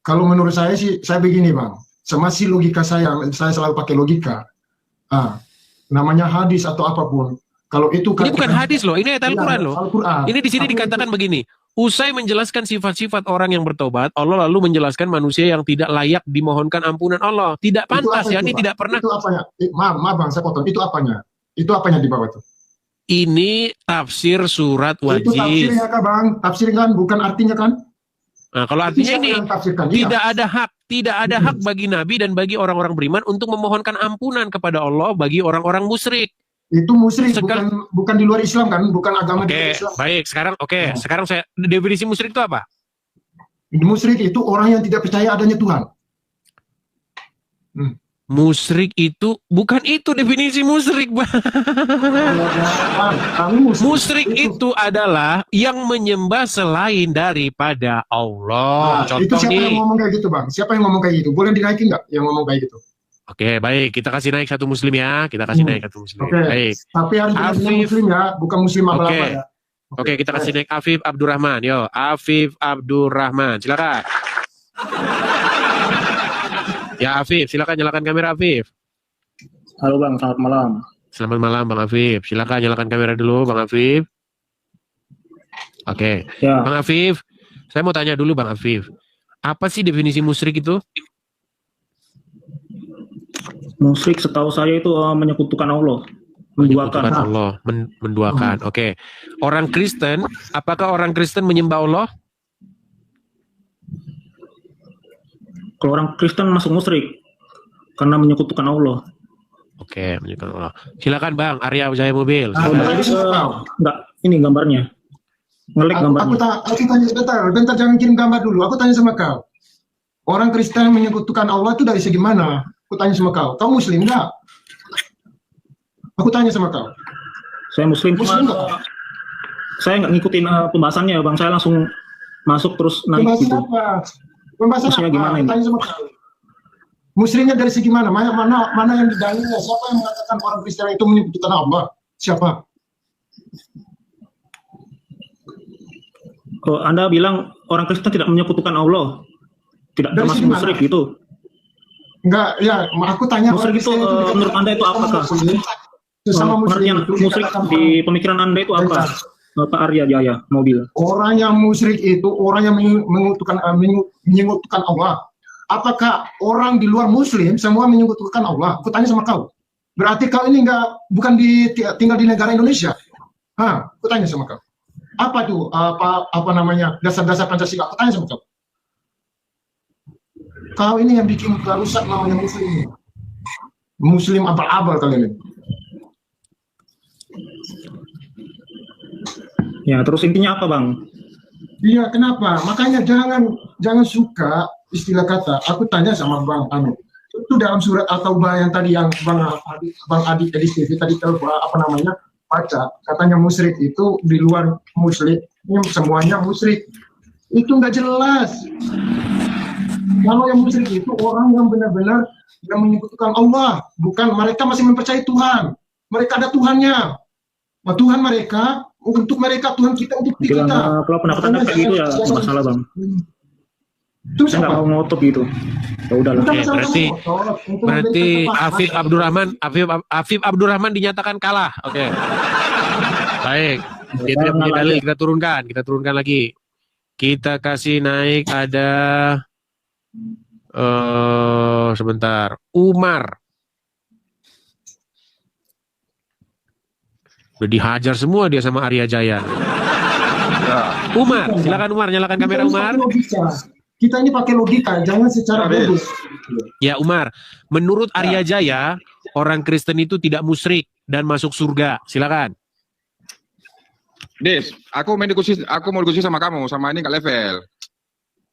Kalau menurut saya sih, saya begini, Bang. Semasi logika saya selalu pakai logika. Namanya hadis atau apapun. Kalau itu ini bukan hadis loh, ini ayat Al-Quran loh. Al-Quran. Ini di sini dikatakan begini. Usai menjelaskan sifat-sifat orang yang bertobat, Allah lalu menjelaskan manusia yang tidak layak dimohonkan ampunan Allah. Tidak pantas, yakni tidak pernah. Itu apanya? Maaf, Bang, saya potong. Itu apanya? Itu apanya di bawah itu? Ini tafsir surat wajib. Itu tafsirnya kan, Bang? Tafsir kan, bukan artinya kan? Nah, kalau artinya ini tidak ada hak bagi Nabi dan bagi orang-orang beriman untuk memohonkan ampunan kepada Allah bagi orang-orang musyrik. Itu musyrik, bukan di luar Islam kan, bukan agama di luar Islam. Baik, sekarang saya definisi musyrik itu apa? Musyrik itu orang yang tidak percaya adanya Tuhan. Musyrik itu bukan itu definisi musyrik, Bang. Musyrik itu adalah yang menyembah selain daripada Allah. Itu siapa yang ngomong kayak gitu, Bang? Siapa yang ngomong kayak gitu? Boleh dinaikin nggak yang ngomong kayak gitu? Oke, baik. Kita kasih naik satu muslim ya. Kita kasih naik satu muslim. Oke. Baik. Tapi harus muslim ya, bukan muslim apa-apa ya. Oke, kita kasih naik Afif Abdurrahman. Yo, Afif Abdurrahman. Silakan. Ya, Afif, silakan nyalakan kamera Afif. Halo Bang, selamat malam. Selamat malam Bang Afif. Silakan nyalakan kamera dulu Bang Afif. Oke. Ya. Bang Afif, saya mau tanya dulu Bang Afif. Apa sih definisi musyrik itu? Musyrik setahu saya itu menyekutukan Allah, menduakan Allah, menduakan. Oke. Orang Kristen, apakah orang Kristen menyembah Allah? Kalau orang Kristen masuk musyrik karena menyekutukan Allah. Oke, menyekutukan Allah. Silakan Bang Arya Wijaya Mobil. Enggak, ini gambarnya. Ngelik gambarnya. Aku tanya bentar jangan kirim gambar dulu. Aku tanya sama kau. Orang Kristen menyekutukan Allah itu dari segi mana? Aku tanya sama kau. Kau muslim enggak? Aku tanya sama kau. Saya muslim cuma saya nggak ngikutin pembahasannya, Bang. Saya langsung masuk terus naik gitu. Pembahasan apa? Gimana ini? Tanya sama kau. Muslimnya dari segi mana? Mana yang didalilnya? Siapa yang mengatakan orang Kristen itu menyekutukan Allah? Siapa? Oh, Anda bilang orang Kristen tidak menyekutukan Allah, tidak dari termasuk musyrik gitu? Enggak, ya. Aku tanya musyrik itu menurut Anda itu apakah? Pengertian musyrik di pemikiran Anda itu apa? Pak Arya Jaya Mobil. Orang yang musyrik itu orang yang menyekutukan Allah. Apakah orang di luar Muslim semua menyekutukan Allah? Aku tanya sama kau. Berarti kau ini bukan tinggal di negara Indonesia. Aku tanya sama kau. Apa tuh? Apa namanya? Dasar-dasar Pancasila. Aku tanya sama kau. Kau ini yang bikin rusak namanya Muslim. Muslim abal-abal kalian ini. Ya, terus intinya apa, Bang? Iya, kenapa? Makanya jangan suka istilah kata. Aku tanya sama Bang Anu. Itu dalam surat At-Taubah yang tadi yang Bang Adi TV tadi baca, katanya musyrik itu di luar muslim, ini semuanya musyrik. Itu nggak jelas. Kalau yang musyrik itu orang yang benar-benar yang menyekutukan Allah, bukan mereka masih mempercayai Tuhan. Mereka ada Tuhannya. Nah, Tuhan mereka untuk mereka, Tuhan kita untuk kita. Kalau pendapat Anda kayak gitu ya masalah, Bang. Saya nggak mau ngotot gitu. Ya udahlah. Oke, berarti Afif Abdurrahman dinyatakan kalah. Oke. Baik. Dia tidak punya dalil, kita turunkan lagi. Kita kasih naik ada sebentar. Umar. Udah dihajar semua dia sama Arya Jaya. Umar, silakan Umar, nyalakan kamera Umar. Kita ini pakai logika, jangan secara bodoh. Ya Umar, menurut Arya Jaya, orang Kristen itu tidak musyrik dan masuk surga. Silakan. Des, aku mau diskusi sama kamu, sama ini nggak level.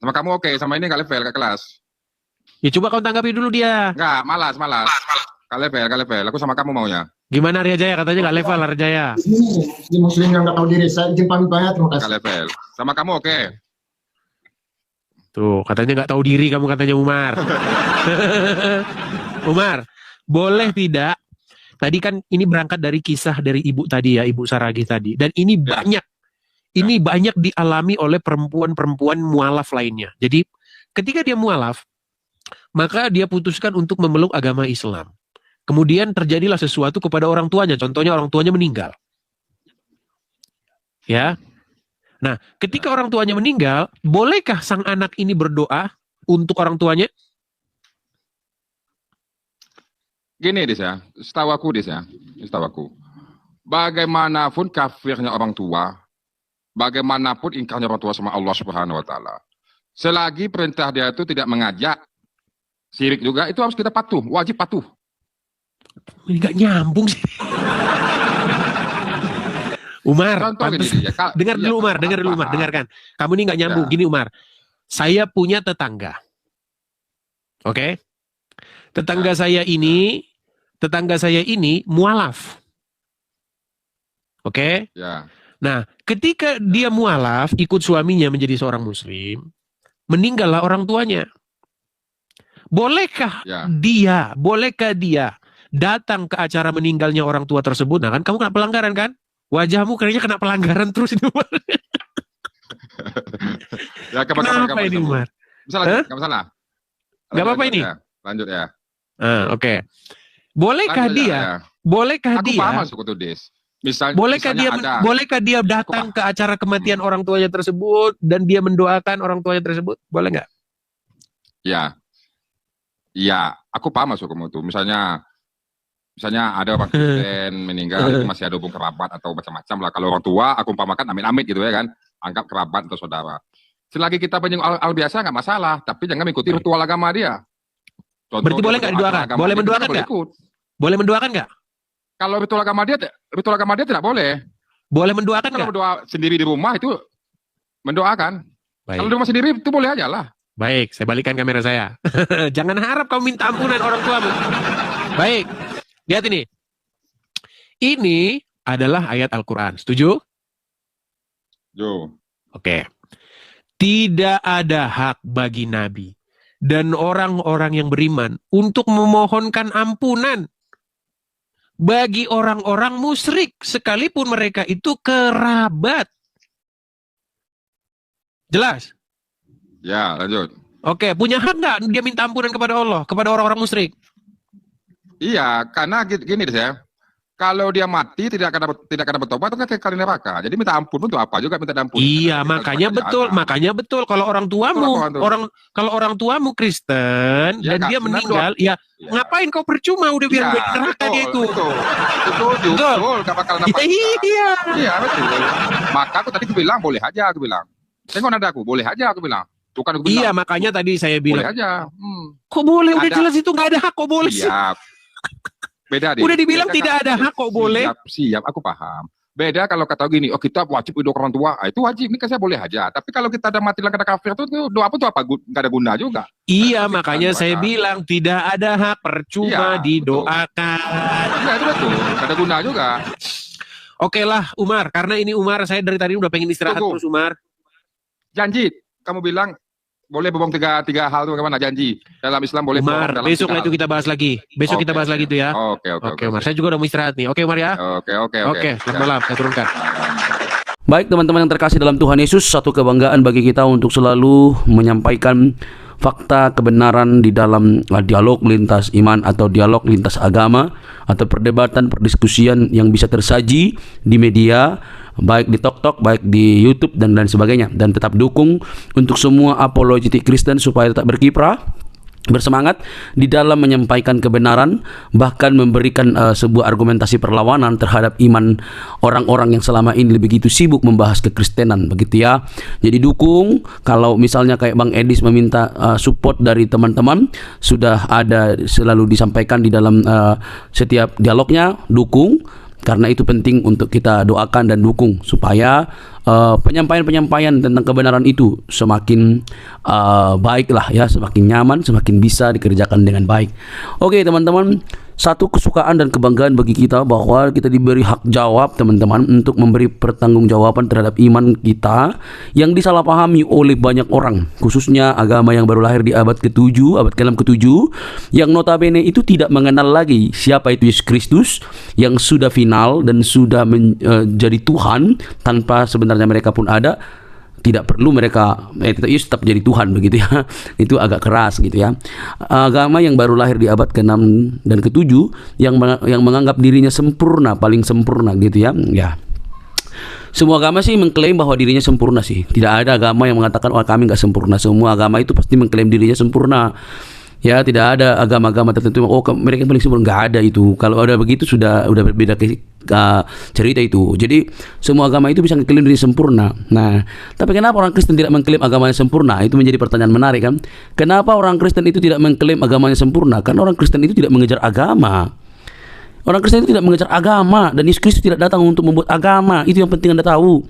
Sama kamu oke, sama ini nggak level, nggak kelas. Ya coba kau tanggapi dulu dia. Nggak, malas. Nggak level. Aku sama kamu maunya. Gimana Arya Jaya? Katanya nggak level Arya Jaya. Ini muslim yang nggak tahu diri, saya izin pamit banyak, terima kasih. Nggak level. Sama kamu oke. Tuh, katanya nggak tahu diri kamu, katanya Umar. Umar, boleh tidak? Tadi kan ini berangkat dari kisah dari ibu tadi ya, Ibu Saragih tadi. Dan ini banyak dialami oleh perempuan-perempuan mualaf lainnya. Jadi ketika dia mualaf, maka dia putuskan untuk memeluk agama Islam. Kemudian terjadilah sesuatu kepada orang tuanya. Contohnya orang tuanya meninggal. Ya. Nah, ketika orang tuanya meninggal, bolehkah sang anak ini berdoa untuk orang tuanya? Gini Des ya, setahu aku. Bagaimanapun kafirnya orang tua, bagaimanapun ingkarnya orang tua sama Allah Subhanahu wa taala. Selagi perintah dia itu tidak mengajak syirik juga, itu harus kita patuh, wajib patuh. Ini gak nyambung sih. Umar, dengar dulu Umar, dengarkan. Kamu ini gak nyambung. Gini Umar, saya punya tetangga. Oke? Tetangga saya ini mualaf. Oke? Ya. Nah, ketika dia mualaf, ikut suaminya menjadi seorang muslim, meninggallah orang tuanya. Bolehkah dia datang ke acara meninggalnya orang tua tersebut? Nah kan kamu kena pelanggaran kan? Wajahmu kayaknya kena pelanggaran terus ini Umar. Ya, Kenapa ini Umar? Nggak masalah. Nggak apa-apa ini? Lanjut ya. Oke. Bolehkah dia? Aku paham masuk itu Des. Bolehkah dia datang ke acara kematian orang tuanya tersebut dan dia mendoakan orang tuanya tersebut? Boleh nggak? Ya, aku paham masuk kamu itu. Misalnya ada orang Kristen meninggal, masih ada hubung kerabat atau macam-macam lah. Kalau orang tua, aku umpamakan amit-amit gitu ya kan. Anggap kerabat atau saudara. Selagi kita penyenguk al biasa nggak masalah, tapi jangan mengikuti ritual agama dia. Berarti boleh nggak didoakan? Boleh mendoakan nggak? Boleh mendoakan nggak? Kalau ritual agama dia tidak boleh. Boleh mendoakan nggak? Kalau berdoa sendiri di rumah itu mendoakan. Kalau di rumah sendiri itu boleh aja lah. Baik, saya balikan kamera saya. Jangan harap kamu minta ampunan orang tuamu. Baik, lihat ini. Ini adalah ayat Al-Quran. Setuju? Oke. Tidak ada hak bagi Nabi dan orang-orang yang beriman untuk memohonkan ampunan bagi orang-orang musyrik sekalipun mereka itu kerabat. Jelas? Ya, lanjut. Oke, punya hak nggak dia minta ampunan kepada Allah, kepada orang-orang musyrik? Iya, karena gini deh ya. Kalau dia mati tidak akan bertobat itu kan kekal di neraka. Jadi minta ampun untuk apa juga minta ampun. Iya, makanya betul kalau orang tuamu Kristen dan dia meninggal, ya ngapain kau percuma udah biar neraka dia itu. Betul, gak bakal dapat. Iya, betul. Maka aku tadi bilang boleh aja aku bilang. Tengok nadaku, boleh aja aku bilang. Bukan aku bilang. Iya, makanya tadi saya bilang. Boleh aja. Kok boleh? Udah jelas itu nggak ada hak, kok boleh sih? Beda deh. Udah dibilang tidak ada hak kok boleh. Siap, aku paham. Beda kalau kata gini, oh kita wajib hidup orang tua, itu wajib, ini kan saya boleh aja. Tapi kalau kita ada mati dalam keadaan kafir itu doa apa tuh apa? Gak ada guna juga. Iya, makanya saya bilang tidak ada hak, percuma didoakan. Iya, itu betul. Gak ada guna juga. Oke lah Umar, karena ini Umar, saya dari tadi udah pengen istirahat terus Umar. Janji, kamu bilang boleh berbohong tiga hal itu bagaimana janji dalam Islam boleh Umar, dalam besok lah itu kita bahas lagi. Besok kita bahas lagi itu ya. Oke, Umar, saya juga udah mau istirahat nih. Oke Umar ya. Oke. Selamat malam, saya turunkan. Baik teman-teman yang terkasih dalam Tuhan Yesus, satu kebanggaan bagi kita untuk selalu menyampaikan fakta kebenaran di dalam dialog lintas iman atau dialog lintas agama atau perdebatan, perdiskusian yang bisa tersaji di media, baik di TokTok, baik di YouTube dan lain sebagainya. Dan tetap dukung untuk semua apologetik Kristen supaya tetap berkiprah, bersemangat di dalam menyampaikan kebenaran, bahkan memberikan sebuah argumentasi perlawanan terhadap iman orang-orang yang selama ini begitu sibuk membahas kekristenan, begitu ya. Jadi dukung, kalau misalnya kayak Bang Edis meminta support dari teman-teman, sudah ada selalu disampaikan di dalam setiap dialognya, dukung. Karena itu penting untuk kita doakan dan dukung supaya penyampaian-penyampaian tentang kebenaran itu semakin baiklah ya, semakin nyaman, semakin bisa dikerjakan dengan baik. Oke teman-teman, satu kesukaan dan kebanggaan bagi kita bahwa kita diberi hak jawab teman-teman untuk memberi pertanggungjawaban terhadap iman kita yang disalahpahami oleh banyak orang, khususnya agama yang baru lahir di abad ke-7, abad ke-6 ke-7, yang notabene itu tidak mengenal lagi siapa itu Yesus Kristus yang sudah final dan sudah menjadi Tuhan tanpa sebenarnya mereka pun ada. Tidak perlu mereka tetap jadi Tuhan, begitu ya. Itu agak keras gitu ya. Agama yang baru lahir di abad ke-6 dan ke-7 yang menganggap dirinya sempurna, paling sempurna gitu ya. Ya. Semua agama sih mengklaim bahwa dirinya sempurna sih. Tidak ada agama yang mengatakan kami nggak sempurna. Semua agama itu pasti mengklaim dirinya sempurna. Ya, tidak ada agama-agama tertentu mereka paling sempurna, nggak ada itu. Kalau ada begitu sudah berbeda cerita itu. Jadi semua agama itu bisa mengklaim diri sempurna. Nah, tapi kenapa orang Kristen tidak mengklaim agamanya sempurna? Itu menjadi pertanyaan menarik kan? Kenapa orang Kristen itu tidak mengklaim agamanya sempurna? Karena orang Kristen itu tidak mengejar agama. Orang Kristen itu tidak mengejar agama, dan Yesus Kristus tidak datang untuk membuat agama. Itu yang penting Anda tahu.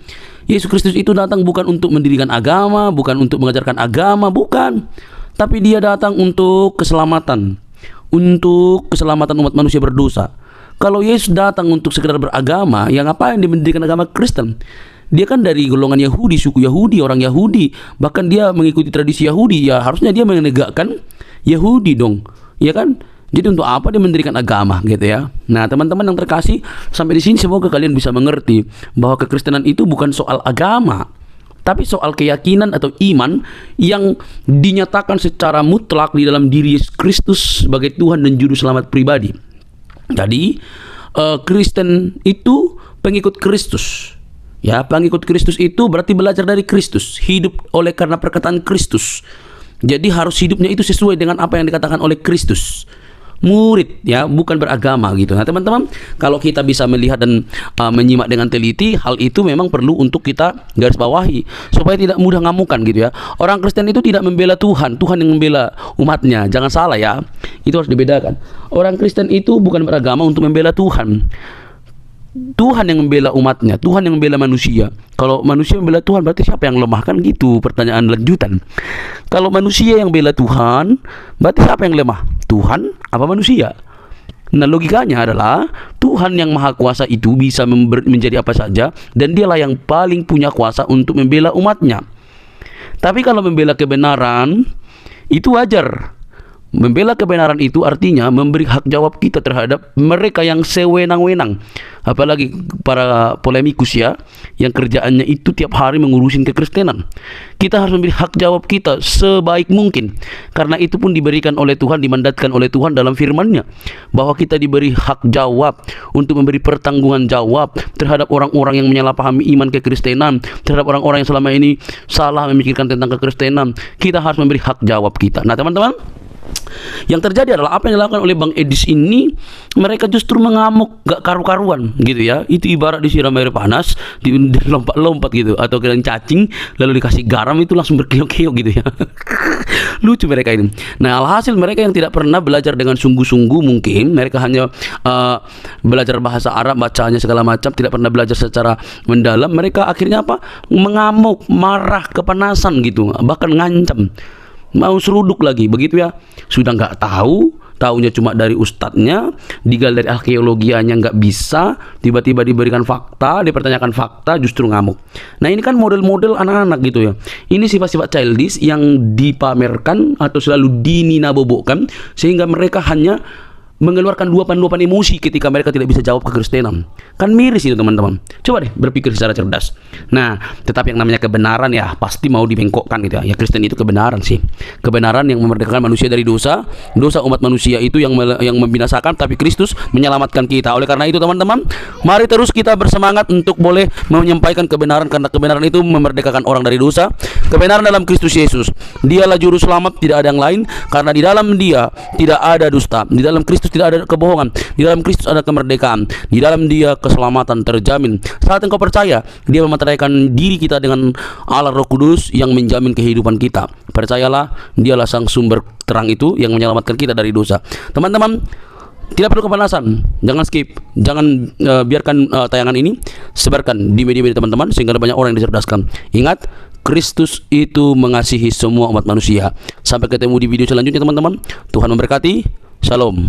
Yesus Kristus itu datang bukan untuk mendirikan agama, bukan untuk mengajarkan agama, bukan. Tapi dia datang untuk keselamatan umat manusia berdosa. Kalau Yesus datang untuk sekedar beragama, yang ngapain dia mendirikan agama Kristen? Dia kan dari golongan Yahudi, suku Yahudi, orang Yahudi, bahkan dia mengikuti tradisi Yahudi. Ya harusnya dia menegakkan Yahudi dong, ya kan? Jadi untuk apa dia mendirikan agama gitu ya? Nah teman-teman yang terkasih, sampai di sini semoga kalian bisa mengerti bahwa kekristenan itu bukan soal agama, tapi soal keyakinan atau iman yang dinyatakan secara mutlak di dalam diri Yesus Kristus sebagai Tuhan dan Juru Selamat pribadi. Jadi Kristen itu pengikut Kristus. Ya, pengikut Kristus itu berarti belajar dari Kristus, hidup oleh karena perkataan Kristus. Jadi harus hidupnya itu sesuai dengan apa yang dikatakan oleh Kristus. Murid ya, bukan beragama gitu. Nah teman-teman, kalau kita bisa melihat dan menyimak dengan teliti, hal itu memang perlu untuk kita garis bawahi supaya tidak mudah ngamukan gitu ya. Orang Kristen itu tidak membela Tuhan, Tuhan yang membela umatnya. Jangan salah ya, itu harus dibedakan. Orang Kristen itu bukan beragama untuk membela Tuhan. Tuhan yang membela umatnya, Tuhan yang membela manusia. Kalau manusia membela Tuhan, berarti siapa yang lemah? Kan gitu pertanyaan lanjutan. Kalau manusia yang bela Tuhan, berarti siapa yang lemah? Tuhan apa manusia? Nah logikanya adalah Tuhan yang maha kuasa itu bisa menjadi apa saja, dan dialah yang paling punya kuasa untuk membela umatnya. Tapi kalau membela kebenaran, itu wajar. Membela kebenaran itu artinya memberi hak jawab kita terhadap mereka yang sewenang-wenang. Apalagi para polemikus ya, yang kerjaannya itu tiap hari mengurusin kekristenan. Kita harus memberi hak jawab kita sebaik mungkin. Karena itu pun diberikan oleh Tuhan, dimandatkan oleh Tuhan dalam firman-Nya, bahwa kita diberi hak jawab untuk memberi pertanggungan jawab terhadap orang-orang yang menyalahpahami iman kekristenan, terhadap orang-orang yang selama ini salah memikirkan tentang kekristenan. Kita harus memberi hak jawab kita. Nah teman-teman, yang terjadi adalah apa yang dilakukan oleh Bang Edis ini, mereka justru mengamuk gak karu-karuan gitu ya. Itu ibarat disiram air panas, dilompat-lompat gitu, atau kalian cacing lalu dikasih garam itu langsung berkeok-keok gitu ya. Lucu mereka ini. Nah alhasil mereka yang tidak pernah belajar dengan sungguh-sungguh, mungkin mereka hanya belajar bahasa Arab, bacanya segala macam, tidak pernah belajar secara mendalam. Mereka akhirnya apa? Mengamuk, marah, kepanasan gitu, bahkan ngancam, mau seruduk lagi begitu ya. Sudah nggak tahunya cuma dari ustadznya, digali dari arkeologianya nggak bisa, tiba-tiba diberikan fakta, dipertanyakan fakta, justru ngamuk. Nah ini kan model-model anak-anak gitu ya. Ini sifat-sifat childish yang dipamerkan atau selalu dininabobokkan, sehingga mereka hanya mengeluarkan luapan-luapan emosi ketika mereka tidak bisa jawab kekristenan. Kan miris itu teman-teman. Coba deh berpikir secara cerdas. Nah, tetapi yang namanya kebenaran ya pasti mau dibengkokkan gitu ya. Ya Kristen itu kebenaran sih. Kebenaran yang memerdekakan manusia dari dosa. Dosa umat manusia itu yang membinasakan, tapi Kristus menyelamatkan kita. Oleh karena itu teman-teman, mari terus kita bersemangat untuk boleh menyampaikan kebenaran, karena kebenaran itu memerdekakan orang dari dosa. Kebenaran dalam Kristus Yesus. Dialah juru selamat, tidak ada yang lain, karena di dalam Dia tidak ada dusta. Di dalam Kristus tidak ada kebohongan. Di dalam Kristus ada kemerdekaan. Di dalam Dia keselamatan terjamin. Saat engkau percaya, Dia memateraikan diri kita dengan Allah Roh Kudus yang menjamin kehidupan kita. Percayalah, Dialah sang sumber terang itu yang menyelamatkan kita dari dosa. Teman-teman, tidak perlu kepanasan, jangan skip, jangan biarkan tayangan ini, sebarkan di media-media teman-teman sehingga ada banyak orang yang dicerdaskan. Ingat, Kristus itu mengasihi semua umat manusia. Sampai ketemu di video selanjutnya teman-teman. Tuhan memberkati. Shalom.